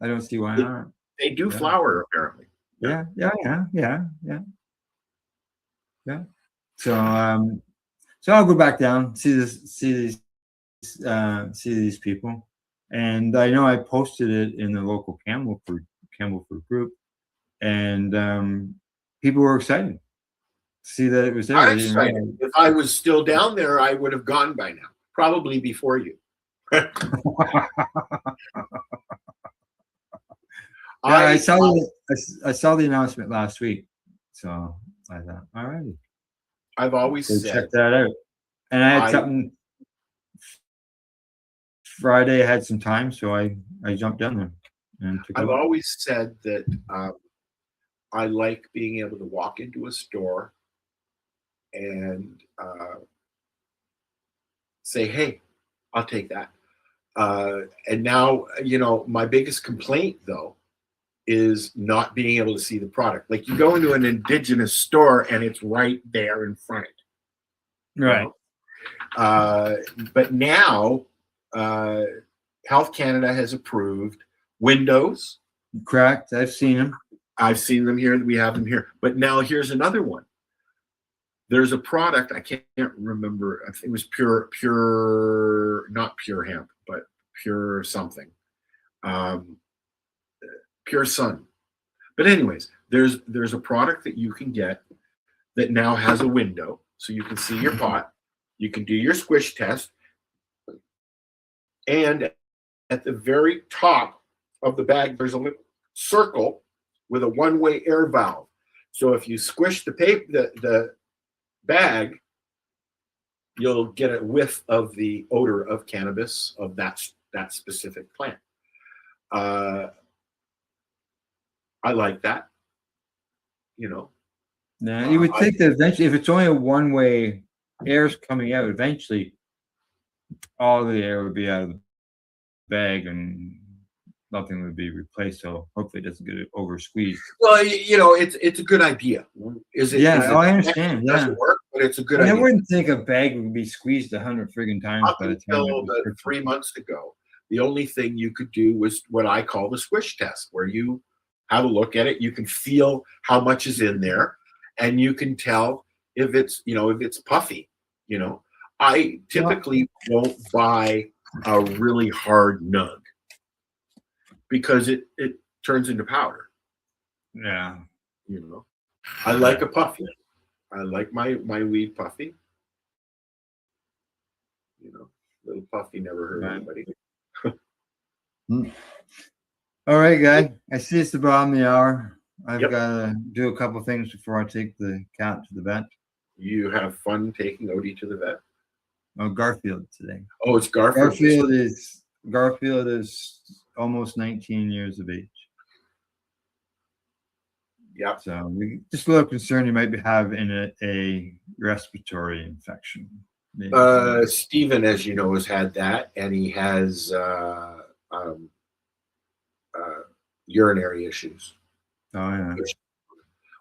I don't see why not. They do flower apparently. Yeah. So I'll go back down, see these people, and I know I posted it in the local Campbellford group, and people were excited to see that it was there. If I was still down there, I would have gone by now, probably before you. I saw the announcement last week, so I thought, all righty. I've always said, check that out, and I had something Friday. I had some time, so I jumped down there. And I've always said that I like being able to walk into a store and say, "Hey, I'll take that." And now, my biggest complaint though is not being able to see the product. Like you go into an indigenous store and it's right there in front. Right. But now Health Canada has approved windows. Correct. I've seen them. I've seen them here. We have them here. But now here's another one. There's a product, I can't remember. I think it was not pure hemp, but pure something. Pure Sun. But anyways, there's a product that you can get that now has a window, so you can see your pot, you can do your squish test, and at the very top of the bag there's a little circle with a one-way air valve. So if you squish the bag, you'll get a whiff of the odor of cannabis of that specific plant. I like that. Now you would think that eventually, if it's only a one-way, air's coming out, eventually all the air would be out of the bag and nothing would be replaced. So hopefully it doesn't get over squeezed. Well, it's a good idea. Is it? Yeah, I understand. It doesn't work, but it's a good idea. idea. I wouldn't think a bag would be squeezed 100 friggin' times Up by the time. Until about 3 months ago, the only thing you could do was what I call the squish test, where you have a look at it. You can feel how much is in there, and you can tell if it's puffy. I typically won't buy a really hard nug because it turns into powder. Yeah. I like a puffy. I like my weed puffy. Little puffy never hurt anybody. All right, guy. I see it's the bottom of the hour. I've got to do a couple things before I take the cat to the vet. You have fun taking Odie to the vet? Oh, Garfield today. Oh, it's Garfield. Garfield is almost 19 years of age. Yep. So we just a little concerned he might be having a respiratory infection. Maybe. Stephen, as you know, has had that, and he has urinary issues. Oh yeah.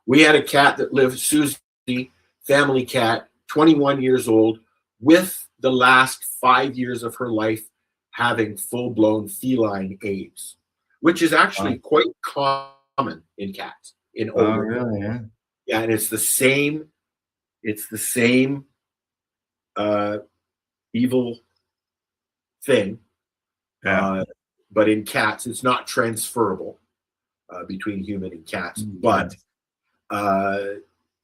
We had a cat that lived, Susie, family cat, 21 years old, with the last 5 years of her life having full-blown feline AIDS, which is actually quite common in cats. In older. Really? Yeah. Yeah, and it's the same. It's the same evil thing. Yeah. But in cats, it's not transferable between human and cats. But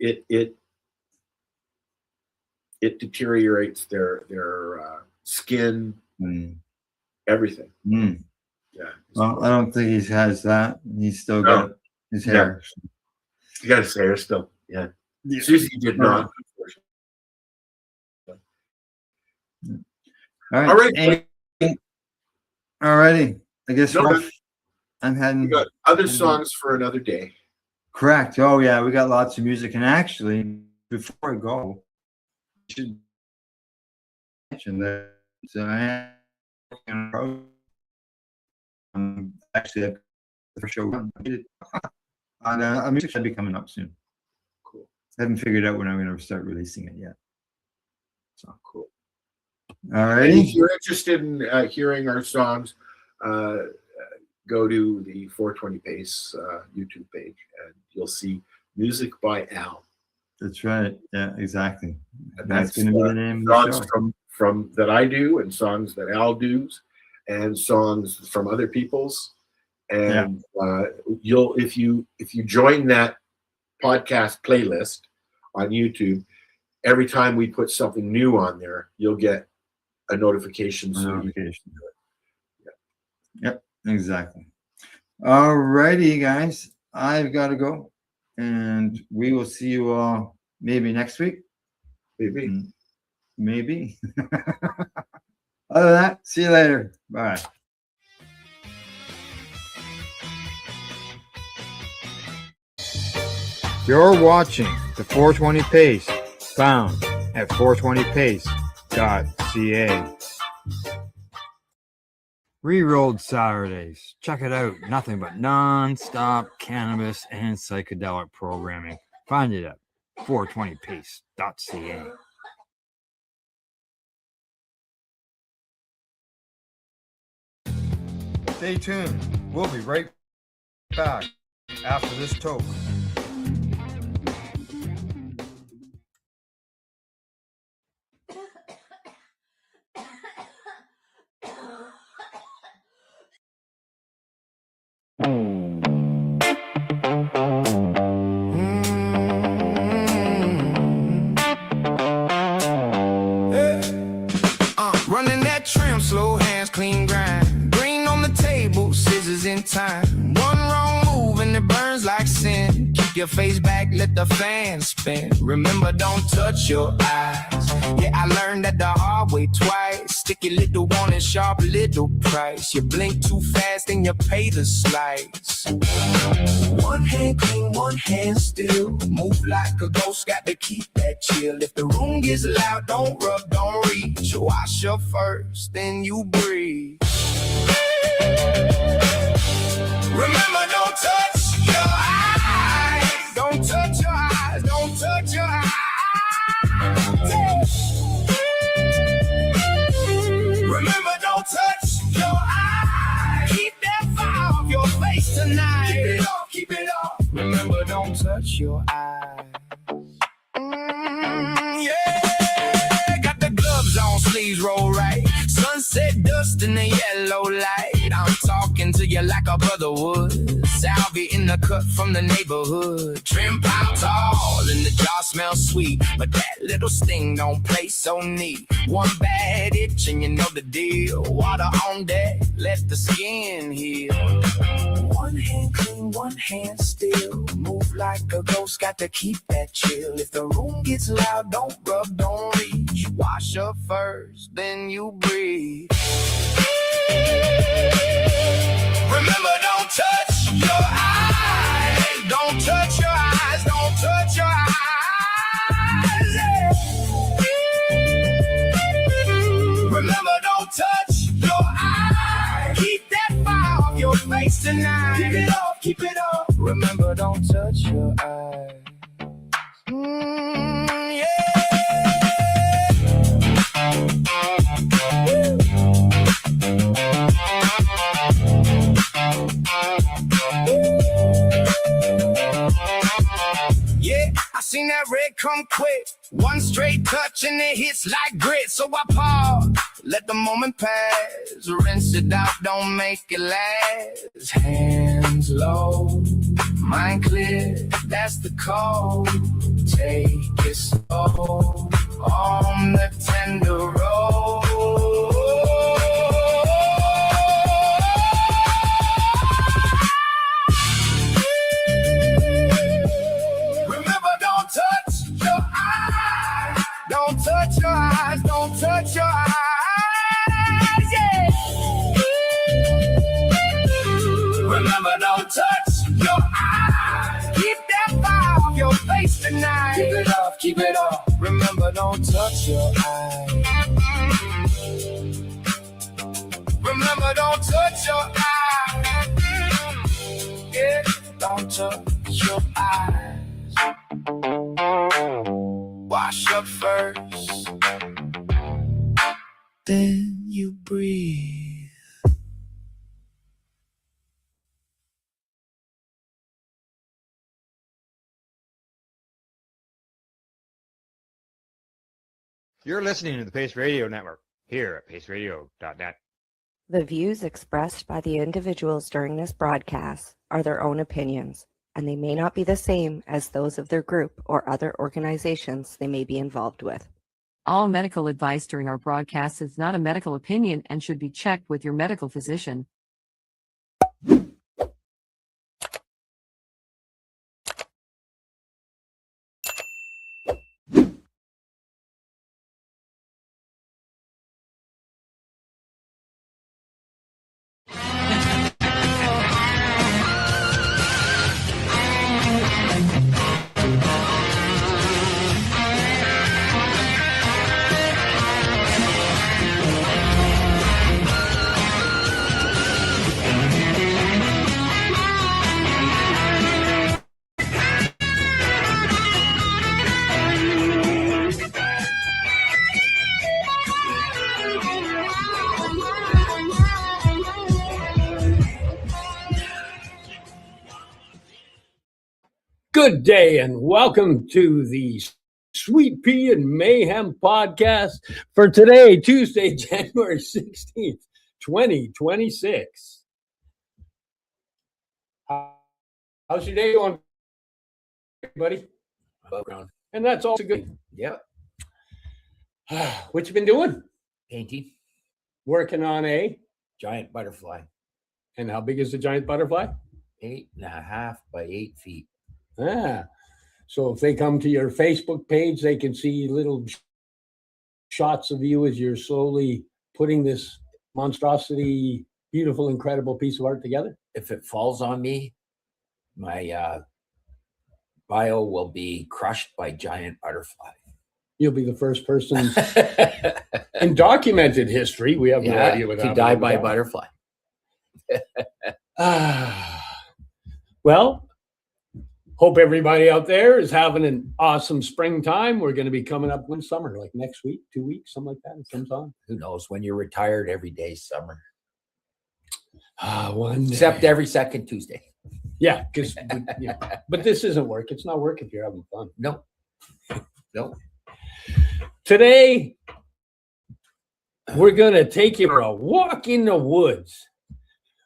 it deteriorates their skin, everything. Yeah. Well, I don't think he has that. He's still got his hair. You got his hair still. Yeah. Susie did not. All right. All right. Alrighty. I guess I'm heading. We got other songs for another day. Correct. Oh yeah, we got lots of music. And actually, before I go, I should mention that I am actually for show on a music should be coming up soon. Cool. I haven't figured out when I'm going to start releasing it yet. So cool. All right. If you're interested in hearing our songs, go to the 420 Pace YouTube page, and you'll see music by Al. That's right. Yeah, exactly. And That's going to be the name of the songs show. from that I do, and songs that Al does, and songs from other people's. And you'll if you join that podcast playlist on YouTube, every time we put something new on there, you'll get a notification. Yep, exactly. All righty, guys. I've got to go, and we will see you all maybe next week. Maybe. Other than that, see you later. Bye. You're watching the 420 Pace, found at 420pace.ca. Rerolled Saturdays. Check it out. Nothing but non-stop cannabis and psychedelic programming. Find it at 420pace.ca. Stay tuned. We'll be right back after this toke. Running that trim, slow hands, clean grind. Green on the table, scissors in time. One wrong move and it burns like sin. Keep your face back, let the fan spin. Remember, don't touch your eyes. Yeah, I learned that the hard way twice. Sticky little one and sharp little price. You blink too fast and you pay the slice. One hand clean, one hand still. Move like a ghost, got to keep that chill. If the room gets loud, don't rub, don't reach. Wash up first, then you breathe. Remember, don't touch your eyes. Don't touch your eyes. Don't touch your eyes. Remember, don't touch your eyes. Keep that fire off your face tonight. Keep it off, keep it off. Remember, don't touch your eyes. Yeah, got the gloves on, sleeves roll right. Sunset dust in the yellow light. I'm talking to you like a brother would. Salvia in the cut from the neighborhood. Trim pile tall and the jar smells sweet, but that little sting don't play so neat. One bad itch and you know the deal. Water on deck, let the skin heal. One hand clean, one hand still. Move like a ghost, got to keep that chill. If the room gets loud, don't rub, don't reach. Wash up first, then you breathe. Remember, don't touch your eyes. Don't touch your eyes. Don't touch your eyes. Yeah. Remember, don't touch your eyes. Keep that fire off your face tonight. Keep it off, keep it off. Remember, don't touch your eyes. Yeah. Yeah, I seen that red come quick. One straight touch and it hits like grit. So I pause, let the moment pass. Rinse it out, don't make it last. Hands low, mind clear, that's the call. Take it slow on the tender road. Remember, don't touch your eyes. Don't touch your eyes. Don't touch your eyes. Yeah. Remember, don't touch your eyes. Keep that fire off your face tonight. Keep it off, keep it off. Remember, don't touch your eyes. Remember, don't touch your eyes. Yeah, don't touch your eyes. Wash up first, then you breathe. You're listening to the Pace Radio Network here at paceradio.net. The views expressed by the individuals during this broadcast are their own opinions, and they may not be the same as those of their group or other organizations they may be involved with. All medical advice during our broadcast is not a medical opinion and should be checked with your medical physician. Good day and welcome to the Sweet Pea and Mayhem podcast for today, Tuesday, January 16th, 2026. How's your day going, buddy? Above ground. And that's also good. Yep. What you been doing? Painting. Working on a giant butterfly. And how big is the giant butterfly? 8.5 by 8 feet. Ah, so if they come to your Facebook page, they can see little shots of you as you're slowly putting this monstrosity, beautiful, incredible piece of art together. If it falls on me, my bio will be crushed by giant butterfly. You'll be the first person in documented history. We have no idea what happened. To die by a butterfly. Well, hope everybody out there is having an awesome springtime. We're going to be coming up in summer, like next week, 2 weeks, something like that. It comes on. Who knows? When you're retired, every day's summer. One day. Except every second Tuesday. Yeah, because but this isn't work. It's not work if you're having fun. No. No. Today, we're going to take you for a walk in the woods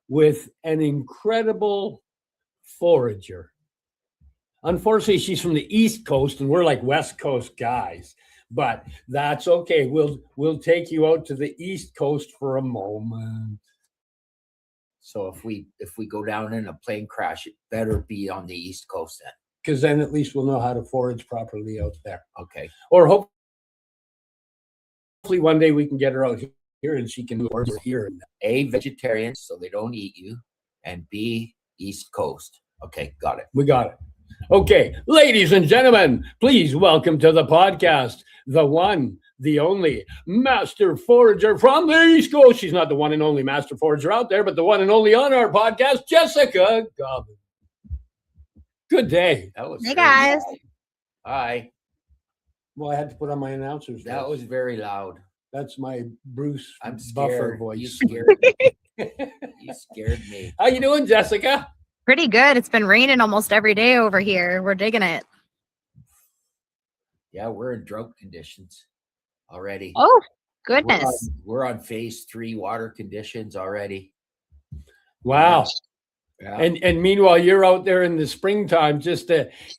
with an incredible forager. Unfortunately, she's from the East Coast, and we're like West Coast guys. But that's okay. We'll take you out to the East Coast for a moment. So if we go down in a plane crash, it better be on the East Coast then. Because then at least we'll know how to forage properly out there. Okay. Or hopefully one day we can get her out here and she can forage here. A, vegetarian, so they don't eat you. and B, East Coast. Okay, got it. We got it. Okay, ladies and gentlemen, please welcome to the podcast the one, the only master forager from the East Coast. She's not the one and only master forager out there, but the one and only on our podcast, Jessica Gobbin. Good day. That was Hey, guys. Hi. Well, I had to put on my announcer's That voice. was very loud. That's my Bruce I'm Buffer scared. voice. You scared me. You scared me. How you doing, Jessica? Pretty good. It's been raining almost every day over here. We're digging it. Yeah, we're in drought conditions already. Oh, goodness. We're on phase 3 water conditions already. Wow. Yeah. And meanwhile, you're out there in the springtime.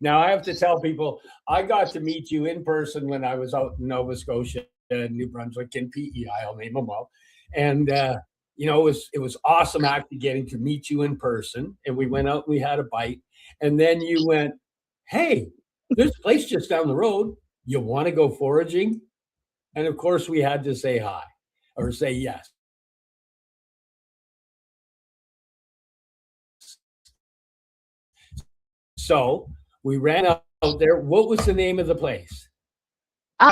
Now, I have to tell people, I got to meet you in person when I was out in Nova Scotia, New Brunswick, and PEI. I'll name them all. And it was awesome actually getting to meet you in person. And we went out and we had a bite. And then you went, "Hey, there's a place just down the road. You want to go foraging?" And of course, we had to say hi or say yes. So we ran out there. What was the name of the place?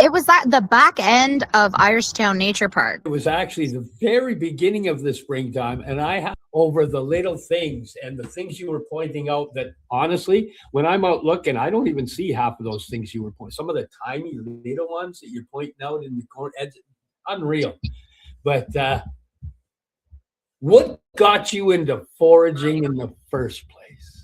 It was at the back end of Irishtown Nature Park. It was actually the very beginning of the springtime, and I have over the little things and the things you were pointing out that honestly, when I'm out looking, I don't even see half of those things you were pointing. Some of the tiny little ones that you're pointing out in the corner, unreal. But what got you into foraging in the first place?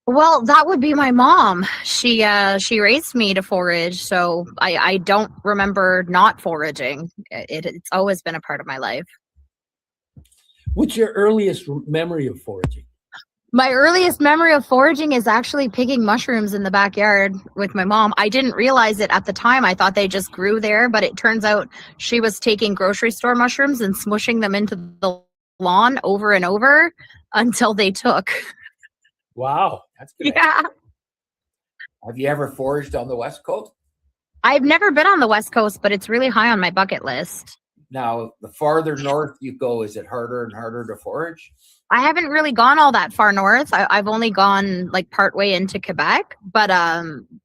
Well, that would be my mom. She raised me to forage, so I don't remember not foraging. It's always been a part of my life. What's your earliest memory of foraging? My earliest memory of foraging is actually picking mushrooms in the backyard with my mom. I didn't realize it at the time. I thought they just grew there, but it turns out she was taking grocery store mushrooms and smushing them into the lawn over and over until they took. Wow. That's good. Yeah. Have you ever foraged on the West Coast? I've never been on the West Coast, but it's really high on my bucket list. Now, the farther north you go, is it harder and harder to forage? I haven't really gone all that far north. I've only gone like partway into Quebec, but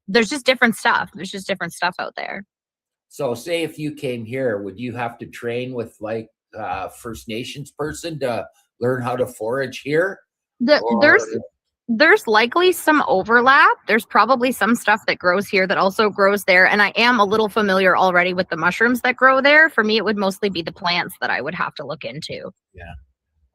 there's just different stuff. There's just different stuff out there. So say if you came here, would you have to train with like First Nations person to learn how to forage here? There's likely some overlap. There's probably some stuff that grows here that also grows there. And I am a little familiar already with the mushrooms that grow there. For me, it would mostly be the plants that I would have to look into. Yeah.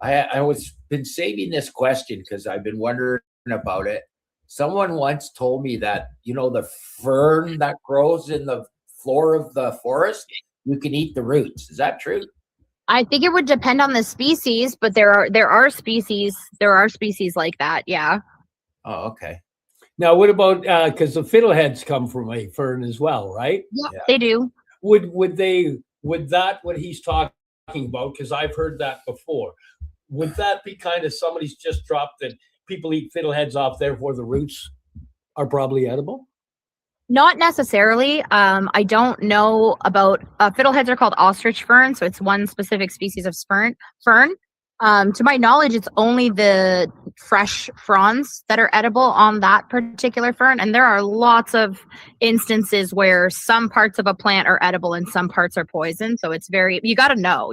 I was been saving this question because I've been wondering about it. Someone once told me that, the fern that grows in the floor of the forest, you can eat the roots. Is that true? I think it would depend on the species, but there are species like that. Yeah. Oh, okay. Now, what about because the fiddleheads come from a fern as well, right? Yeah, they do. Would that what he's talking about? Because I've heard that before. Would that be kind of somebody's just dropped that people eat fiddleheads off, therefore the roots are probably edible? Not necessarily. I don't know about fiddleheads are called ostrich fern, so it's one specific species of fern. To my knowledge, it's only the fresh fronds that are edible on that particular fern, and there are lots of instances where some parts of a plant are edible and some parts are poison. So it's you got to know.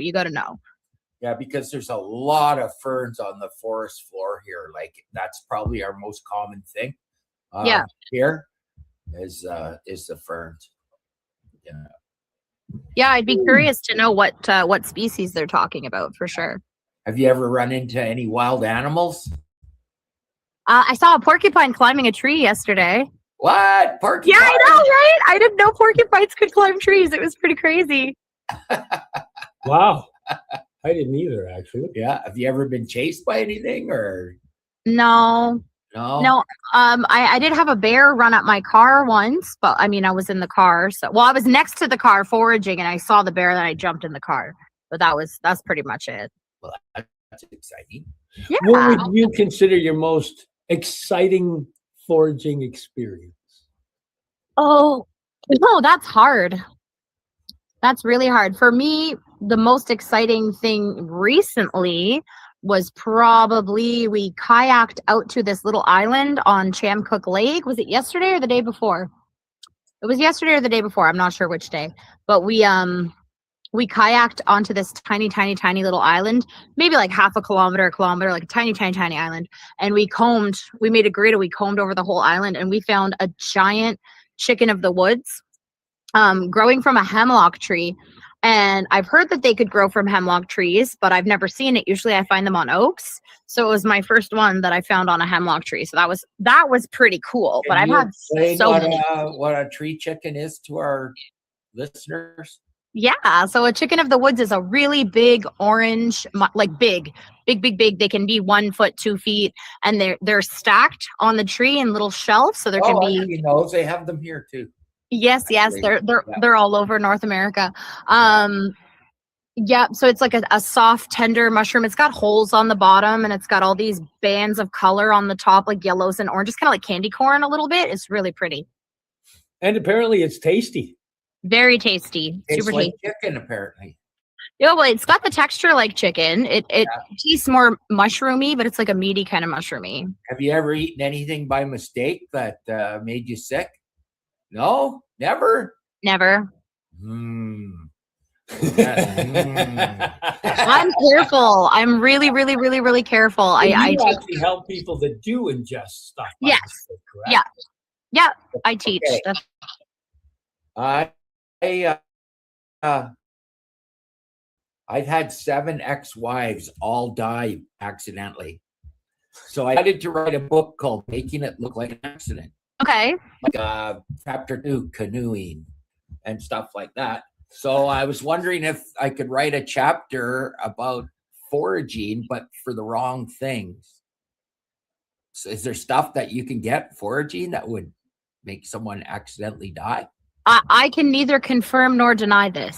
Yeah, because there's a lot of ferns on the forest floor here. Like that's probably our most common thing. Here. Is the ferns. Yeah, I'd be curious to know what species they're talking about for sure. Have you ever run into any wild animals? I saw a porcupine climbing a tree yesterday. What? Porcupine? Yeah, I know, right? I didn't know porcupines could climb trees. It was pretty crazy. Wow. I didn't either, actually. Yeah. Have you ever been chased by anything or? No. I did have a bear run up my car once, but I mean, I was in the car. I was next to the car foraging and I saw the bear and I jumped in the car, but that's pretty much it. Well, that's exciting. Yeah. What would you consider your most exciting foraging experience? Oh, no, that's hard. That's really hard. For me, the most exciting thing recently was probably we kayaked out to this little island on Chamcook Lake. Was it yesterday or the day before? It was yesterday or the day before. I'm not sure which day. But we kayaked onto this tiny, tiny, tiny little island, maybe like half a kilometer, like a tiny, tiny, tiny island. And we made a grid and we combed over the whole island, and we found a giant chicken of the woods growing from a hemlock tree. And I've heard that they could grow from hemlock trees, but I've never seen it. Usually I find them on oaks. So it was my first one that I found on a hemlock tree. So that was pretty cool. But I've had so many. What a tree chicken is to our listeners. Yeah, so a chicken of the woods is a really big orange, like big. They can be 1 foot, 2 feet, and they're stacked on the tree in little shelves. So there can be. You know, they have them here too. Yes, they're all over North America. Yeah, so it's like a soft, tender mushroom. It's got holes on the bottom, and it's got all these bands of color on the top, like yellows and oranges, kind of like candy corn a little bit. It's really pretty. And apparently it's tasty. Very tasty. Tastes Super like tasty. chicken, apparently. Yeah, well, it's got the texture like chicken. It tastes more mushroomy, but it's like a meaty kind of mushroomy. Have you ever eaten anything by mistake that made you sick? No, never. Never. Mm. I'm careful. I'm really, really, really, really careful. I actually help people that do ingest stuff. Yes. Mistake, correct? Yeah. I teach. Okay. I've had 7 ex-wives all die accidentally. So I decided to write a book called Making It Look Like an Accident. Okay. Like chapter 2, canoeing and stuff like that. So I was wondering if I could write a chapter about foraging, but for the wrong things. So is there stuff that you can get foraging that would make someone accidentally die? I can neither confirm nor deny this.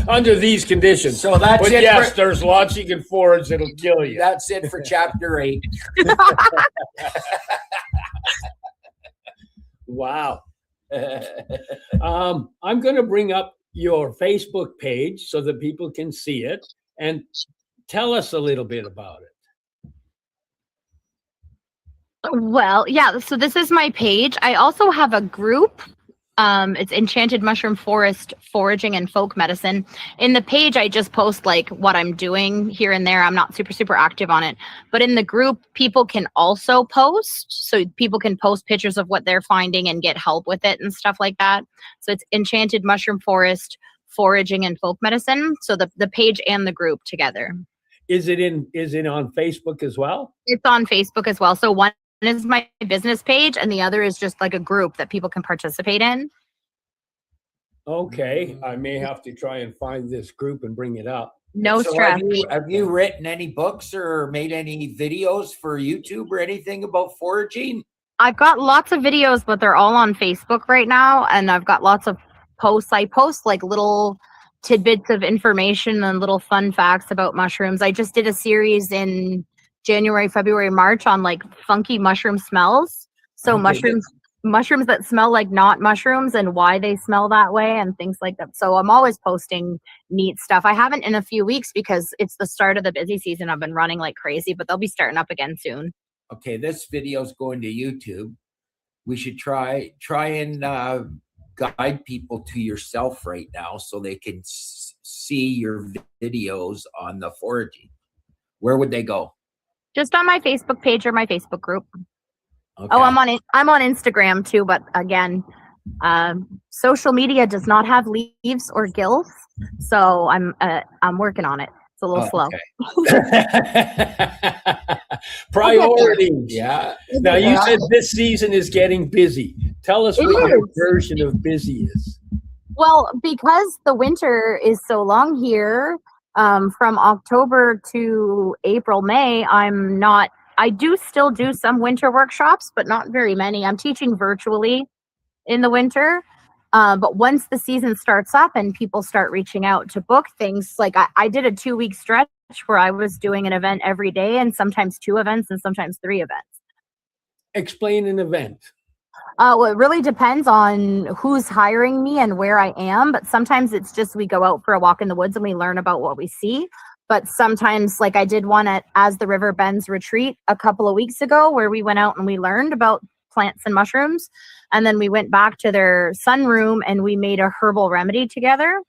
Under these conditions. So that's but it. Yes, there's lots you can forage that'll kill you. That's it for chapter 8. Wow. I'm going to bring up your Facebook page so that people can see it and tell us a little bit about it. Well, yeah, so this is my page. I also have a group. It's Enchanted Mushroom Forest Foraging and Folk Medicine. In the page, I just post like what I'm doing here and there. I'm not super active on it. But in the group, people can also post. So people can post pictures of what they're finding and get help with it and stuff like that. So it's Enchanted Mushroom Forest Foraging and Folk Medicine. So the page and the group together. Is it on Facebook as well? It's on Facebook as well. So one is my business page and the other is just like a group that people can participate in. Okay, I may have to try and find this group and bring it up. No stress. Have you written any books or made any videos for YouTube or anything about foraging? I've got lots of videos, but they're all on Facebook right now, and I've got lots of posts. I post like little tidbits of information and little fun facts about mushrooms. I just did a series in January, February, March on like funky mushroom smells. So mushrooms that smell like not mushrooms and why they smell that way and things like that. So I'm always posting neat stuff. I haven't in a few weeks because it's the start of the busy season. I've been running like crazy, but they'll be starting up again soon. Okay, this video is going to YouTube. We should try and guide people to yourself right now so they can see your videos on the foraging. Where would they go? Just on my Facebook page or my Facebook group. Okay. Oh, I'm on Instagram too, but again, social media does not have leaves or gills, so I'm working on it. It's a little slow. Priorities. Yeah. Now you said this season is getting busy. Tell us what your version of busy is. Well, because the winter is so long here, from October to April, May, I do still do some winter workshops, but not very many. I'm teaching virtually in the winter. But once the season starts up and people start reaching out to book things, like I did a 2-week stretch where I was doing an event every day and sometimes 2 events and sometimes 3 events. Explain an event. Well, it really depends on who's hiring me and where I am. But sometimes it's just we go out for a walk in the woods and we learn about what we see. But sometimes, like I did one at As the River Bends retreat a couple of weeks ago, where we went out and we learned about plants and mushrooms. And then we went back to their sunroom and we made a herbal remedy together.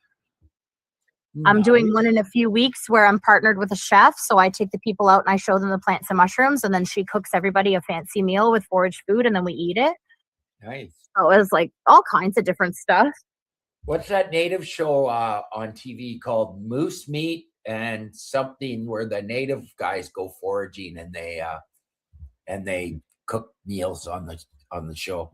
I'm doing one in a few weeks where I'm partnered with a chef. So I take the people out and I show them the plants and mushrooms, and then she cooks everybody a fancy meal with foraged food, and then we eat it. Nice. So it was like all kinds of different stuff. What's that native show on TV called Moose Meat and something, where the native guys go foraging and they cook meals on the show?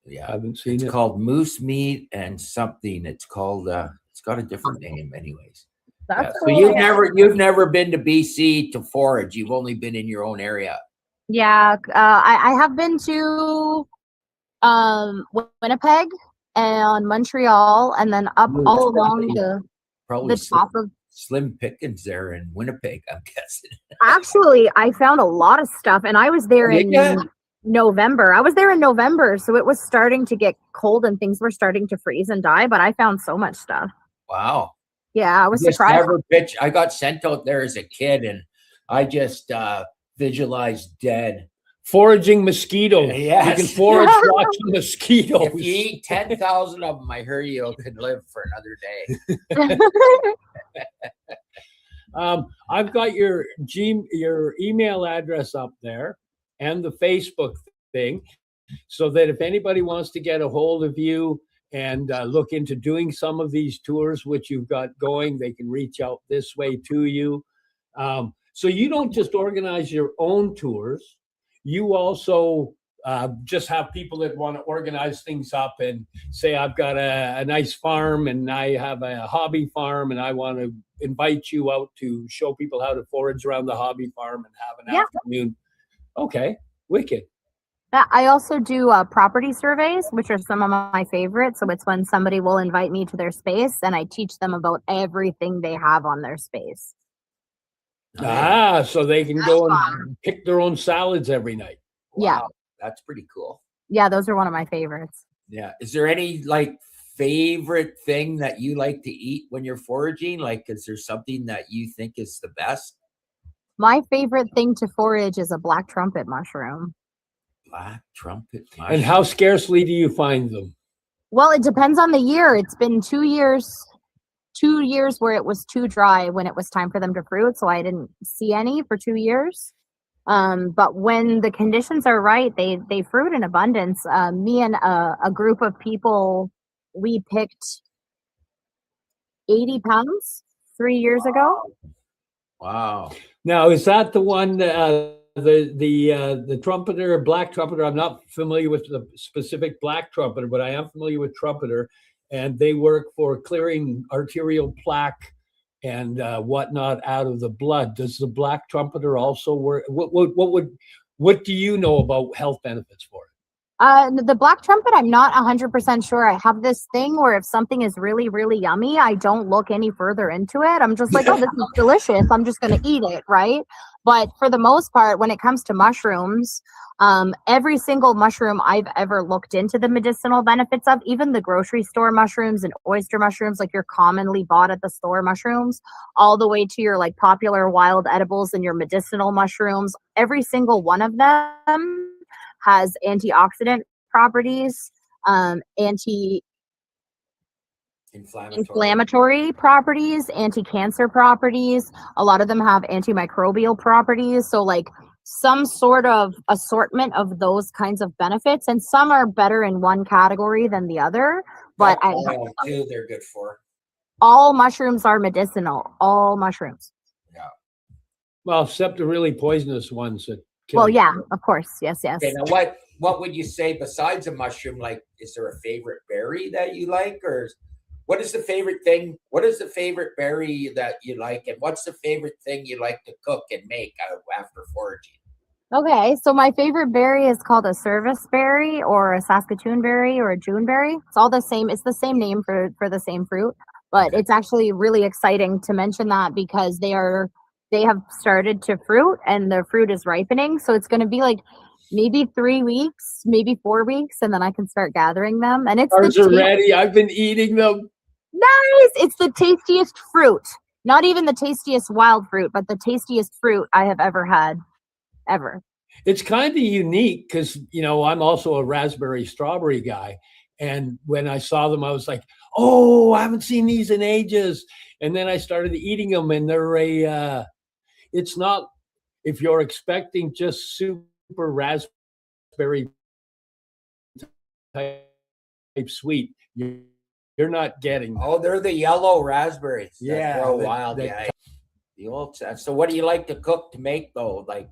Yeah, I haven't seen it's it. called Moose Meat and something. It's called it's got a different name, anyways. Yeah. So you've never been to BC to forage. You've only been in your own area. Yeah, I have been to Winnipeg and Montreal, and then up all along Probably the top of. Slim pickings there in Winnipeg, I'm guessing. Actually, I found a lot of stuff, and I was there in November. So it was starting to get cold and things were starting to freeze and die, but I found so much stuff. Wow. Yeah, I was Just surprised. I got sent out there as a kid, and I just visualized dead. Foraging mosquitoes. Yes. You can forage lots of mosquitoes. If you eat 10,000 of them, I hear you could live for another day. I've got your email address up there and the Facebook thing, so that if anybody wants to get a hold of you and look into doing some of these tours which you've got going, they can reach out this way to you. So you don't just organize your own tours. You also just have people that want to organize things up and say, I've got a nice farm and I have a hobby farm and I want to invite you out to show people how to forage around the hobby farm and have an afternoon. Okay, wicked. I also do property surveys, which are some of my favorites. So it's when somebody will invite me to their space and I teach them about everything they have on their space. So they can go and pick their own salads every night. Yeah. Wow, that's pretty cool. Yeah, those are one of my favorites. Yeah. Is there any favorite thing that you like to eat when you're foraging? Is there something that you think is the best? My favorite thing to forage is a black trumpet mushroom. Black trumpet mushroom. And how scarcely do you find them? Well, it depends on the year. It's been 2 years where it was too dry when it was time for them to fruit, so I didn't see any for 2 years. But when the conditions are right, they fruit in abundance. Me and a group of people, we picked 80 pounds 3 years ago. Wow. Now, is that the one, the trumpeter, black trumpeter? I'm not familiar with the specific black trumpeter, but I am familiar with trumpeter, and they work for clearing arterial plaque and whatnot out of the blood. Does the black trumpeter also work? What do you know about health benefits for it? The black trumpet, I'm not 100% sure. I have this thing where if something is really, really yummy, I don't look any further into it. I'm just like, oh, this is delicious. I'm just going to eat it, right? But for the most part, when it comes to mushrooms, every single mushroom I've ever looked into the medicinal benefits of, even the grocery store mushrooms and oyster mushrooms, like your commonly bought at the store mushrooms, all the way to your popular wild edibles and your medicinal mushrooms, every single one of them has antioxidant properties, anti-inflammatory properties, anti-cancer properties. A lot of them have antimicrobial properties. So some sort of assortment of those kinds of benefits, and some are better in one category than the other. But they're good for. All mushrooms are medicinal. All mushrooms. Yeah. Well, except the really poisonous ones that. Well, yeah, of course. Yes. Okay, now what would you say besides a mushroom? Is there a favorite berry that you like, or what is the favorite thing? What is the favorite berry that you like, and what's the favorite thing you like to cook and make after foraging? Okay, so my favorite berry is called a service berry or a Saskatoon berry or a June berry. It's all the same. It's the same name for the same fruit, but it's actually really exciting to mention that because they have started to fruit and the fruit is ripening. So it's going to be maybe 3 weeks, maybe 4 weeks, and then I can start gathering them. And it's Ours are ready. I've been eating them. Nice. It's the tastiest fruit Not even the tastiest wild fruit, but the tastiest fruit I have ever had, ever. It's kind of unique because, I'm also a raspberry strawberry guy. And when I saw them, I was like, oh, I haven't seen these in ages. And then I started eating them, and they're it's not, if you're expecting just super raspberry type sweet, you're not getting that. Oh, they're the yellow raspberries. that Yeah, grow that- wild. that- Yeah. The old stuff. So what do you like to cook to make though? Like,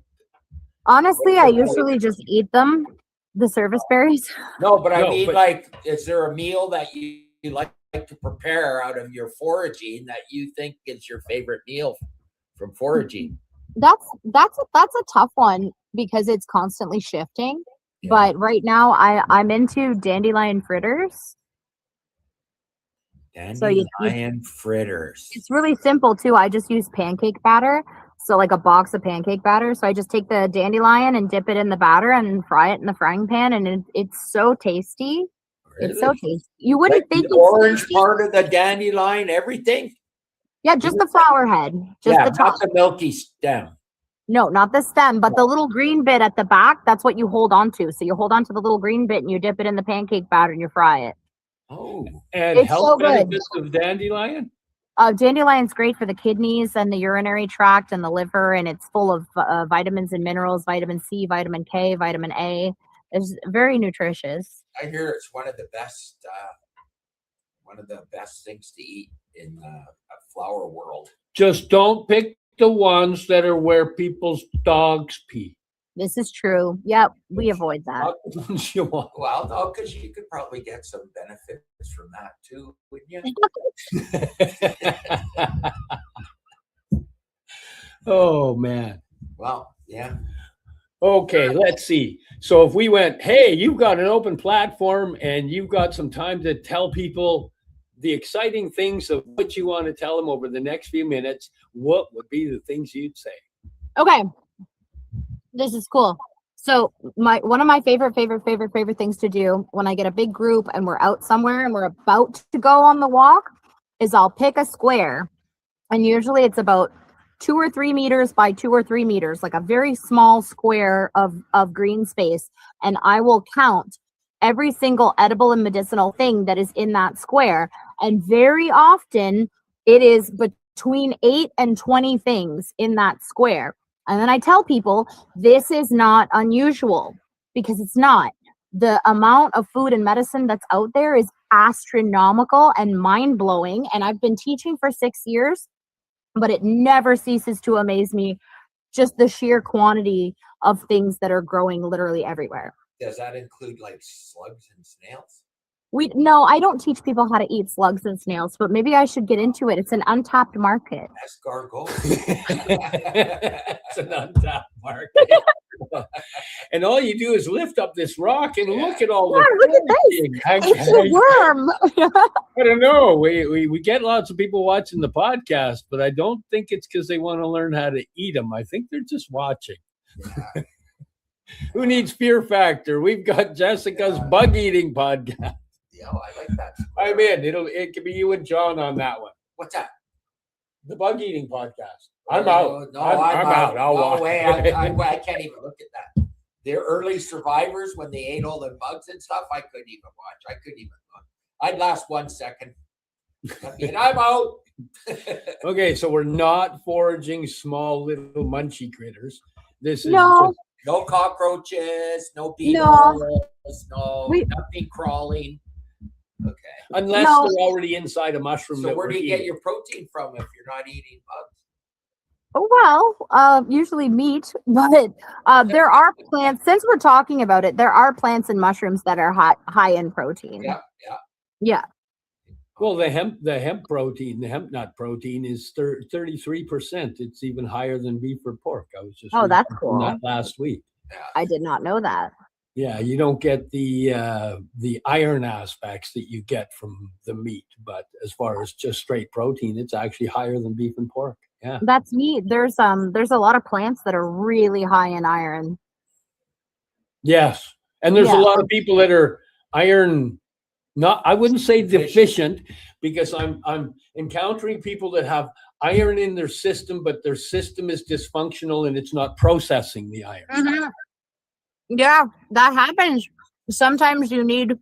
Honestly, I usually just eat them, the service berries. no, but I No, mean, but- like, is there a meal that you like to prepare out of your foraging that you think is your favorite meal from foraging? That's a tough one because it's constantly shifting. But right now I'm into dandelion fritters. So Dandelion fritters. it's really simple too. I just use pancake batter. So like a box of pancake batter. So I just take the dandelion and dip it in the batter and fry it in the frying pan, and it's so tasty. It's so Really? tasty. You wouldn't Like think the it's orange tasty. part of the dandelion, everything. Yeah, just the flower head. Just Yeah, the top. not the milky stem. No, not the stem, but the little green bit at the back. That's what you hold on to. So you hold on to the little green bit and you dip it in the pancake batter and you fry it. Oh, And It's health so good. benefits of dandelion? Dandelion's great for the kidneys and the urinary tract and the liver, and it's full of vitamins and minerals, vitamin C, vitamin K, vitamin A. It's very nutritious. I hear it's one of the best things to eat in the flower world. Just don't pick the ones that are where people's dogs pee. This is true. Yep, we avoid that. Not the ones you want. Well, no, because you could probably get some benefits from that too, wouldn't you? Oh, man. Well, yeah. Okay, let's see. So if we went, hey, you've got an open platform and you've got some time to tell people the exciting things of what you want to tell them over the next few minutes, what would be the things you'd say? Okay. This is cool. So one of my favorite things to do when I get a big group and we're out somewhere and we're about to go on the walk is I'll pick a square, and usually it's about 2 or 3 meters by 2 or 3 meters, like a very small square of green space, and I will count every single edible and medicinal thing that is in that square. And very often it is between 8 and 20 things in that square. And then I tell people this is not unusual, because it's not. The amount of food and medicine that's out there is astronomical and mind-blowing. And I've been teaching for 6 years, but it never ceases to amaze me, just the sheer quantity of things that are growing literally everywhere. Does that include like slugs and snails? No, I don't teach people how to eat slugs and snails, but maybe I should get into it. It's an untapped market. Escargot. It's an untapped market. And all you do is lift up this rock and look at all Yeah, the look at this. It's a worm. I don't know. We get lots of people watching the podcast, but I don't think it's because they want to learn how to eat them. I think they're just watching. Yeah. Who needs Fear Factor? We've got Jessica's bug eating podcast. Yeah, I like that. I'm in. It could be you and John on that one. What's that? The bug eating podcast. I'm No, out. No, I'm out. I'll no walk way. away. I can't even look at that. The early survivors, when they ate all the bugs and stuff, I couldn't even watch. I couldn't even look. I'd last 1 second. And I'm out. Okay, so we're not foraging small little munchy critters. This is No. just, No cockroaches, no No. beetles, no We- nothing crawling. Okay. unless No. they're already inside a mushroom. So that where we're do you get eating. your protein from if you're not eating bugs? Well, usually meat, but there are plants. Since we're talking about it, there are plants and mushrooms that are high in protein. Yeah, yeah. Yeah. Well, the hemp protein, the hemp nut protein is 33%. It's even higher than beef or pork. I was just Oh, that's reading cool. that last week. I did not know that. Yeah, you don't get the iron aspects that you get from the meat, but as far as just straight protein, it's actually higher than beef and pork. Yeah. That's neat. There's a lot of plants that are really high in iron. Yes. And there's Yeah. a lot of people that are iron, I wouldn't say deficient, because I'm encountering people that have iron in their system, but their system is dysfunctional and it's not processing the iron. Mhm. Yeah, that happens. Sometimes you need,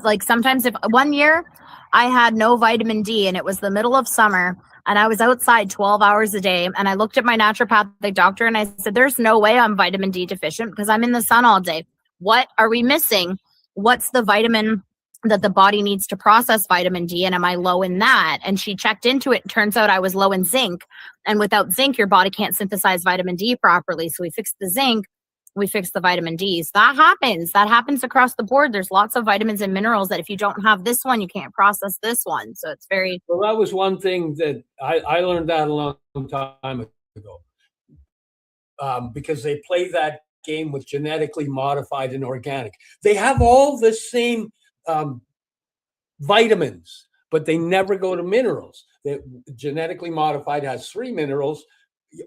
like, sometimes if one year I had no vitamin D and it was the middle of summer and I was outside 12 hours a day and I looked at my naturopathic doctor and I said, there's no way I'm vitamin D deficient because I'm in the sun all day. What are we missing? What's the vitamin that the body needs to process vitamin D, and am I low in that? And she checked into it. Turns out I was low in zinc, and without zinc your body can't synthesize vitamin D properly. So we fixed the zinc, we fixed the vitamin D's. That happens across the board. There's lots of vitamins and minerals that if you don't have this one, you can't process this one. So it's very— Well, that was one thing that I learned that a long time ago, because they play that game with genetically modified and organic. They have all the same vitamins, but they never go to minerals. The genetically modified has 3 minerals.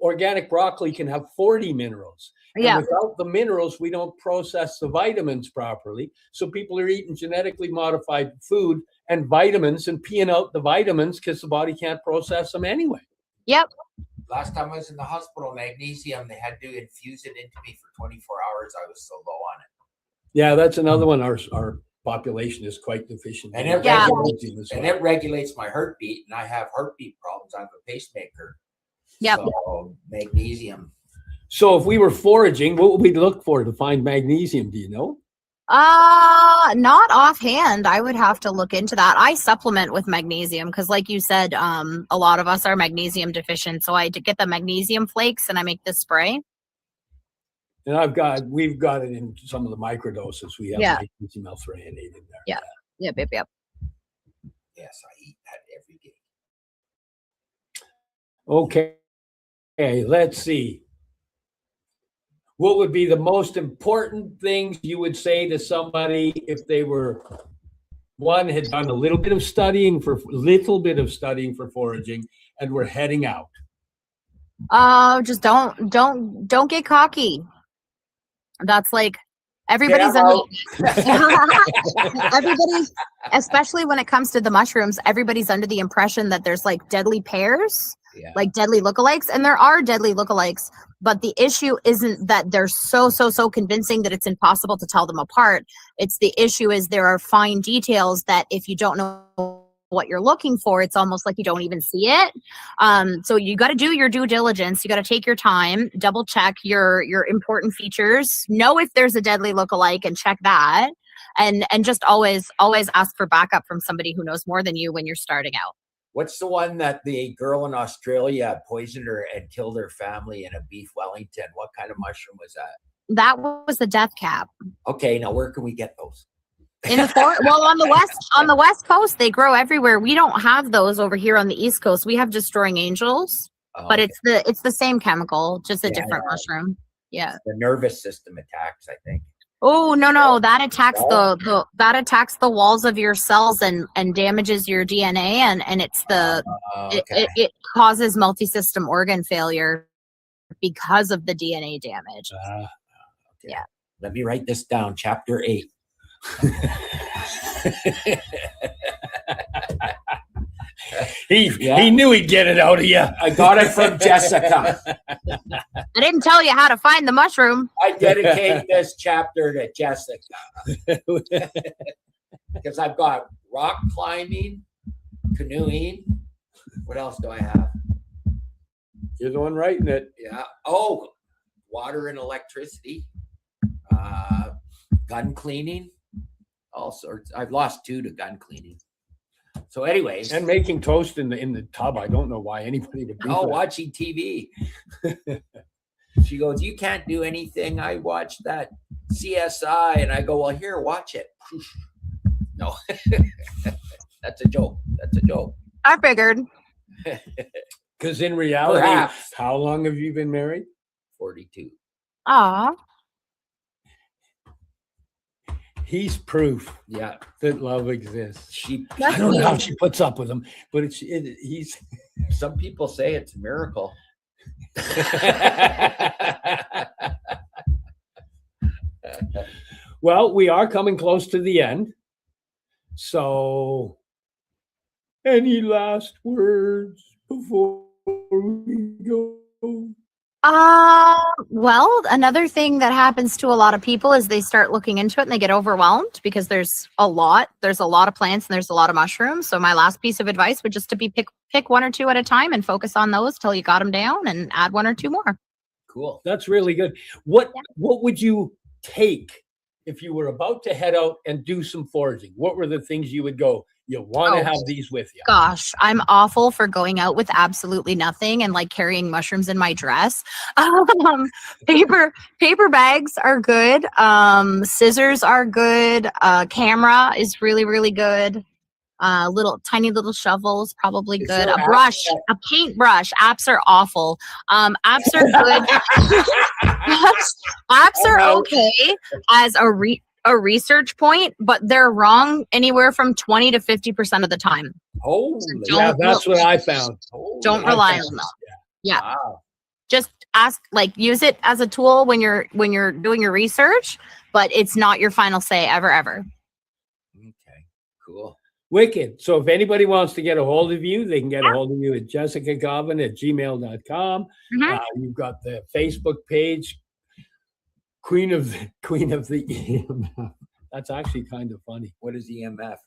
Organic broccoli can have 40 minerals. Yeah. And without the minerals, we don't process the vitamins properly. So people are eating genetically modified food and vitamins and peeing out the vitamins because the body can't process them anyway. Yep. Last time I was in the hospital, magnesium, they had to infuse it into me for 24 hours. I was so low on it. Yeah, that's another one. Our population is quite deficient. And in it regulates my heartbeat, and I have heartbeat problems. I have a pacemaker. Yep. So magnesium. So if we were foraging, what would we look for to find magnesium? Do you know? Not offhand. I would have to look into that. I supplement with magnesium because, like you said, a lot of us are magnesium deficient. So I get the magnesium flakes and I make this spray. And we've got it in some of the microdoses. We have magnesium L-threonate in there. Yeah. Yep. Yes, I eat that every day. Okay, let's see. What would be the most important things you would say to somebody if they were, one, had done a little bit of studying for foraging and were heading out? Just don't get cocky. That's like everybody's everybody, especially when it comes to the mushrooms, everybody's under the impression that there's like deadly pairs, like deadly lookalikes, and there are deadly lookalikes. But the issue isn't that they're so convincing that it's impossible to tell them apart. It's the issue is there are fine details that if you don't know what you're looking for, it's almost like you don't even see it. So you got to do your due diligence. You got to take your time, double check your important features, know if there's a deadly lookalike and check that. And just always ask for backup from somebody who knows more than you when you're starting out. What's the one that the girl in Australia poisoned her and killed her family in a beef Wellington? What kind of mushroom was that? That was the death cap. Okay, now where can we get those? In the well, on the west coast, they grow everywhere. We don't have those over here on the East Coast. We have destroying angels, but it's the same chemical, just a different mushroom. Yeah. The nervous system attacks, I think. Oh no, that attacks that attacks the walls of your cells and damages your DNA and it's it causes multi-system organ failure because of the DNA damage. Okay. Yeah. Let me write this down. Chapter 8. He knew he'd get it out of you. I got it from Jessica. I didn't tell you how to find the mushroom. I dedicate this chapter to Jessica because I've got rock climbing, canoeing. What else do I have? You're the one writing it. Yeah. Oh, water and electricity, gun cleaning, all sorts. I've lost 2 to gun cleaning. So anyways. And making toast in the tub. I don't know why anybody would do that. Watching TV. She goes, you can't do anything. I watched that CSI. And I go, well, here, watch it. No. That's a joke. I figured. Because in reality, perhaps. How long have you been married? 42. Aw. He's proof, yeah, that love exists. I don't know how she puts up with him, but he's. Some people say it's a miracle. Well, we are coming close to the end. So, any last words before we go? Well, another thing that happens to a lot of people is they start looking into it and they get overwhelmed because there's a lot of plants and there's a lot of mushrooms. So my last piece of advice would just to be pick one or two at a time and focus on those till you got them down and add one or two more. Cool. That's really good. What would you take if you were about to head out and do some foraging? What were the things you would go, you want to have these with you? Gosh, I'm awful for going out with absolutely nothing and like carrying mushrooms in my dress. Paper bags are good. Scissors are good. Camera is really, really good. Tiny little shovels, probably good. A brush, a paintbrush. Apps are awful. Apps are good. apps are okay as a research point, but they're wrong anywhere from 20 to 50% of the time. Yeah, that's what I found. Don't rely on them. Yeah. Wow. Just ask, use it as a tool when you're doing your research, but it's not your final say ever. Okay, cool. Wicked. So if anybody wants to get a hold of you, they can get a hold of you at jessicagavin@gmail.com. You've got the Facebook page, Queen of the EMF. That's actually kind of funny. What is EMF?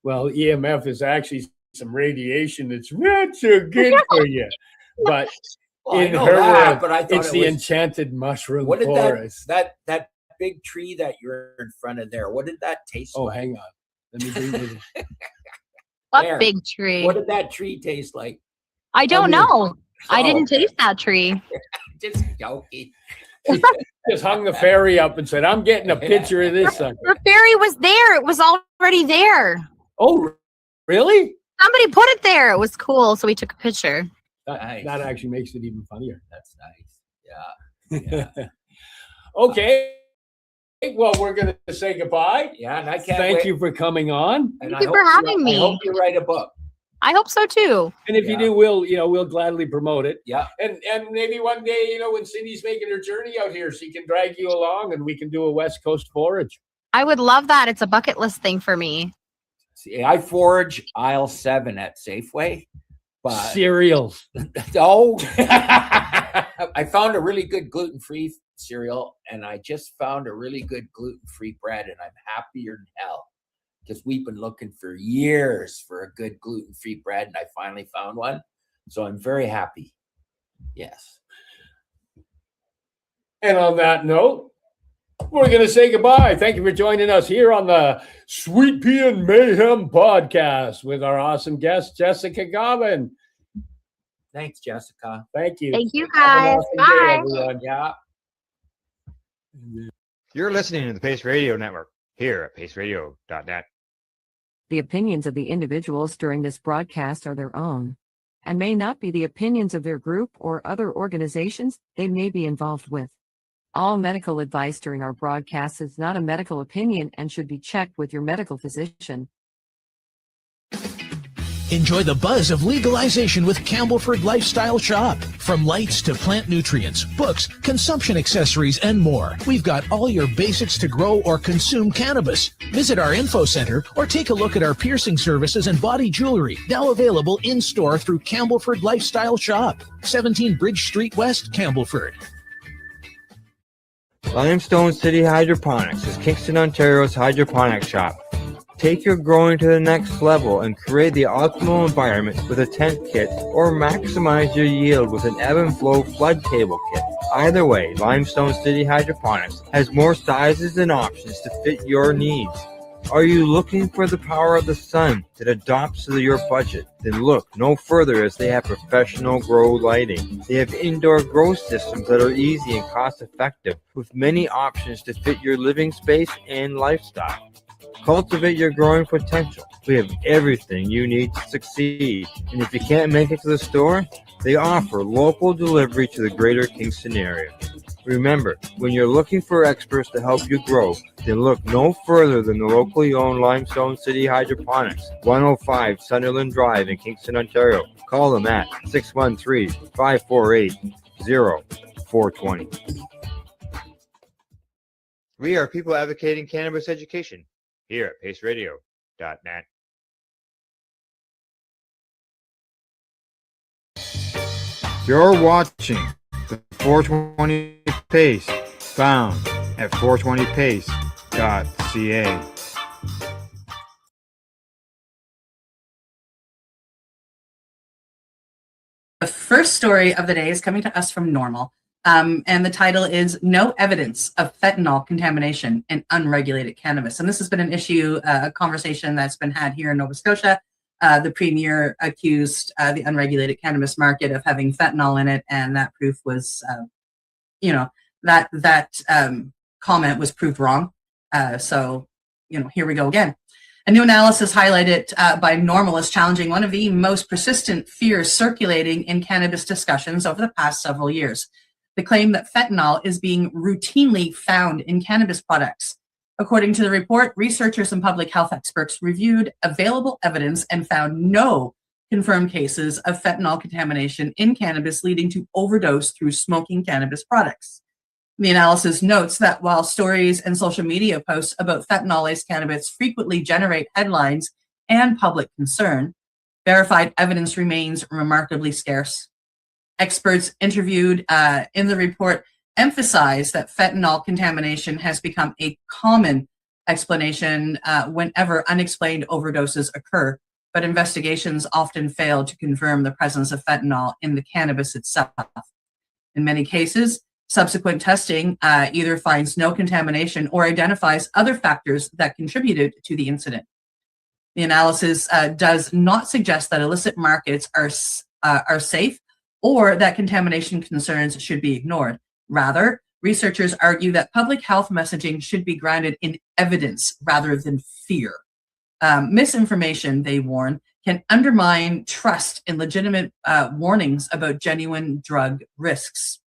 Well, EMF is actually some radiation that's not so good for you. But in her world, but I thought it's the enchanted mushroom what did forest. that big tree that you're in front of there, what did that taste like? Hang on. Let me bring it. What big tree? What did that tree taste like? I don't know. I didn't taste that tree. Just joking. Just hung the fairy up and said, I'm getting a picture of this sucker. The fairy was there. It was already there. Oh, really? Somebody put it there. It was cool. So we took a picture. That actually makes it even funnier. That's nice. Yeah. Okay. Well, we're going to say goodbye. Yeah, and I can't Thank you for coming on. Thank you for having me. I hope you write a book. I hope so too. And if you do, we'll gladly promote it. Yeah. And maybe one day, when Cindy's making her journey out here, she can drag you along and we can do a West Coast forage. I would love that. It's a bucket list thing for me. See, I forage aisle 7 at Safeway. But cereals. Oh, I found a really good gluten-free cereal, and I just found a really good gluten-free bread, and I'm happier than hell because we've been looking for years for a good gluten-free bread, and I finally found one. So I'm very happy. Yes. And on that note, we're going to say goodbye. Thank you for joining us here on the Sweet Pea and Mayhem podcast with our awesome guest, Jessica Gavin. Thanks, Jessica. Thank you. Thank you, guys. Bye. Everyone. Yeah. You're listening to the Pace Radio Network here at paceradio.net. The opinions of the individuals during this broadcast are their own and may not be the opinions of their group or other organizations they may be involved with. All medical advice during our broadcast is not a medical opinion and should be checked with your medical physician. Enjoy the buzz of legalization with Campbellford Lifestyle Shop. From lights to plant nutrients, books, consumption accessories, and more, we've got all your basics to grow or consume cannabis. Visit our info center or take a look at our piercing services and body jewelry, now available in-store through Campbellford Lifestyle Shop, 17 Bridge Street West, Campbellford. Limestone City Hydroponics is Kingston, Ontario's hydroponic shop. Take your growing to the next level and create the optimal environment with a tent kit or maximize your yield with an ebb and flow flood table kit. Either way, Limestone City Hydroponics has more sizes and options to fit your needs. Are you looking for the power of the sun that adapts to your budget? Then look no further as they have professional grow lighting. They have indoor grow systems that are easy and cost effective with many options to fit your living space and lifestyle. Cultivate your growing potential. We have everything you need to succeed. And if you can't make it to the store, they offer local delivery to the greater Kingston area. Remember, when you're looking for experts to help you grow, then look no further than the locally owned Limestone City Hydroponics, 105 Sunderland Drive in Kingston, Ontario. Call them at 613-548-0420. We are people advocating cannabis education here at paceradio.net. You're watching the 420 Pace, found at 420pace.ca. The first story of the day is coming to us from Normal, and the title is No Evidence of Fentanyl Contamination in Unregulated Cannabis. And this has been an issue, a conversation that's been had here in Nova Scotia. The premier accused the unregulated cannabis market of having fentanyl in it, and that proof was, that comment was proved wrong. So, here we go again. A new analysis highlighted by Normal is challenging one of the most persistent fears circulating in cannabis discussions over the past several years: the claim that fentanyl is being routinely found in cannabis products. According to the report, researchers and public health experts reviewed available evidence and found no confirmed cases of fentanyl contamination in cannabis leading to overdose through smoking cannabis products. The analysis notes that while stories and social media posts about fentanyl-laced cannabis frequently generate headlines and public concern, verified evidence remains remarkably scarce. Experts interviewed in the report emphasize that fentanyl contamination has become a common explanation whenever unexplained overdoses occur, but investigations often fail to confirm the presence of fentanyl in the cannabis itself. In many cases, subsequent testing either finds no contamination or identifies other factors that contributed to the incident. The analysis does not suggest that illicit markets are safe or that contamination concerns should be ignored. Rather, researchers argue that public health messaging should be grounded in evidence rather than fear. Misinformation, they warn, can undermine trust in legitimate warnings about genuine drug risks.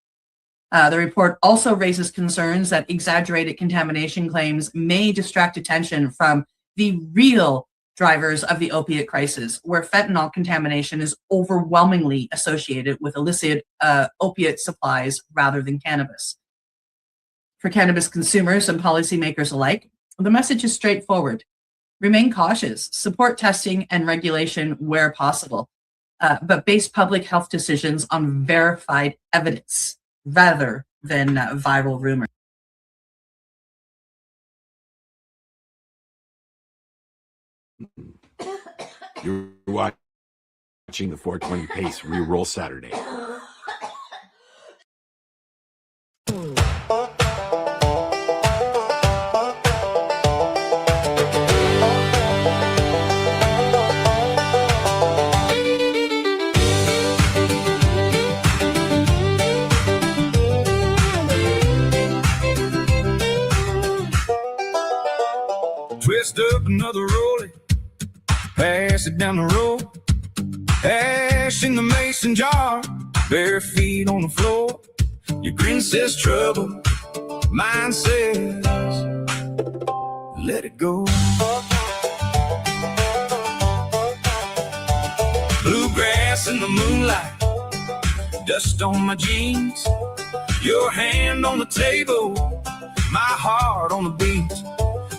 The report also raises concerns that exaggerated contamination claims may distract attention from the real drivers of the opiate crisis, where fentanyl contamination is overwhelmingly associated with illicit opiate supplies rather than cannabis. For cannabis consumers and policymakers alike, the message is straightforward. Remain cautious, support testing and regulation where possible, but base public health decisions on verified evidence rather than viral rumors. You're watching the 420 Pace Reroll Saturday. Twist up another rollie, pass it down the road, ash in the mason jar, bare feet on the floor. Your grin says trouble, mine says let it go. Bluegrass in the moonlight, dust on my jeans, your hand on the table, my heart on the beat.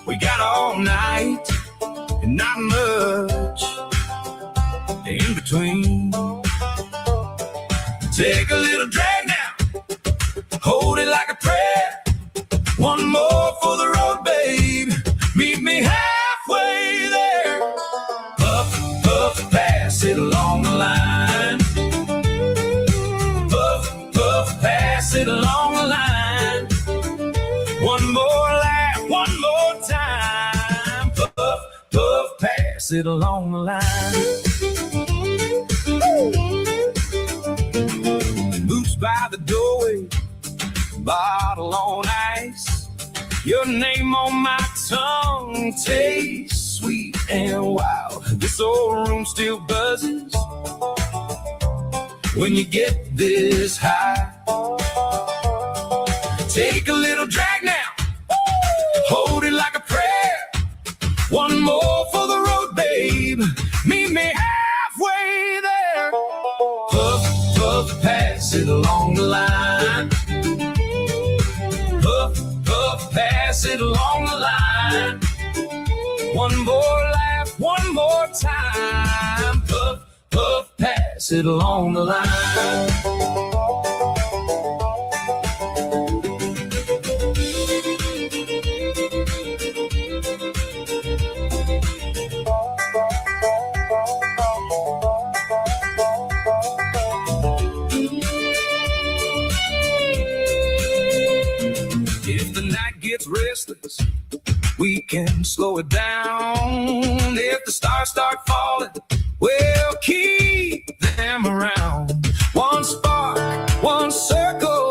We got all night and not much in between. Take a little drag now, hold it like a prayer. One more for the road, babe. Meet me halfway there. Puff, puff, pass it along the line. Puff, puff, pass it along the line. One more laugh, one more time. Puff, puff, pass it along the line. Boots by the doorway, bottle on ice. Your name on my tongue tastes sweet and wild. This old room still buzzes when you get this high. Take a little drag now, hold it like a prayer. One more for the road, babe. Meet me halfway there. Puff, puff, pass it along the line. Puff, puff, pass it along the line. One more laugh, one more time. Puff, puff, pass pass it along the line. If the night gets restless, we can slow it down. If the stars start falling, we'll keep them around. One spark, one circle,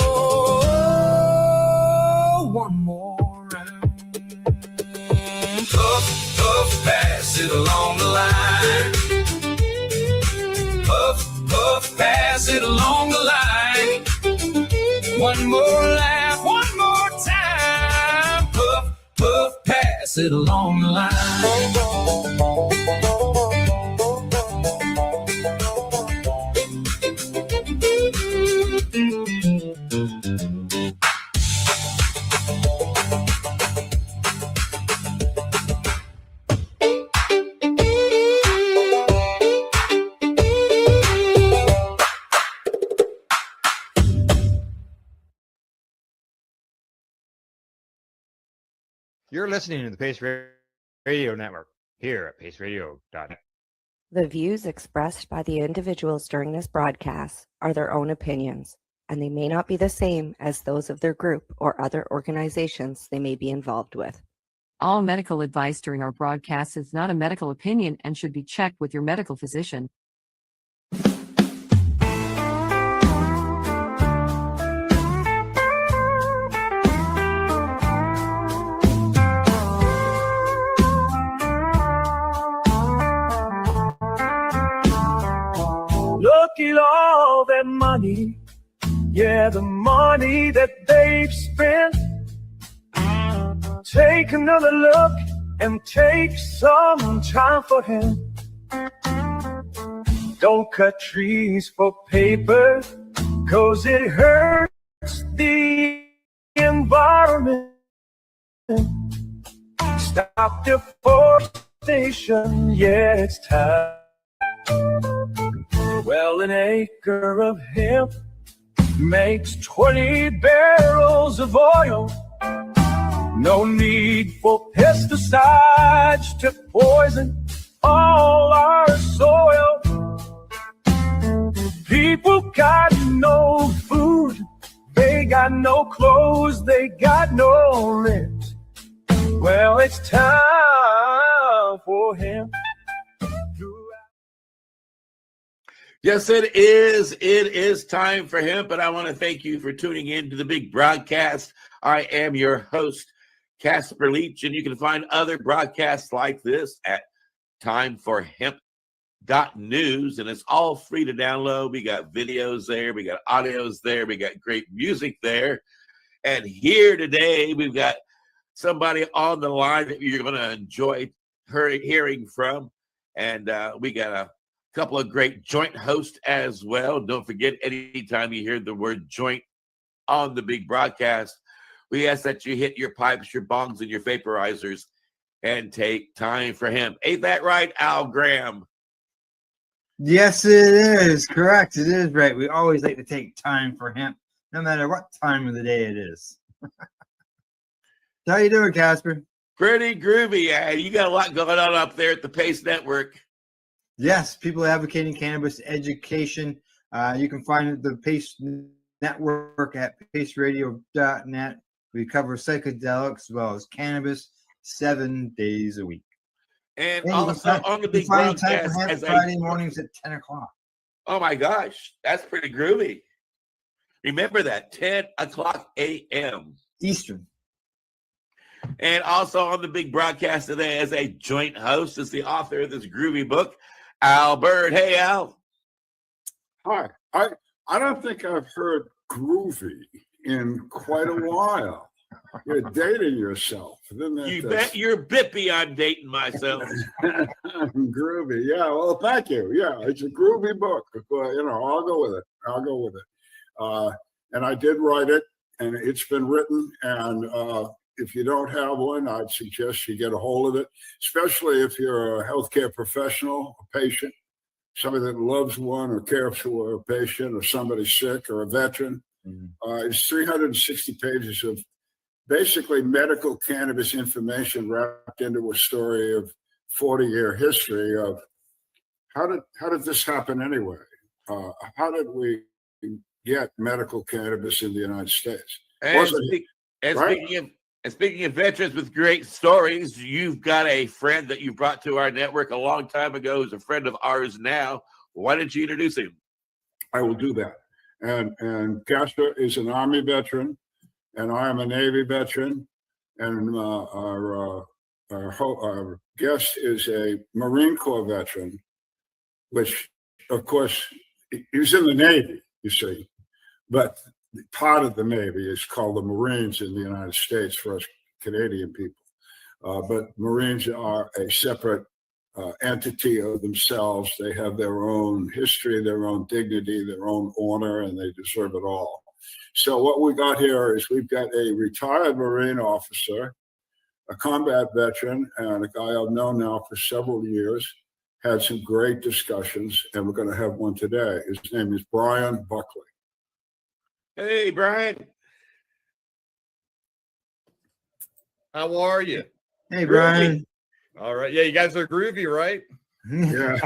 one more round. Puff, puff, pass it along the line. Puff, puff, pass it along the line. One more laugh, one more time. Puff, puff, pass it along the line. You're listening to the Pace Radio Network here at paceradio.net. The views expressed by the individuals during this broadcast are their own opinions, and they may not be the same as those of their group or other organizations they may be involved with. All medical advice during our broadcast is not a medical opinion and should be checked with your medical physician. Look at all that money, yeah, the money that they've spent. Take another look and take some time for him. Don't cut trees for paper, 'cause it hurts the environment. Stop deforestation, yeah, it's time. Well, an acre of hemp makes 20 barrels of oil. No need for pesticides to poison all our soil. People got no food, they got no clothes, they got no rent. Well, it's time for him. Yes, it is. It is time for hemp, and I want to thank you for tuning in to the big broadcast. I am your host, Casper Leach, and you can find other broadcasts like this at timeforhemp.news, and it's all free to download. We got videos there, we got audios there, we got great music there. And here today, we've got somebody on the line that you're going to enjoy hearing from, and we got a couple of great joint hosts as well. Don't forget, anytime you hear the word joint on the big broadcast, we ask that you hit your pipes, your bongs, and your vaporizers and take time for him. Ain't that right, Al Graham? Yes, it is. Correct. It is right. We always like to take time for him, no matter what time of the day it is. How you doing, Casper? Pretty groovy. Yeah, you got a lot going on up there at the Pace Network. Yes, people advocating cannabis education. You can find the Pace Network at paceradio.net. We cover psychedelics as well as cannabis 7 days a week. And also on the big broadcast as Friday mornings at 10 o'clock. Oh my gosh, that's pretty groovy. Remember that, 10 o'clock a.m. Eastern. And also on the big broadcast today as a joint host is the author of this groovy book, Albert. Hey, Al. Hi. I don't think I've heard groovy in quite a while. You're dating yourself. You bet you're bippy I'm dating myself. Groovy. Yeah, well, thank you. Yeah, it's a groovy book. I'll go with it. And I did write it, and it's been written. And if you don't have one, I'd suggest you get a hold of it, especially if you're a healthcare professional, a patient, somebody that loves one or cares for a patient or somebody sick or a veteran. It's 360 pages of basically medical cannabis information wrapped into a story of 40-year history of how did this happen anyway? How did we get medical cannabis in the United States? Speaking of veterans with great stories, you've got a friend that you brought to our network a long time ago who's a friend of ours now. Why don't you introduce him? I will do that. And Casper is an Army veteran, and I am a Navy veteran, and our guest is a Marine Corps veteran, which, of course, he's in the Navy, you see, but part of the Navy is called the Marines in the United States for us Canadian people. But Marines are a separate entity of themselves. They have their own history, their own dignity, their own honor, and they deserve it all. So what we got here is we've got a retired Marine officer, a combat veteran, and a guy I've known now for several years. Had some great discussions, and we're going to have one today. His name is Brian Buckley. Hey, Brian. How are you? Hey, Brian. All right. Yeah, you guys are groovy, right? Yeah.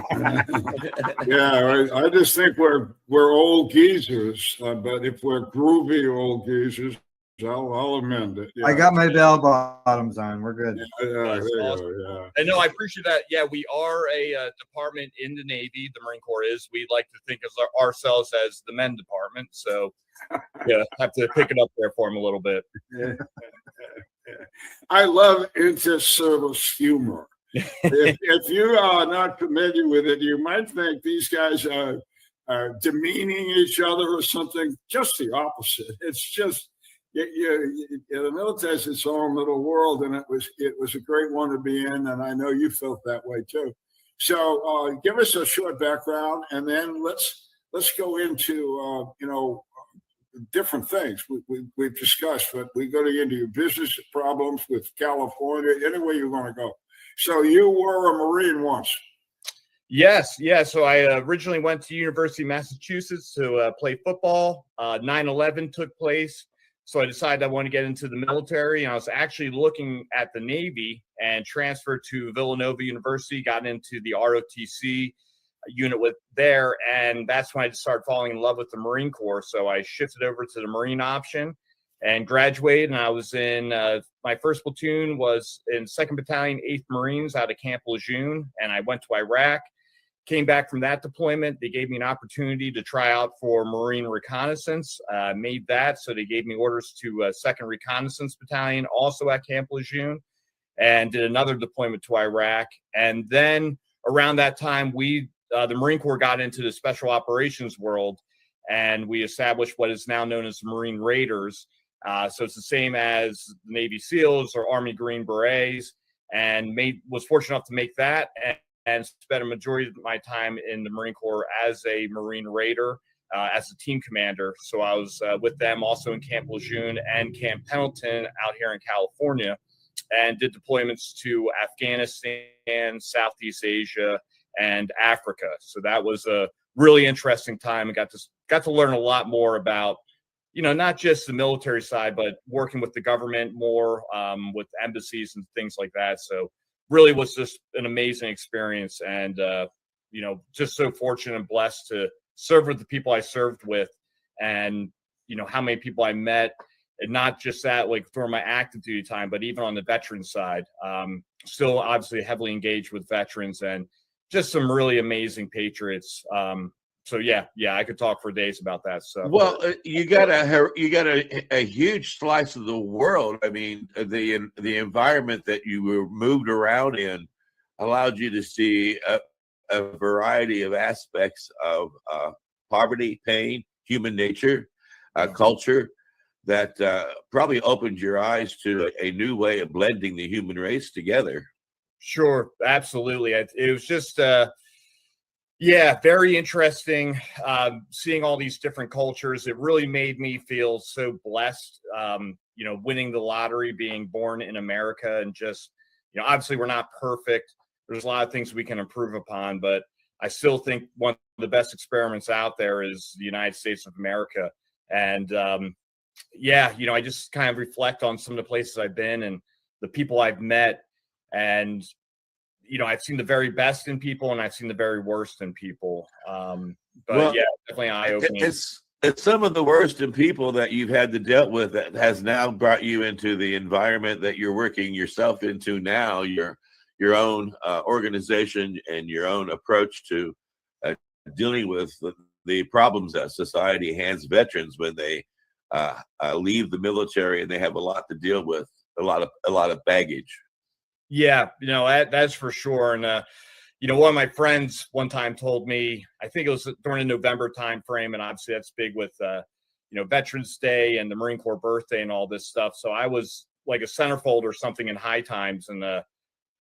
Yeah, I just think we're old geezers, but if we're groovy old geezers, I'll amend it. Yeah. I got my bell bottoms on. We're good. That's awesome. And no, I appreciate that. Yeah, we are a department in the Navy. The Marine Corps is. We like to think of ourselves as the men department. So, yeah, have to pick it up there for him a little bit. I love inter-service humor. if you are not familiar with it, you might think these guys are demeaning each other or something. Just the opposite. It's just the military is its own little world, and it was a great one to be in, and I know you felt that way too. So give us a short background, and then let's go into different things we've discussed, but we go into your business problems with California, anywhere you want to go. So you were a Marine once. Yes, yeah. So I originally went to University of Massachusetts to play football. 9/11 took place, so I decided I wanted to get into the military. And I was actually looking at the Navy and transferred to Villanova University, got into the ROTC unit with there, and that's when I just started falling in love with the Marine Corps. So I shifted over to the Marine option and graduated, and I was in my first platoon was in 2nd Battalion, 8th Marines out of Camp Lejeune, and I went to Iraq. Came back from that deployment. They gave me an opportunity to try out for Marine Reconnaissance. Made that, so they gave me orders to 2nd Reconnaissance Battalion, also at Camp Lejeune, and did another deployment to Iraq. And then around that time, the Marine Corps got into the special operations world, and we established what is now known as the Marine Raiders. So it's the same as the Navy SEALs or Army Green Berets, and was fortunate enough to make that and spent a majority of my time in the Marine Corps as a Marine Raider, as a team commander. So I was with them also in Camp Lejeune and Camp Pendleton out here in California, and did deployments to Afghanistan, Southeast Asia, and Africa. So that was a really interesting time, and got to learn a lot more about, not just the military side, but working with the government more, with embassies and things like that. So really was just an amazing experience, and just so fortunate and blessed to serve with the people I served with, and how many people I met, and not just that, like during my active duty time, but even on the veteran side. Still obviously heavily engaged with veterans, and just some really amazing patriots. So yeah, I could talk for days about that stuff. Well, you got a huge slice of the world. I mean, the environment that you were moved around in allowed you to see a variety of aspects of poverty, pain, human nature, culture, that probably opened your eyes to a new way of blending the human race together. Sure, absolutely. It was just, very interesting seeing all these different cultures. It really made me feel so blessed, winning the lottery, being born in America, and just, obviously we're not perfect. There's a lot of things we can improve upon, but I still think one of the best experiments out there is the United States of America. And yeah, you know, I just kind of reflect on some of the places I've been and the people I've met. And, you know, I've seen the very best in people and I've seen the very worst in people. But Well, yeah, definitely eye-opening. It's some of the worst in people that you've had to deal with that has now brought you into the environment that you're working yourself into now, your own organization and your own approach to dealing with the problems that society hands veterans when they leave the military and they have a lot to deal with, a lot of baggage. Yeah, you know, that's for sure. And you know, one of my friends one time told me, I think it was during the November time frame, and obviously that's big with you know, Veterans Day and the Marine Corps birthday and all this stuff. So I was like a centerfold or something in High Times, and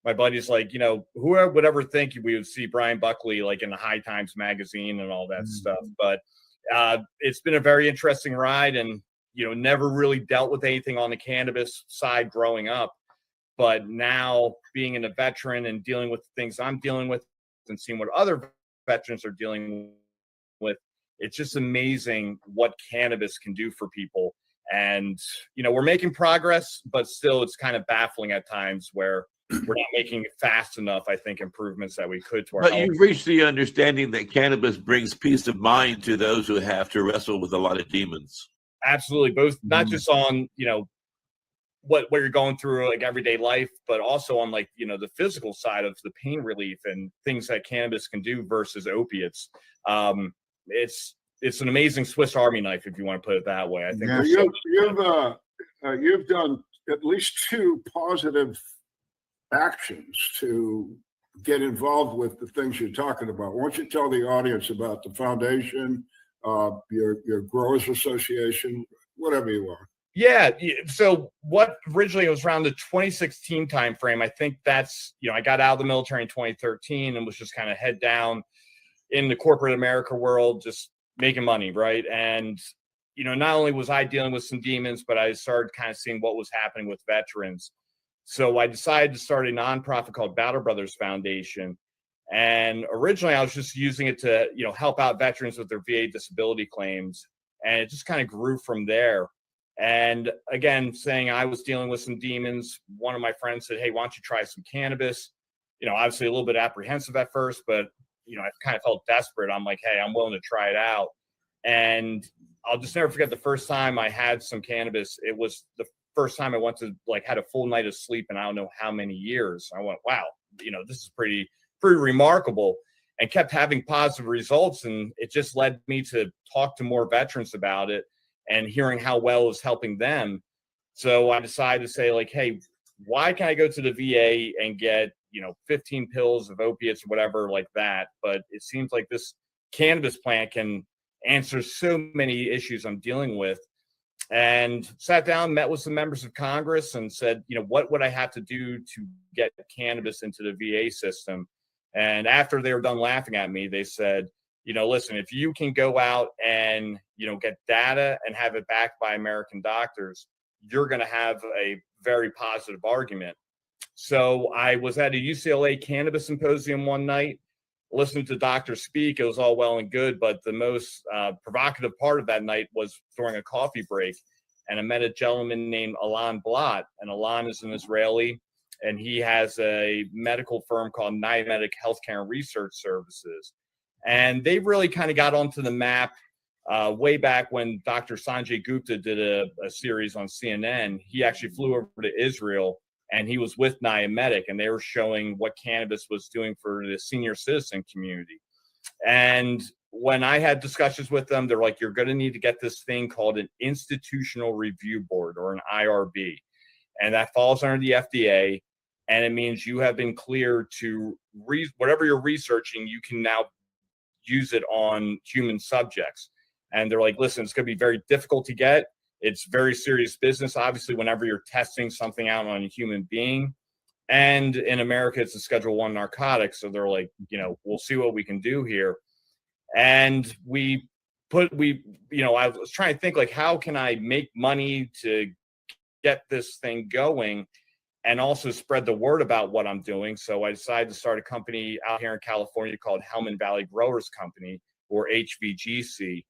my buddy's like, you know, whoever would ever think we would see Brian Buckley like in the High Times magazine and all that stuff. But it's been a very interesting ride, and you know, never really dealt with anything on the cannabis side growing up. But now being a veteran and dealing with the things I'm dealing with and seeing what other veterans are dealing with, it's just amazing what cannabis can do for people. And, you know, we're making progress, but still it's kind of baffling at times where we're not making fast enough, I think, improvements that we could to our But health. you've reached the understanding that cannabis brings peace of mind to those who have to wrestle with a lot of demons. Absolutely. Both, not just on, you know, what you're going through like everyday life, but also on like, you know, the physical side of the pain relief and things that cannabis can do versus opiates. It's an amazing Swiss Army knife, if you want to put it that way. I think you've done at least 2 positive actions to get involved with the things you're talking about. Why don't you tell the audience about the foundation, your Growers Association, whatever you want. Yeah. So what originally it was around the 2016 timeframe. I think that's, you know, I got out of the military in 2013 and was just kind of head down in the corporate America world, just making money. Right. And, you know, not only was I dealing with some demons, but I started kind of seeing what was happening with veterans. So I decided to start a nonprofit called Battle Brothers Foundation. And originally I was just using it to, you know, help out veterans with their VA disability claims. And it just kind of grew from there. And again, saying I was dealing with some demons, one of my friends said, hey, why don't you try some cannabis? You know, obviously a little bit apprehensive at first, but, you know, I kind of felt desperate. I'm like, hey, I'm willing to try it out. And I'll just never forget the first time I had some cannabis. It was the first time I went to like had a full night of sleep in I don't know how many years. I went, wow, you know, this is pretty remarkable, and kept having positive results. And it just led me to talk to more veterans about it and hearing how well it was helping them. So I decided to say like, hey, why can't I go to the VA and get, you know, 15 pills of opiates or whatever like that? But it seems like this cannabis plant can answer so many issues I'm dealing with. And sat down, met with some members of Congress and said, you know, what would I have to do to get cannabis into the VA system? And after they were done laughing at me, they said, you know, listen, if you can go out and, you know, get data and have it backed by American doctors, you're going to have a very positive argument. So I was at a UCLA cannabis symposium one night, listening to doctors speak. It was all well and good, but the most provocative part of that night was during a coffee break. And I met a gentleman named Alon Blat, and Alon is an Israeli, and he has a medical firm called Niametic Healthcare and Research Services. And they really kind of got onto the map way back when Dr. Sanjay Gupta did a series on CNN. He actually flew over to Israel, and he was with Niametic, and they were showing what cannabis was doing for the senior citizen community. And when I had discussions with them, they're like, you're going to need to get this thing called an institutional review board, or an IRB. And that falls under the FDA. And it means you have been cleared to whatever you're researching, you can now use it on human subjects. And they're like, listen, it's going to be very difficult to get. It's very serious business, obviously, whenever you're testing something out on a human being. And in America, it's a Schedule I narcotic. So they're like, you know, we'll see what we can do here. And I was trying to think like, how can I make money to get this thing going? and also spread the word about what I'm doing. So I decided to start a company out here in California called Hellman Valley Growers Company, or HVGC.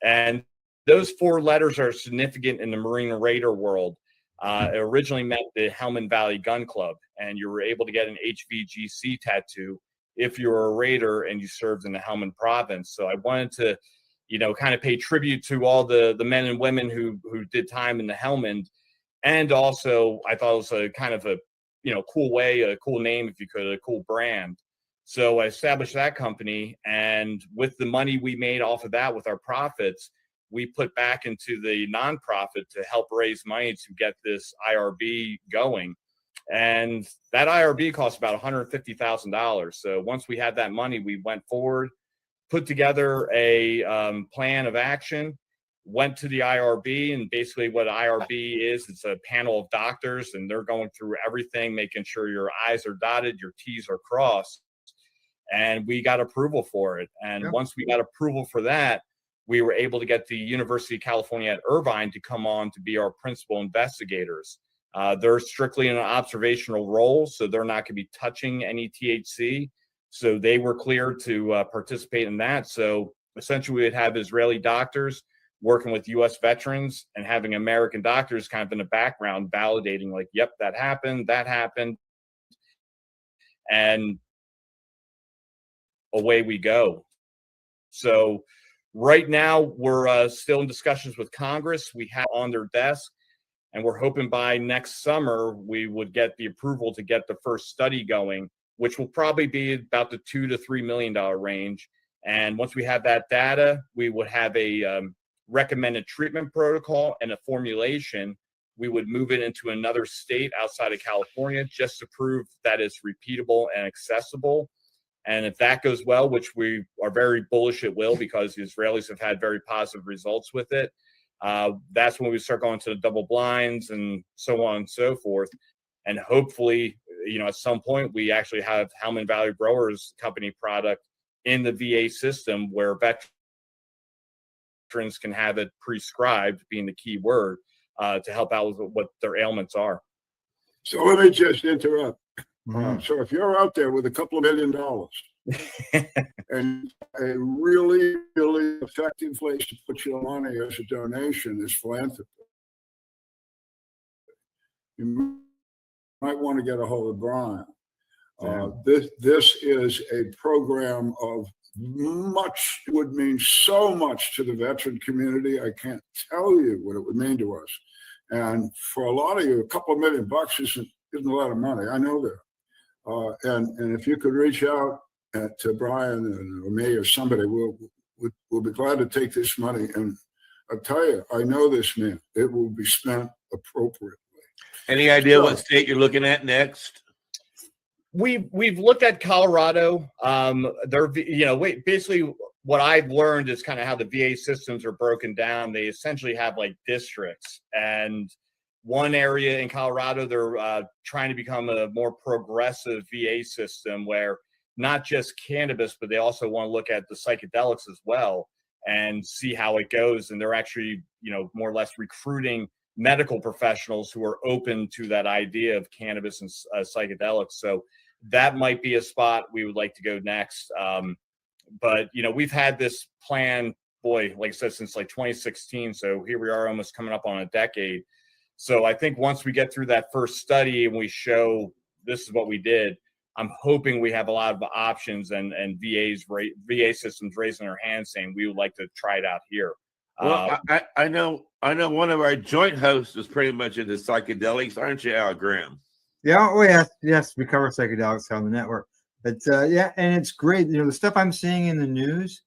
And those 4 letters are significant in the Marine Raider world. It originally meant the Hellman Valley Gun Club, and you were able to get an HVGC tattoo if you were a Raider and you served in the Helmand province. So I wanted to, kind of pay tribute to all the men and women who did time in the Helmand. And also I thought it was a kind of a, cool way, a cool name, if you could, a cool brand. So I established that company, and with the money we made off of that, with our profits, we put back into the nonprofit to help raise money to get this IRB going. And that IRB cost about $150,000. So once we had that money, we went forward, put together a plan of action, went to the IRB, and basically what IRB is, it's a panel of doctors, and they're going through everything, making sure your I's are dotted, your T's are crossed. And we got approval for it. And once we got approval for that, we were able to get the University of California at Irvine to come on to be our principal investigators. They're strictly in an observational role, so they're not going to be touching any THC. So they were cleared to participate in that. So essentially, we would have Israeli doctors working with U.S. veterans and having American doctors kind of in the background validating, like, yep, that happened. And away we go. So right now, we're still in discussions with Congress. We have on their desk, and we're hoping by next summer we would get the approval to get the first study going, which will probably be about the $2 to $3 million range. And once we have that data, we would have a recommended treatment protocol and a formulation. We would move it into another state outside of California just to prove that it's repeatable and accessible. And if that goes well, which we are very bullish it will, because the Israelis have had very positive results with it, that's when we start going to the double blinds and so on and so forth. And hopefully, at some point, we actually have Hellman Valley Growers Company product in the VA system where veterans can have it prescribed, being the key word, to help out with what their ailments are. So let me just interrupt. So if you're out there with a couple of $1 million and a really, really effective place to put your money as a donation is philanthropy, you might want to get a hold of Brian. This is a program of would mean so much to the veteran community. I can't tell you what it would mean to us. And for a lot of you, a couple of $1 million isn't a lot of money. I know that. And if you could reach out to Brian or me or somebody, we'll be glad to take this money. And I tell you, I know this man. It will be spent appropriately. Any idea what state you're looking at next? We've looked at Colorado. Basically what I've learned is kind of how the VA systems are broken down. They essentially have like districts, and one area in Colorado, they're trying to become a more progressive VA system where not just cannabis, but they also want to look at the psychedelics as well and see how it goes. And they're actually, more or less recruiting medical professionals who are open to that idea of cannabis and psychedelics. So that might be a spot we would like to go next. But, we've had this plan, like I said, since like 2016. So here we are almost coming up on a decade. So I think once we get through that first study and we show this is what we did, I'm hoping we have a lot of options and VA systems raising their hands saying we would like to try it out here. Well, I know one of our joint hosts is pretty much into psychedelics, aren't you, Al Graham? Yeah, yes, we cover psychedelics on the network. But and it's great. The stuff I'm seeing in the news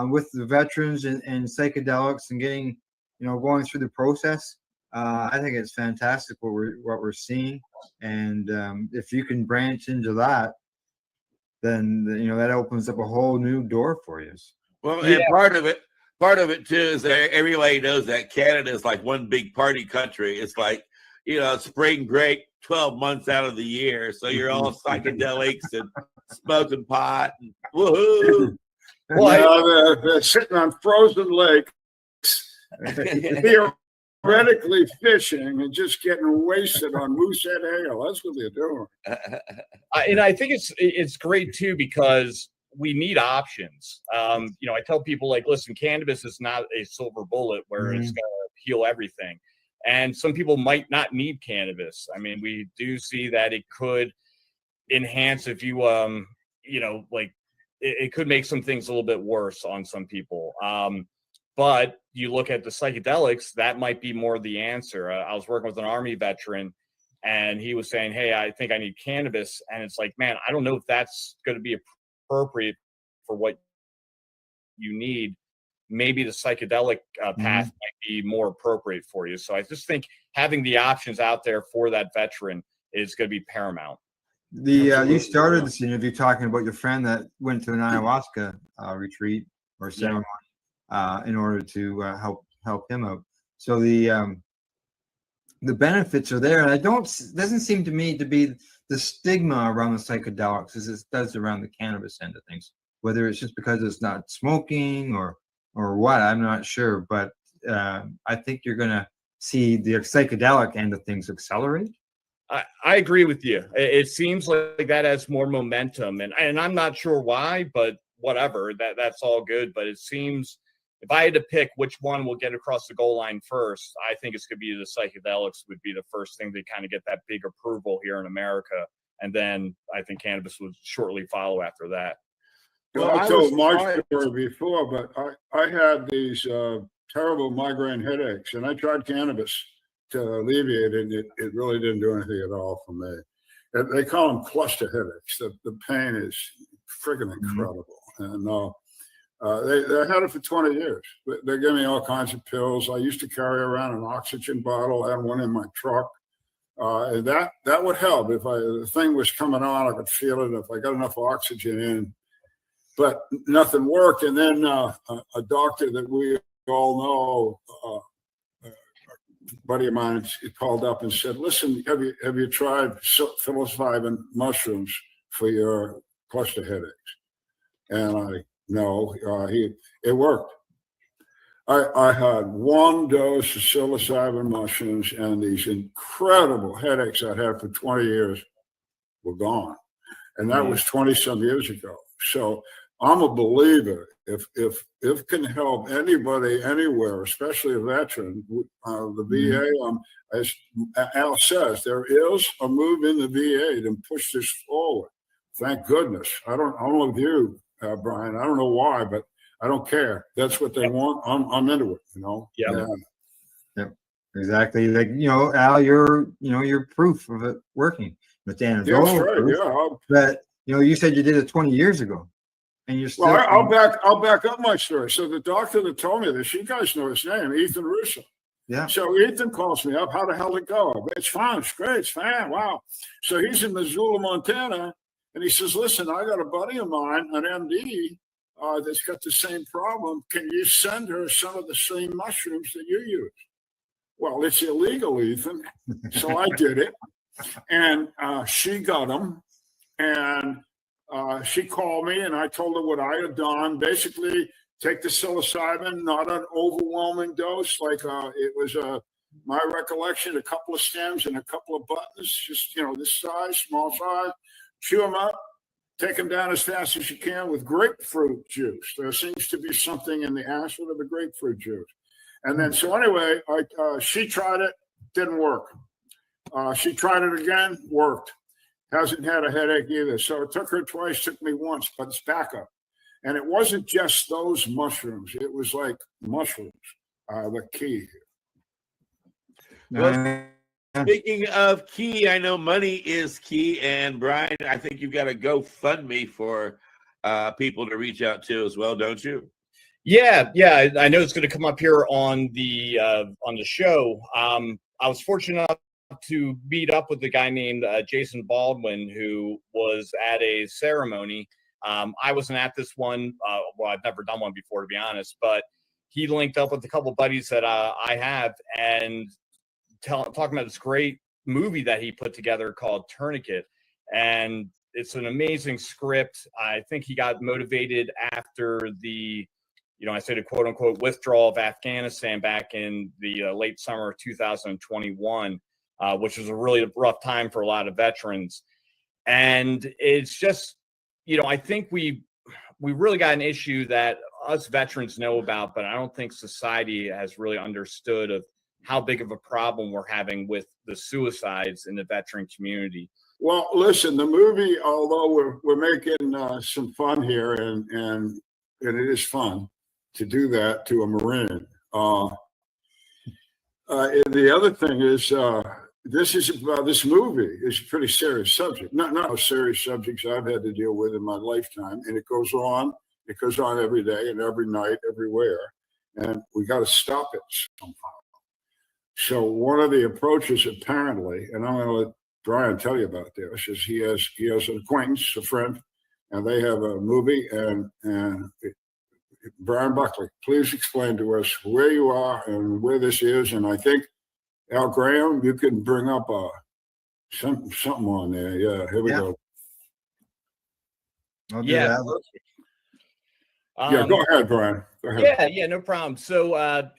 with the veterans and psychedelics and getting, going through the process. I think it's fantastic what we're seeing, and if you can branch into that, then that opens up a whole new door for you. Well, and part of it too is that everybody knows that Canada is like one big party country. It's like spring break 12 months out of the year, so you're all psychedelics and smoking pot and woohoo. Well, they're sitting on frozen lakes. Beer theoretically fishing and just getting wasted on moosehead ale. That's what they're doing. And I think it's great too because we need options. I tell people like, listen, cannabis is not a silver bullet where it's going to heal everything. And some people might not need cannabis. I mean, we do see that it could enhance if you, it could make some things a little bit worse on some people. But you look at the psychedelics, that might be more the answer. I was working with an Army veteran and he was saying, hey, I think I need cannabis. And it's like, man, I don't know if that's going to be appropriate for what you need. Maybe the psychedelic path might be more appropriate for you. So I just think having the options out there for that veteran is going to be paramount. You started this interview talking about your friend that went to an ayahuasca retreat or ceremony in order to help him out. So the benefits are there, and doesn't seem to me to be the stigma around the psychedelics as it does around the cannabis end of things. Whether it's just because it's not smoking or what, I'm not sure. But I think you're going to see the psychedelic end of things accelerate. I agree with you. It seems like that has more momentum, and I'm not sure why, but whatever. That's all good. But it seems if I had to pick which one will get across the goal line first, I think it's going to be the psychedelics would be the first thing to kind of get that big approval here in America, and then I think cannabis would shortly follow after that. Well, I told my story before, but I had these terrible migraine headaches, and I tried cannabis to alleviate it, and it really didn't do anything at all for me. They call them cluster headaches. The pain is freaking incredible. And they had it for 20 years. They gave me all kinds of pills. I used to carry around an oxygen bottle. I had one in my truck. And that would help. If the thing was coming on, I could feel it. If I got enough oxygen in, but nothing worked. And then a doctor that we all know, buddy of mine, called up and said, "Listen, have you tried psilocybin mushrooms for your cluster headaches?" And no, it worked. I had one dose of psilocybin mushrooms, and these incredible headaches I'd had for 20 years were gone, and that was 20 some years ago. So I'm a believer. If it can help anybody anywhere, especially a veteran, the VA, as Al says, there is a move in the VA to push this forward. Thank goodness. I don't know if you, Brian. I don't know why, but I don't care. That's what they want. I'm into it. Yeah. Exactly. Like Al, you're proof of it working. But Dan, that's right. Yeah. But you said you did it 20 years ago. And you're still I'll back up my story. So the doctor that told me this, you guys know his name, Ethan Russo. Yeah. So Ethan calls me up. How the hell did it go? It's fine. It's great. It's fine. Wow. So he's in Missoula, Montana, and he says, "Listen, I got a buddy of mine, an MD, that's got the same problem. Can you send her some of the same mushrooms that you use?" Well, it's illegal, Ethan. So I did it, and she got them, and she called me, and I told her what I had done. Basically, take the psilocybin, not an overwhelming dose. Like it was my recollection, a couple of stems and a couple of buttons, just this size, small size. Chew them up, take them down as fast as you can with grapefruit juice. There seems to be something in the acid of the grapefruit juice. And then, so anyway, she tried it, didn't work. She tried it again, worked. Hasn't had a headache either. So it took her twice, took me once, but it's back up. And it wasn't just those mushrooms. It was like mushrooms, the key. Well, speaking of key, I know money is key. And Brian, I think you've got a GoFundMe for people to reach out to as well, don't you? Yeah. I know it's going to come up here on the show. I was fortunate enough to meet up with a guy named Jason Baldwin, who was at a ceremony. I wasn't at this one. Well, I've never done one before, to be honest, but he linked up with a couple of buddies that I have and talking about this great movie that he put together called Tourniquet. And it's an amazing script. I think he got motivated after the I said a quote unquote withdrawal of Afghanistan back in the late summer of 2021, which was a really rough time for a lot of veterans. And it's just, I think we really got an issue that us veterans know about, but I don't think society has really understood of how big of a problem we're having with the suicides in the veteran community. Well, listen, the movie, although we're making some fun here, and it is fun to do that to a Marine. The other thing is, this movie is a pretty serious subject. Not serious subjects I've had to deal with in my lifetime, and it goes on every day and every night, everywhere, and we got to stop it somehow. So one of the approaches, apparently, and I'm going to let Brian tell you about this, is he has an acquaintance, a friend, and they have a movie. And Brian Buckley, please explain to us where you are and where this is. And I think Al Graham, you can bring up something on there. Yeah, here we go. I'll do that. Yeah, go ahead, Brian. Go ahead. Yeah, no problem. So,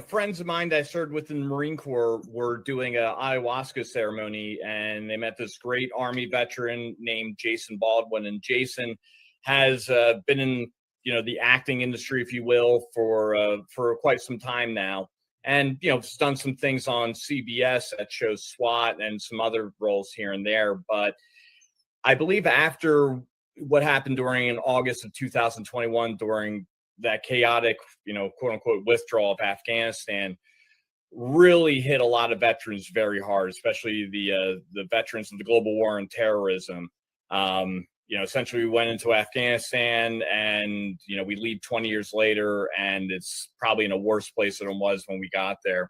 friends of mine that I served with in the Marine Corps were doing an ayahuasca ceremony, and they met this great Army veteran named Jason Baldwin. And Jason has been in, the acting industry, if you will, for quite some time now. And, has done some things on CBS that shows SWAT and some other roles here and there. But I believe after what happened during in August of 2021, during that chaotic, quote unquote withdrawal of Afghanistan, really hit a lot of veterans very hard, especially the veterans of the global war on terrorism. Essentially we went into Afghanistan and, we leave 20 years later and it's probably in a worse place than it was when we got there.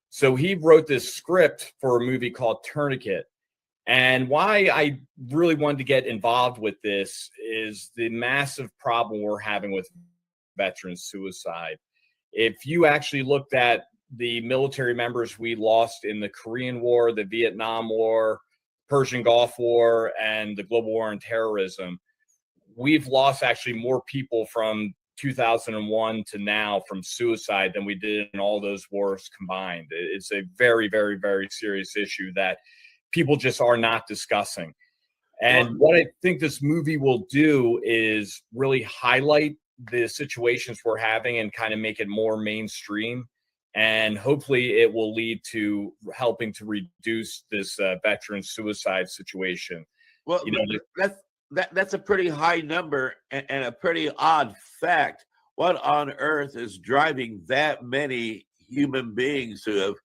So he wrote this script for a movie called Tourniquet. And why I really wanted to get involved with this is the massive problem we're having with veteran suicide. If you actually looked at the military members we lost in the Korean War, the Vietnam War, Persian Gulf War, and the global war on terrorism, we've lost actually more people from 2001 to now from suicide than we did in all those wars combined. It's a very, very, very serious issue that people just are not discussing. And what I think this movie will do is really highlight the situations we're having and kind of make it more mainstream. And hopefully it will lead to helping to reduce this veteran suicide situation. Well, that's a pretty high number and a pretty odd fact. What on earth is driving that many human beings who have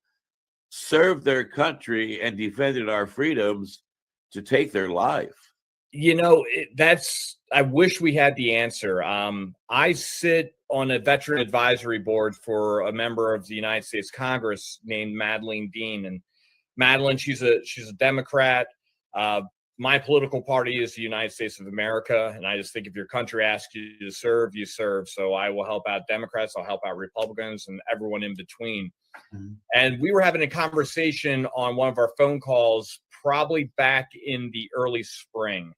served their country and defended our freedoms to take their life? I wish we had the answer. I sit on a veteran advisory board for a member of the United States Congress named Madeleine Dean. And Madeleine, she's a Democrat. My political party is the United States of America. And I just think if your country asks you to serve, you serve. So I will help out Democrats, I'll help out Republicans, and everyone in between. Mm-hmm. And we were having a conversation on one of our phone calls probably back in the early spring.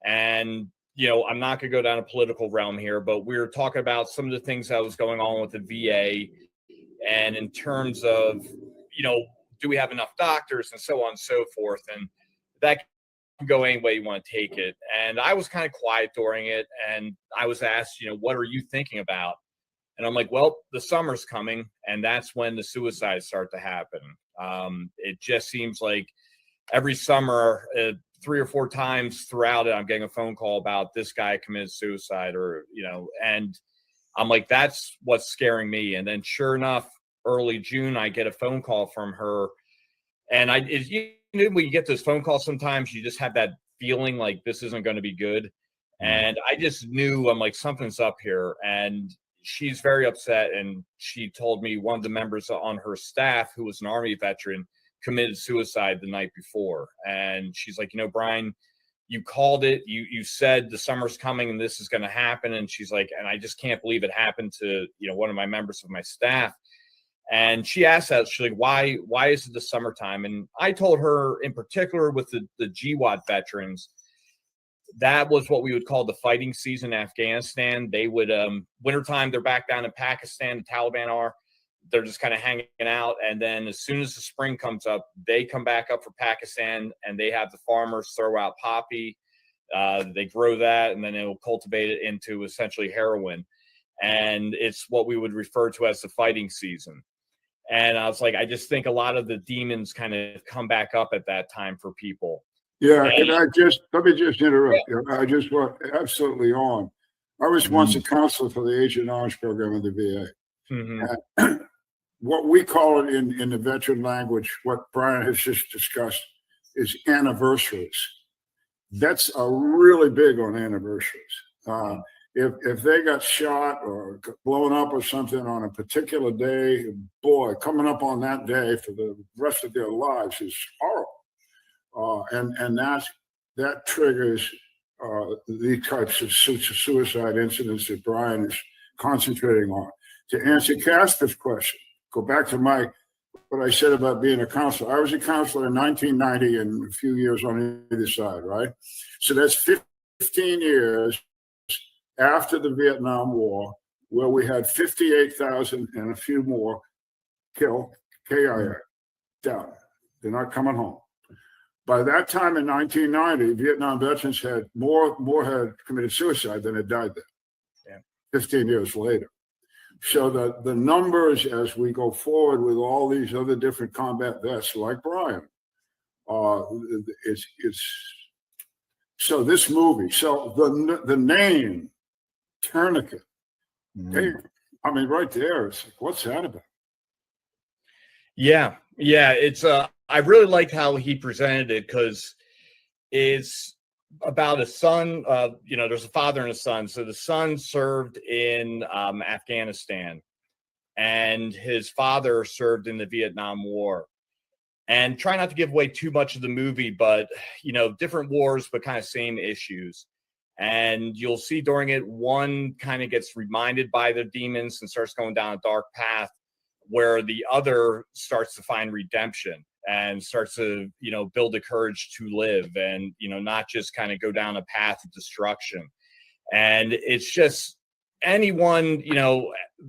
And, I'm not going to go down a political realm here, but we were talking about some of the things that was going on with the VA and in terms of, do we have enough doctors and so on and so forth. And that can go any way you want to take it. And I was kind of quiet during it. And I was asked, what are you thinking about? And I'm like, well, the summer's coming, and that's when the suicides start to happen. It just seems like every summer, 3 or 4 times throughout it, I'm getting a phone call about this guy committed suicide, or, and I'm like, that's what's scaring me. And then sure enough, early June, I get a phone call from her. And when you get those phone calls, sometimes you just have that feeling like this isn't going to be good. And I just knew, I'm like, something's up here. And she's very upset. And she told me one of the members on her staff, who was an Army veteran, committed suicide the night before. And she's like, Brian, you called it. You said the summer's coming and this is going to happen. And she's like, and I just can't believe it happened to, one of my members of my staff. And she asked that, she's like, why is it the summertime? And I told her in particular with the GWAT veterans, that was what we would call the fighting season in Afghanistan. They would, wintertime, they're back down in Pakistan, the Taliban are. They're just kind of hanging out. And then as soon as the spring comes up, they come back up for Pakistan, and they have the farmers throw out poppy. They grow that, and then they will cultivate it into essentially heroin. And it's what we would refer to as the fighting season. And I was like, I just think a lot of the demons kind of come back up at that time for people. Yeah, And, let me just interrupt you. I just want absolutely on. I was once a counselor for the Agent Orange program in the VA. Mm-hmm. What we call it in the veteran language, what Brian has just discussed, is anniversaries. That's really big on anniversaries. If they got shot or blown up or something on a particular day, boy, coming up on that day for the rest of their lives is horrible. And that triggers these types of suicide incidents that Brian is concentrating on. To answer Casper's question, go back to what I said about being a counselor. I was a counselor in 1990 and a few years on either side, right? So that's 15 years after the Vietnam War, where we had 58,000 and a few more killed, KIA, down. They're not coming home. By that time in 1990, Vietnam veterans had more had committed suicide than had died there. Yeah. 15 years later. So the numbers as we go forward with all these other different combat vets like Brian, it's so this movie, so the name Tourniquet, I mean, right there, it's like, what's that about? Yeah, it's I really like how he presented it, because it's about a son. There's a father and a son. So the son served in Afghanistan, and his father served in the Vietnam War. And try not to give away too much of the movie, but different wars, but kind of same issues. And you'll see during it, one kind of gets reminded by the demons and starts going down a dark path, where the other starts to find redemption and starts to, build the courage to live and, not just kind of go down a path of destruction. And it's just anyone,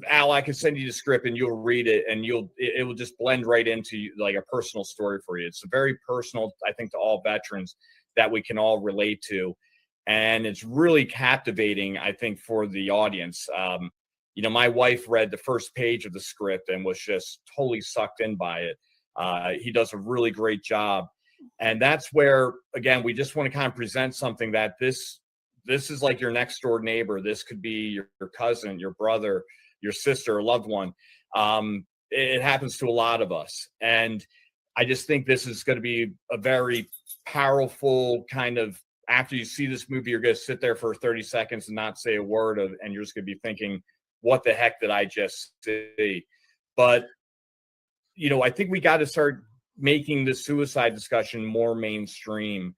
Al, I can send you the script and you'll read it, and it will just blend right into like a personal story for you. It's a very personal, I think, to all veterans that we can all relate to. And it's really captivating, I think, for the audience. My wife read the first page of the script and was just totally sucked in by it. He does a really great job. And that's where, again, we just want to kind of present something that this is like your next door neighbor. This could be your cousin, your brother, your sister, a loved one. It happens to a lot of us. And I just think this is going to be a very powerful kind of, after you see this movie, you're going to sit there for 30 seconds and not say a word and you're just going to be thinking, what the heck did I just see? But, I think we got to start making the suicide discussion more mainstream.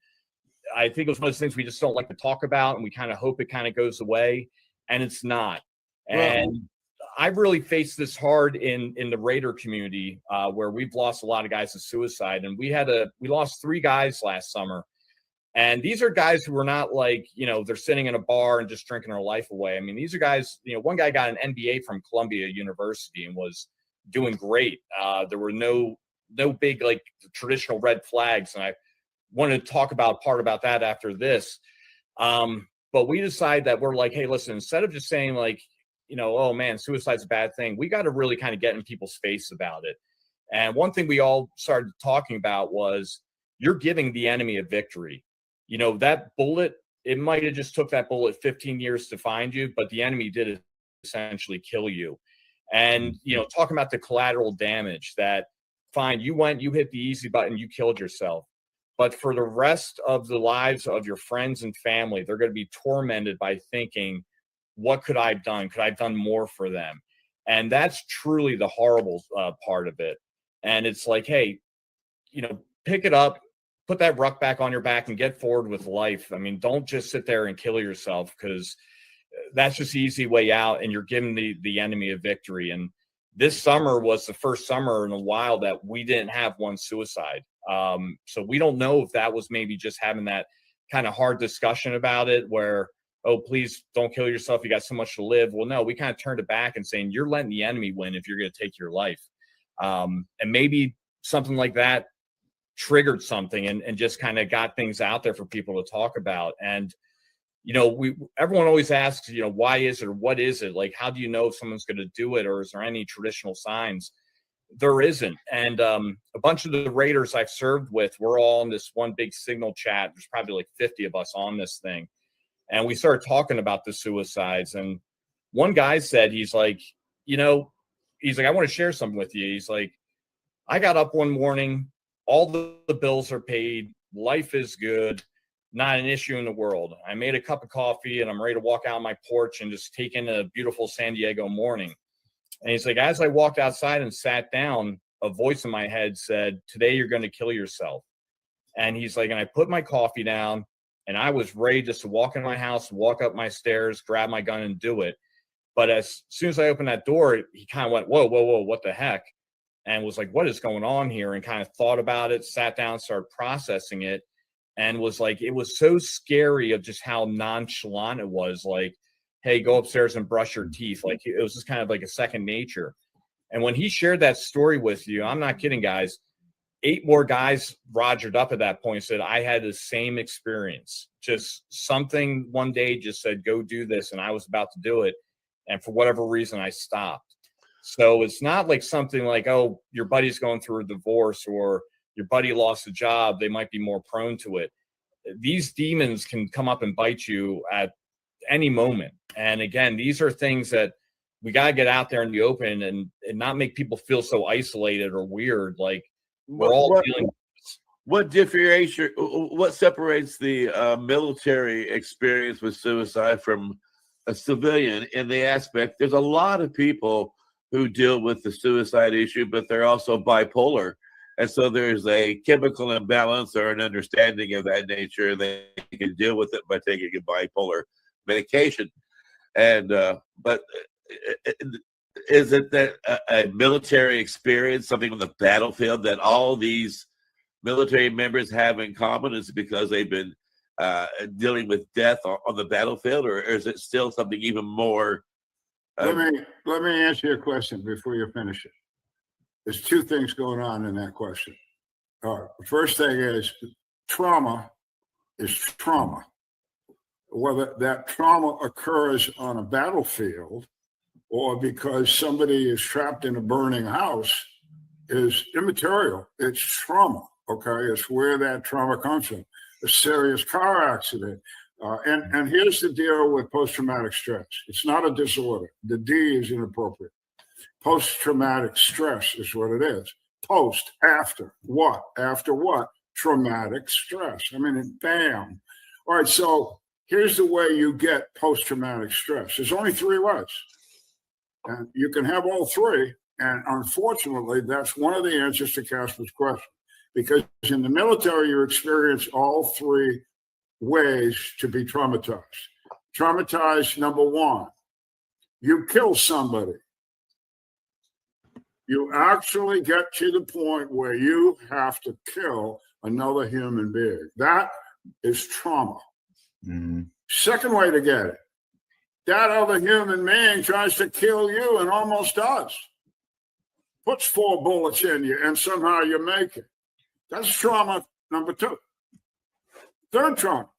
I think it was one of those things we just don't like to talk about, and we kind of hope it kind of goes away, and it's not. And I've really faced this hard in the Raider community, where we've lost a lot of guys to suicide, and we lost 3 guys last summer. And these are guys who were not like, they're sitting in a bar and just drinking their life away. I mean, these are guys, one guy got an MBA from Columbia University and was doing great. There were no big, like, traditional red flags. And I wanted to talk about that after this. But we decided that we're like, hey, listen, instead of just saying like, oh man, suicide's a bad thing, we got to really kind of get in people's face about it. And one thing we all started talking about was, you're giving the enemy a victory. That bullet, it might have just took that bullet 15 years to find you, but the enemy did essentially kill you. And, talking about the collateral damage, that fine, you hit the easy button, you killed yourself. But for the rest of the lives of your friends and family, they're going to be tormented by thinking, what could I have done? Could I have done more for them? And that's truly the horrible part of it. And it's like, hey, pick it up, put that ruck back on your back and get forward with life. I mean, don't just sit there and kill yourself, because that's just the easy way out, and you're giving the enemy a victory. And this summer was the first summer in a while that we didn't have one suicide. So we don't know if that was maybe just having that kind of hard discussion about it where, oh, please don't kill yourself. You got so much to live. Well, no, we kind of turned it back and saying you're letting the enemy win if you're going to take your life. And maybe something like that triggered something and just kind of got things out there for people to talk about. And, you know, everyone always asks, you know, why is it or what is it? Like, how do you know if someone's going to do it, or is there any traditional signs? There isn't. And a bunch of the Raiders I've served with, we're all in this one big Signal chat. There's probably like 50 of us on this thing. And we started talking about the suicides. And one guy said, he's like, you know, he's like, I want to share something with you. He's like, I got up one morning, all the bills are paid, life is good, not an issue in the world. I made a cup of coffee and I'm ready to walk out on my porch and just take in a beautiful San Diego morning. And he's like, as I walked outside and sat down, a voice in my head said, today you're going to kill yourself. And he's like, and I put my coffee down and I was ready just to walk in my house, walk up my stairs, grab my gun and do it. But as soon as I opened that door, he kind of went, whoa, whoa, whoa, what the heck? And was like, what is going on here? And kind of thought about it, sat down, started processing it, and was like, it was so scary of just how nonchalant it was. Like, hey, go upstairs and brush your teeth. Like, it was just kind of like a second nature. And when he shared that story with you, I'm not kidding, guys, 8 more guys rogered up at that point and said, I had the same experience. Just something one day just said, go do this. And I was about to do it. And for whatever reason, I stopped. So it's not like something like, oh, your buddy's going through a divorce or your buddy lost a job. They might be more prone to it. These demons can come up and bite you at any moment. And again, these are things that we got to get out there in the open and not make people feel so isolated or weird. Like we're all dealing with this. What separates the military experience with suicide from a civilian in the aspect? There's a lot of people who deal with the suicide issue, but they're also bipolar. And so there's a chemical imbalance or an understanding of that nature. They can deal with it by taking a bipolar medication. And, but is it that a military experience, something on the battlefield that all these military members have in common is because they've been dealing with death on the battlefield, or is it still something even more? Let me answer your question before you finish it. There's 2 things going on in that question. The first thing is trauma is trauma. Whether that trauma occurs on a battlefield or because somebody is trapped in a burning house is immaterial. It's trauma, okay? It's where that trauma comes from. A serious car accident. And here's the deal with post-traumatic stress. It's not a disorder. The D is inappropriate. Post-traumatic stress is what it is. Post, after, what? After what? Traumatic stress. I mean, bam. All right, so here's the way you get post-traumatic stress. There's only 3 ways. And you can have all 3. And unfortunately, that's one of the answers to Casper's question. Because in the military, you experience all 3 ways to be traumatized. Traumatized, number 1, you kill somebody. You actually get to the point where you have to kill another human being. That is trauma. Mm-hmm. Second way to get it, that other human being tries to kill you and almost does. Puts 4 bullets in you and somehow you make it. That's trauma number 2. Third trauma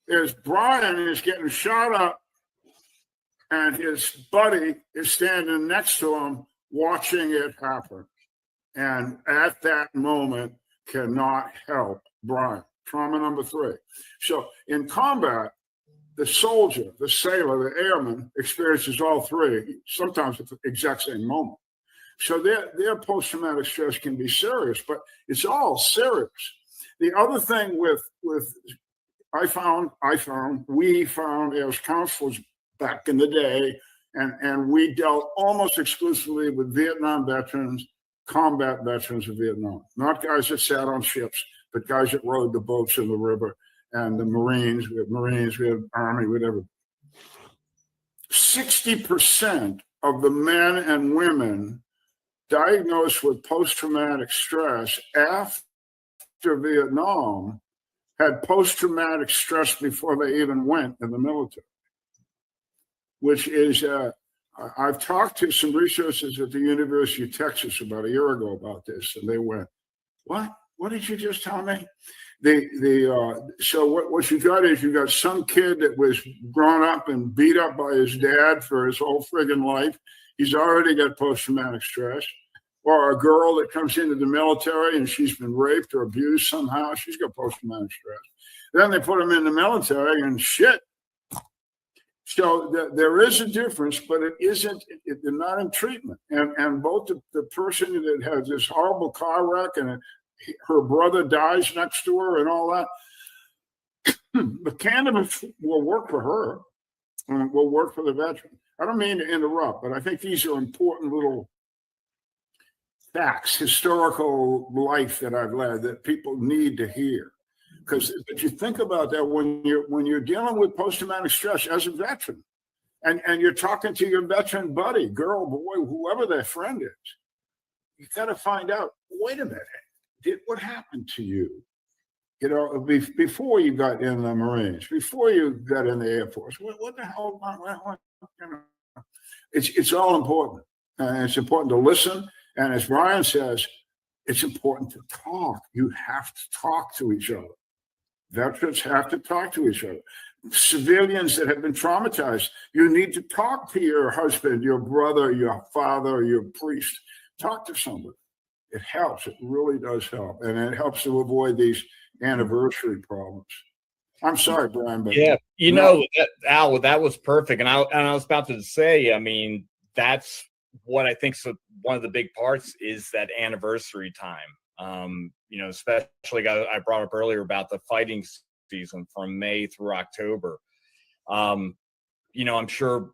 is Brian is getting shot up and his buddy is standing next to him watching it happen. And at that moment cannot help Brian. Trauma number 3. So in combat, the soldier, the sailor, the airman experiences all 3, sometimes at the exact same moment. So their post-traumatic stress can be serious, but it's all serious. The other thing we found as counselors back in the day, and we dealt almost exclusively with Vietnam veterans, combat veterans of Vietnam, not guys that sat on ships, but guys that rode the boats in the river, and the Marines, we have Army, whatever. 60% of the men and women diagnosed with post-traumatic stress after Vietnam had post-traumatic stress before they even went in the military, which is, I've talked to some researchers at the University of Texas about a year ago about this, and they went, what? What did you just tell me? So what you got is you got some kid that was grown up and beat up by his dad for his whole friggin' life. He's already got post-traumatic stress. Or a girl that comes into the military and she's been raped or abused somehow, she's got post-traumatic stress. Then they put them in the military and shit. So there is a difference, but it isn't, they're not in treatment. And both the person that has this horrible car wreck and her brother dies next to her and all that, the cannabis will work for her and will work for the veteran. I don't mean to interrupt, but I think these are important little facts, historical life that I've led that people need to hear. Because if you think about that, when you're dealing with post-traumatic stress as a veteran, and you're talking to your veteran buddy, girl, boy, whoever their friend is, you got to find out, wait a minute, what happened to you? You know, before you got in the Marines, before you got in the Air Force, what the hell? It's all important. It's important to listen. And as Brian says, it's important to talk. You have to talk to each other. Veterans have to talk to each other. Civilians that have been traumatized, you need to talk to your husband, your brother, your father, your priest. Talk to somebody. It helps. It really does help. And it helps to avoid these anniversary problems. I'm sorry, Brian, but yeah, Al, that was perfect. And I was about to say, I mean, that's what I think one of the big parts is that anniversary time. Especially I brought up earlier about the fighting season from May through October. I'm sure,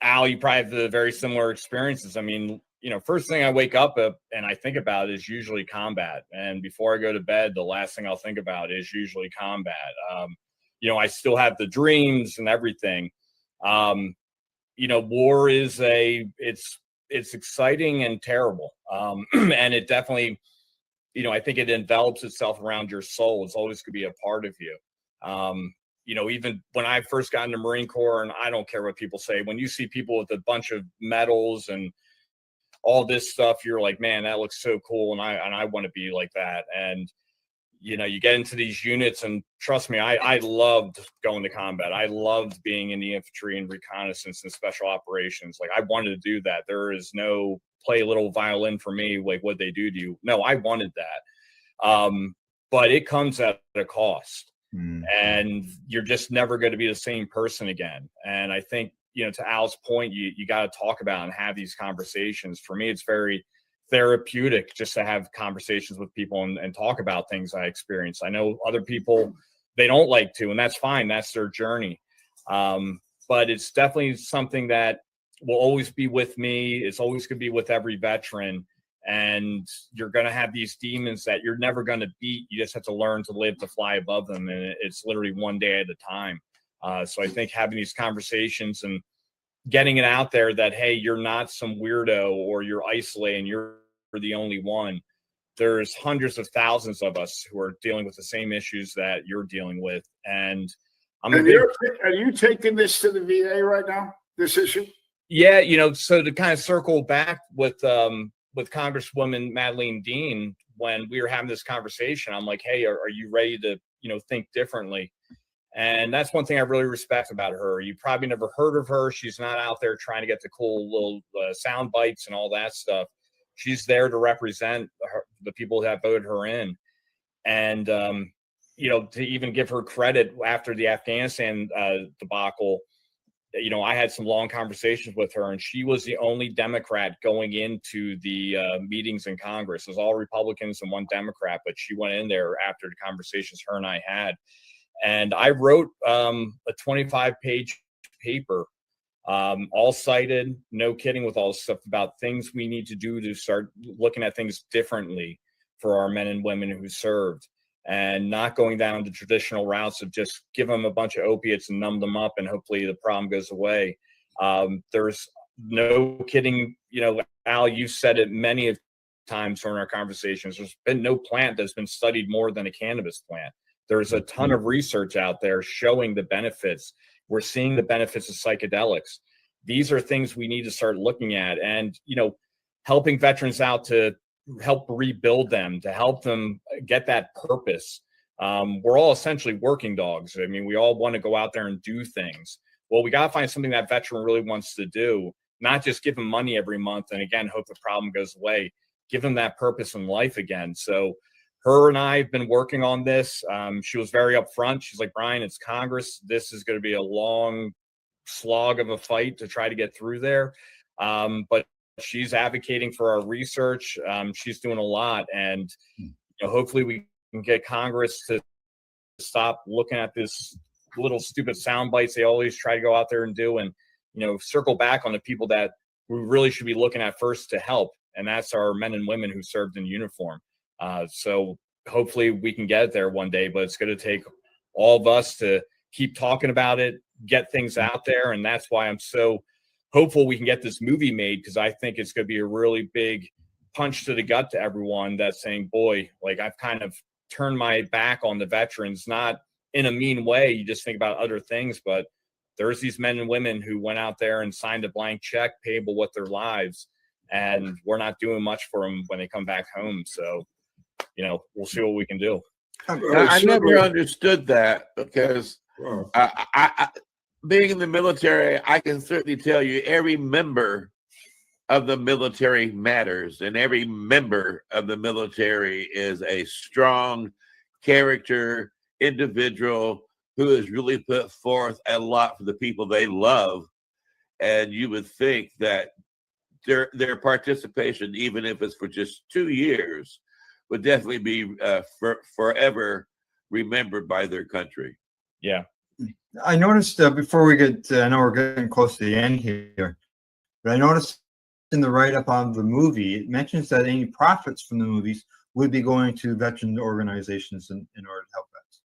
Al, you probably have the very similar experiences. I mean, first thing I wake up and I think about is usually combat. And before I go to bed, the last thing I'll think about is usually combat. I still have the dreams and everything. War is it's exciting and terrible. And it definitely, I think it envelops itself around your soul. It's always going to be a part of you. Even when I first got into Marine Corps, and I don't care what people say, when you see people with a bunch of medals and all this stuff, you're like, man, that looks so cool. And I want to be like that. And, you get into these units, and trust me, I loved going to combat. I loved being in the infantry and reconnaissance and special operations. Like, I wanted to do that. There is no play a little violin for me, like what they do to you. No, I wanted that. But it comes at a cost. And you're just never going to be the same person again. And I think, to Al's point, you got to talk about and have these conversations. For me, it's very therapeutic just to have conversations with people and talk about things I experience. I know other people, they don't like to, and that's fine. That's their journey. But it's definitely something that will always be with me. It's always going to be with every veteran. And you're going to have these demons that you're never going to beat. You just have to learn to live, to fly above them. And it's literally one day at a time. So I think having these conversations and getting it out there that, hey, you're not some weirdo or you're isolated and you're the only one. There's hundreds of thousands of us who are dealing with the same issues that you're dealing with. And are you taking this to the VA right now, this issue? Yeah, so to kind of circle back with Congresswoman Madeleine Dean, when we were having this conversation, I'm like, hey, are you ready to, think differently? And that's one thing I really respect about her. You probably never heard of her. She's not out there trying to get the cool little sound bites and all that stuff. She's there to represent the people that voted her in. And, to even give her credit after the Afghanistan debacle, I had some long conversations with her, and she was the only Democrat going into the meetings in Congress. It was all Republicans and one Democrat, but she went in there after the conversations her and I had. And I wrote a 25-page paper, all cited, no kidding, with all this stuff about things we need to do to start looking at things differently for our men and women who served, and not going down the traditional routes of just give them a bunch of opiates and numb them up and hopefully the problem goes away. There's no kidding, Al, you said it many times during our conversations, there's been no plant that's been studied more than a cannabis plant. There's a ton of research out there showing the benefits. We're seeing the benefits of psychedelics. These are things we need to start looking at, and helping veterans out to help rebuild them, to help them get that purpose. We're all essentially working dogs. I mean, we all want to go out there and do things. Well, we got to find something that veteran really wants to do, not just give them money every month and again hope the problem goes away. Give them that purpose in life again. So her and I have been working on this. She was very upfront. She's like, Brian, it's Congress. This is going to be a long slog of a fight to try to get through there. But she's advocating for our research. She's doing a lot, and hopefully we can get Congress to stop looking at this little stupid sound bites they always try to go out there and do, and circle back on the people that we really should be looking at first to help, and that's our men and women who served in uniform. So hopefully we can get it there one day, but it's going to take all of us to keep talking about it, get things out there, and that's why I'm so hopeful we can get this movie made, because I think it's going to be a really big punch to the gut to everyone that's saying, boy, like I've kind of turned my back on the veterans, not in a mean way. You just think about other things, but there's these men and women who went out there and signed a blank check payable with their lives, and we're not doing much for them when they come back home. So, we'll see what we can do. I never understood that, because I being in the military, I can certainly tell you every member of the military matters, and every member of the military is a strong character individual who has really put forth a lot for the people they love. And you would think that their participation, even if it's for just 2 years, would definitely be forever remembered by their country. Yeah. I noticed before we get, I know we're getting close to the end here, but I noticed in the write-up on the movie, it mentions that any profits from the movies would be going to veteran organizations in order to help vets.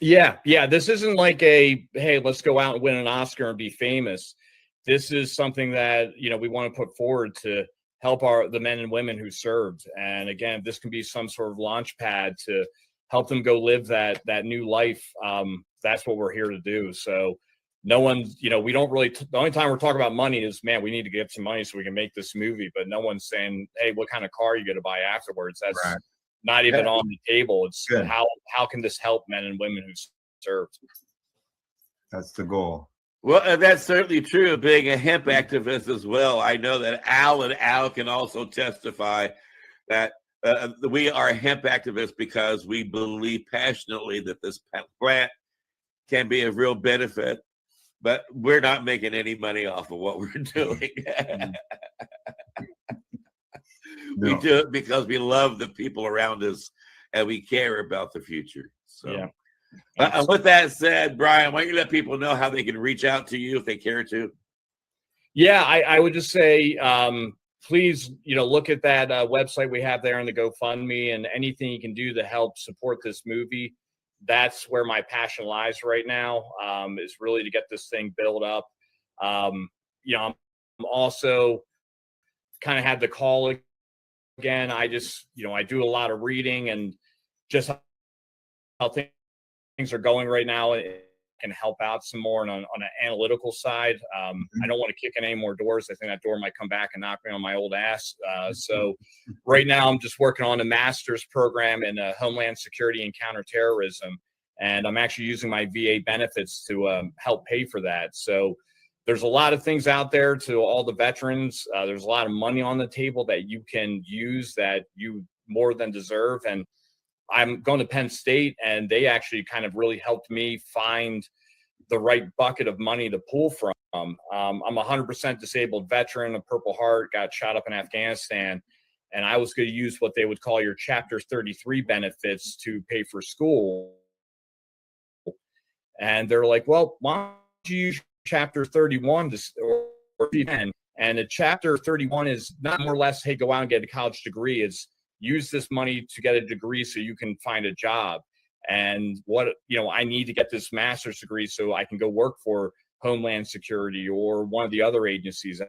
Yeah. This isn't like hey, let's go out and win an Oscar and be famous. This is something that, we want to put forward to help the men and women who served. And again, this can be some sort of launch pad to help them go live that new life. That's what we're here to do. So no one, we don't really, the only time we're talking about money is, man, we need to get some money so we can make this movie. But no one's saying, hey, what kind of car are you going to buy afterwards? That's not even on the table. It's how can this help men and women who served? That's the goal. Well, that's certainly true of being a hemp activist as well. I know that Al can also testify that we are hemp activists because we believe passionately that this plant can be of real benefit, but we're not making any money off of what we're doing. We do it because we love the people around us and we care about the future. So. Yeah. With that said, Brian, why don't you let people know how they can reach out to you if they care to? Yeah, I would just say, please, look at that website we have there in the GoFundMe, and anything you can do to help support this movie. That's where my passion lies right now, is really to get this thing built up. I'm also kind of had the call again. I just, I do a lot of reading, and just how things are going right now, it can help out some more on an analytical side. I don't want to kick in any more doors. I think that door might come back and knock me on my old ass. So right now I'm just working on a master's program in Homeland Security and Counterterrorism. And I'm actually using my VA benefits to help pay for that. So there's a lot of things out there to all the veterans. There's a lot of money on the table that you can use that you more than deserve. And I'm going to Penn State, and they actually kind of really helped me find the right bucket of money to pull from. I'm a 100% disabled veteran, a Purple Heart, got shot up in Afghanistan, and I was going to use what they would call your Chapter 33 benefits to pay for school. And they're like, well, why don't you use Chapter 31 or 10? And a Chapter 31 is not more or less, hey, go out and get a college degree. It's use this money to get a degree so you can find a job. And I need to get this master's degree so I can go work for Homeland Security or one of the other agencies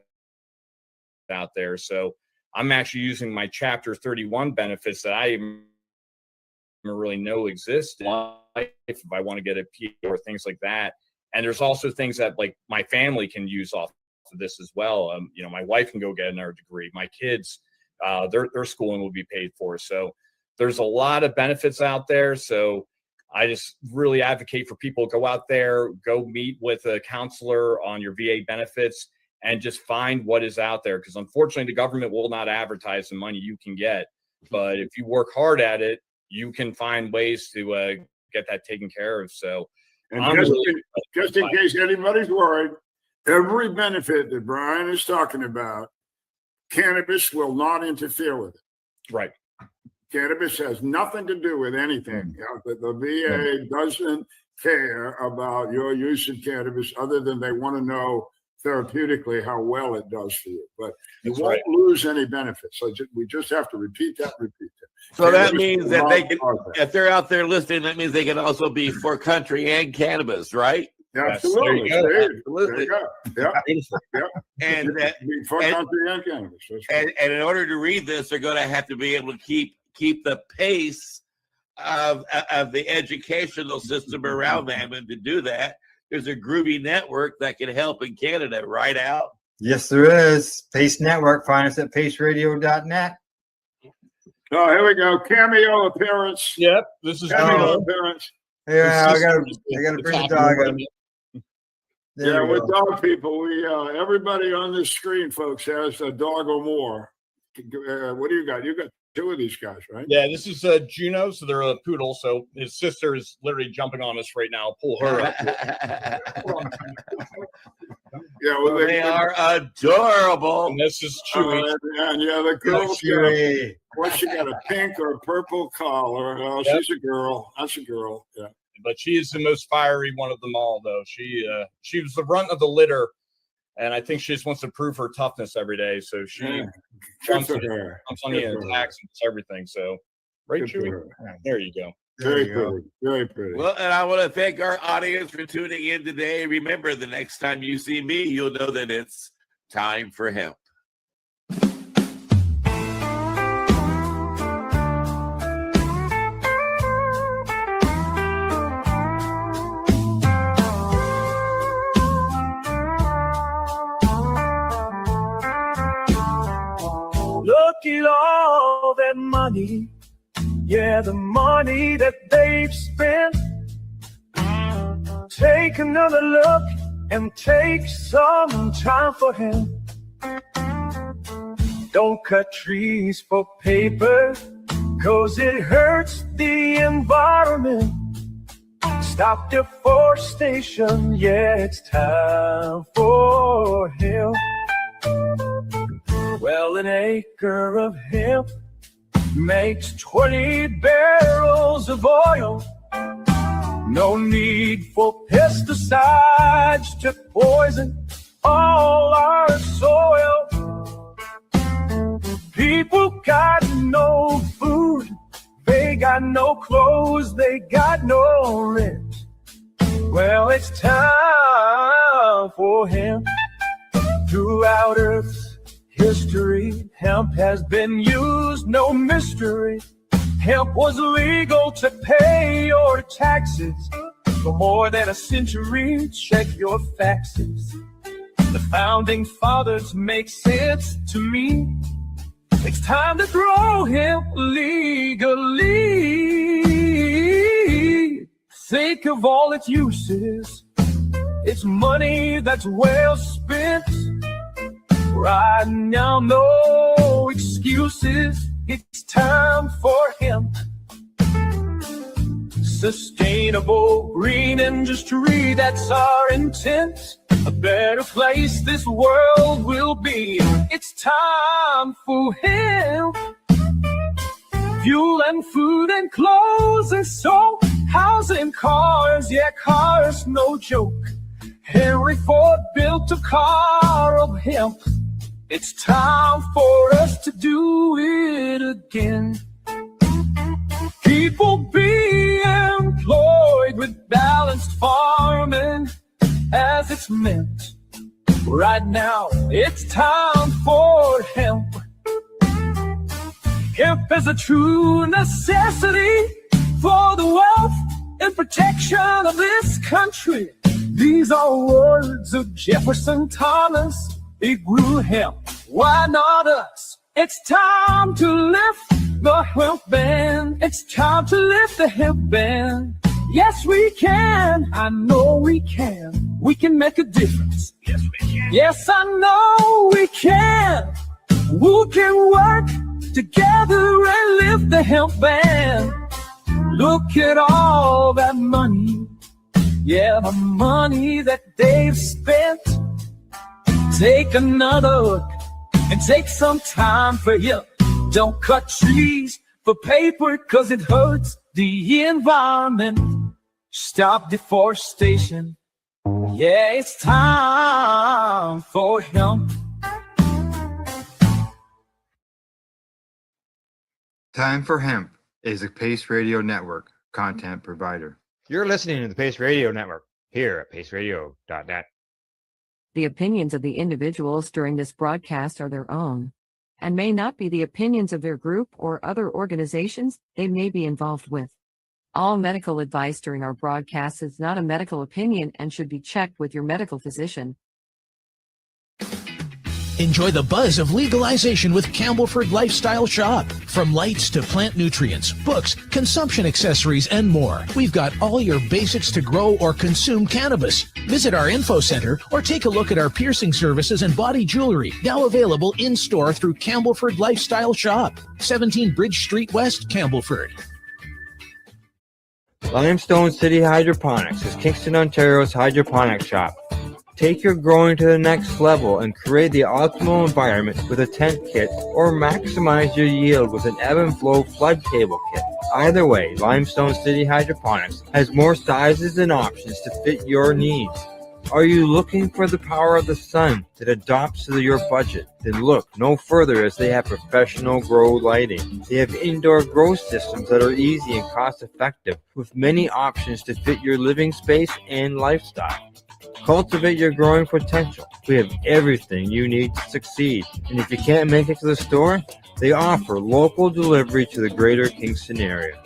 out there. So I'm actually using my Chapter 31 benefits that I really know exist in life if I want to get a PhD or things like that. And there's also things that like my family can use off of this as well. You know, my wife can go get another degree. My kids, their schooling will be paid for. So there's a lot of benefits out there. So I just really advocate for people to go out there, go meet with a counselor on your VA benefits, and just find what is out there. Because unfortunately, the government will not advertise the money you can get. But if you work hard at it, you can find ways to get that taken care of. So, and just in case anybody's worried, every benefit that Brian is talking about, cannabis will not interfere with it. Right. Cannabis has nothing to do with anything. The VA doesn't care about your use of cannabis other than they want to know therapeutically how well it does for you. But you won't lose any benefits. So we just have to repeat that. So that means that they can, if they're out there listening, that means they can also be for country and cannabis, right? Absolutely. There you go. Yeah. And for country and cannabis. And in order to read this, they're going to have to be able to keep the pace of the educational system around them. And to do that, there's a groovy network that can help in Canada, right, Al? Yes, there is. Pace Network. Find us at paceradio.net. Oh, here we go. Cameo appearance. Yep, this is cameo appearance. Yeah, I gotta bring the dog up. Yeah, with dog people, we everybody on this screen, folks, has a dog or more. What do you got? You got two of these guys, right? Yeah, this is Juno, so they're a poodle. So his sister is literally jumping on us right now. Pull her up. Yeah, well, they are adorable. And this is Chewy. And yeah, the girl's got, what, she got a pink or a purple collar. Oh, Yep. She's a girl. That's a girl. Yeah. But she is the most fiery one of them all, though. She was the runt of the litter, and I think she just wants to prove her toughness every day. So she jumps on the attacks and everything. So, right, Chewy? There you go. Very pretty. Very pretty. Well, and I want to thank our audience for tuning in today. Remember, the next time you see me, you'll know that it's time for hemp. Look at all that money. Yeah, the money that they've spent. Take another look and take some time for him. Don't cut trees for paper, 'cause it hurts the environment. Stop deforestation, yeah, it's time for hemp. Well, an acre of hemp makes 20 barrels of oil. No need for pesticides to poison all our soil. People got no food, they got no clothes, they got no rent. Well, it's time for hemp. Throughout Earth's history, hemp has been used, no mystery. Hemp was legal to pay your taxes for more than a century. Check your faxes. The founding fathers make sense to me. It's time to grow hemp legally. Think of all its uses. It's money that's well spent. Right now, no excuses. It's time for hemp. Sustainable green industry, that's our intent. A better place this world will be. It's time for hemp. Fuel and food and clothes and soap. Housing, cars, yeah, cars, no joke. Henry Ford built a car of hemp. It's time for us to do it again. People be employed with balanced farming as it's meant. Right now, it's time for hemp. Hemp is a true necessity for the wealth and protection of this country. These are words of Jefferson Thomas. It will help. Why not us? It's time to lift the hemp band. It's time to lift the hemp band. Yes, we can. I know we can. We can make a difference. Yes, we can. Yes, I know we can. We can work together and lift the hemp band. Look at all that money. Yeah, the money that they've spent. Take another look and take some time for you. Don't cut trees for paper, 'cause it hurts the environment. Stop deforestation. Yeah, it's time for hemp. Time for Hemp is a Pace Radio Network content provider. You're listening to the Pace Radio Network here at paceradio.net. The opinions of the individuals during this broadcast are their own and may not be the opinions of their group or other organizations they may be involved with. All medical advice during our broadcast is not a medical opinion and should be checked with your medical physician. Enjoy the buzz of legalization with Campbellford Lifestyle Shop. From lights to plant nutrients, books, consumption accessories, and more, we've got all your basics to grow or consume cannabis. Visit our info center or take a look at our piercing services and body jewelry, now available in-store through Campbellford Lifestyle Shop, 17 Bridge Street West, Campbellford. Limestone City Hydroponics is Kingston, Ontario's hydroponic shop. Take your growing to the next level and create the optimal environment with a tent kit, or maximize your yield with an ebb and flow flood table kit. Either way, Limestone City Hydroponics has more sizes and options to fit your needs. Are you looking for the power of the sun that adapts to your budget? Then look no further, as they have professional grow lighting. They have indoor grow systems that are easy and cost effective, with many options to fit your living space and lifestyle. Cultivate your growing potential. We have everything you need to succeed. And if you can't make it to the store, they offer local delivery to the greater Kingston area.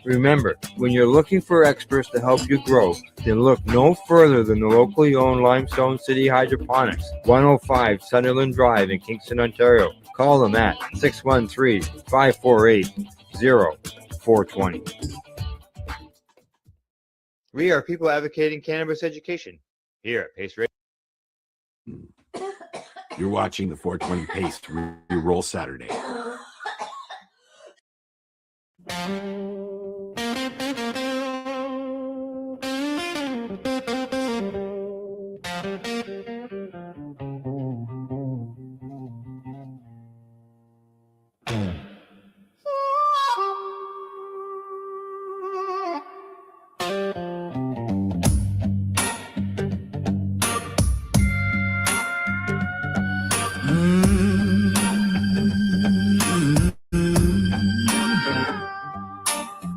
Remember, when you're looking for experts to help you grow, then look no further than the locally owned Limestone City Hydroponics, 105 Sunderland Drive in Kingston, Ontario. Call them at 613-548-0420. We are people advocating cannabis education here at Pace Radio. You're watching the 420 Pace Re-Roll Saturday.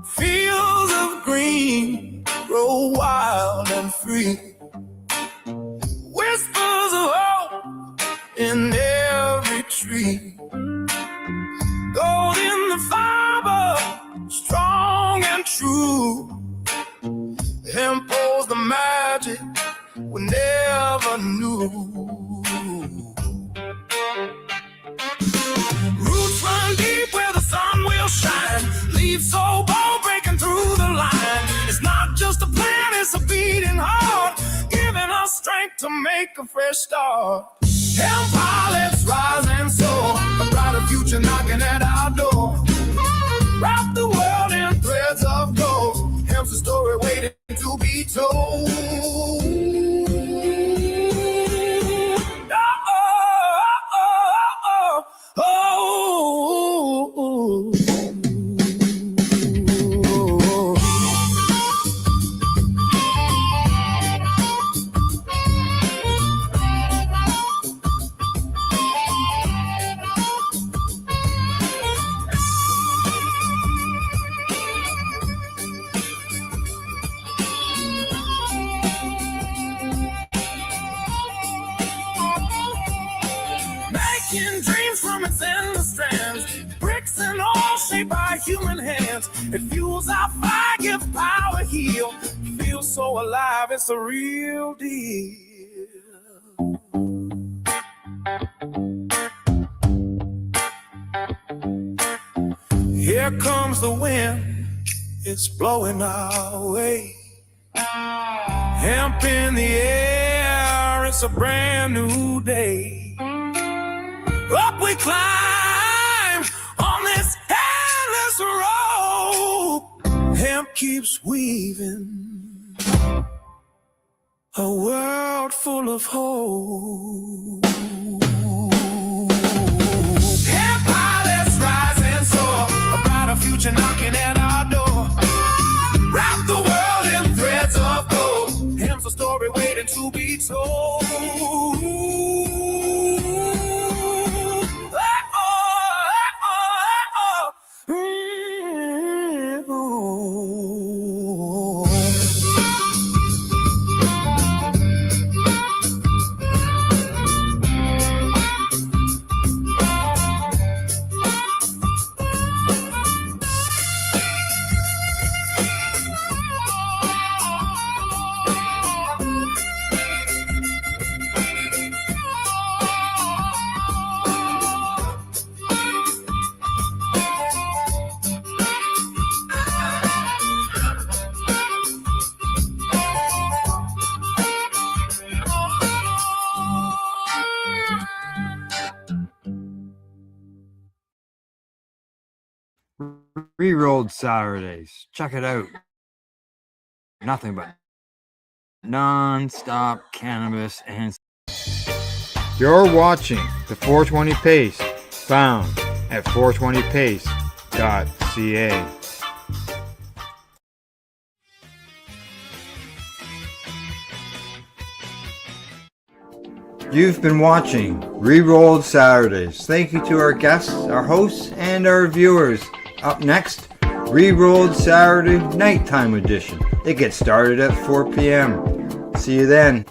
Fields of green grow wild and free. Whispers of hope in every tree. Gold in the fiber, strong and true. Hemp holds the magic we never knew. Roots run deep where the sun will shine. Leaves so bold breaking through the line. It's not just a plant, it's a beating heart, giving us strength to make a fresh start. Hemp pilots rise and soar, a brighter future knocking at our door. Wrap the world in threads of gold. Hemp's a story waiting to be told. Making dreams from its endless strands, bricks and all shaped by human hands. It fuels our fire. so alive, it's a real deal. Here comes the wind, it's blowing our way. Hemp in the air, it's a brand new day. Up we climb on this endless road. Hemp keeps weaving a world full of hope. Hemp pilots rise and soar, a brighter future knocking at our door. Wrap the world in threads of gold. Hemp's a story waiting to be told. Rerolled Saturdays. Check it out. Nothing but non-stop cannabis and... You're watching the 420 Pace, found at 420pace.ca. You've been watching Rerolled Saturdays. Thank you to our guests, our hosts, and our viewers. Up next, Rerolled Saturday Nighttime Edition. It gets started at 4 p.m. See you then.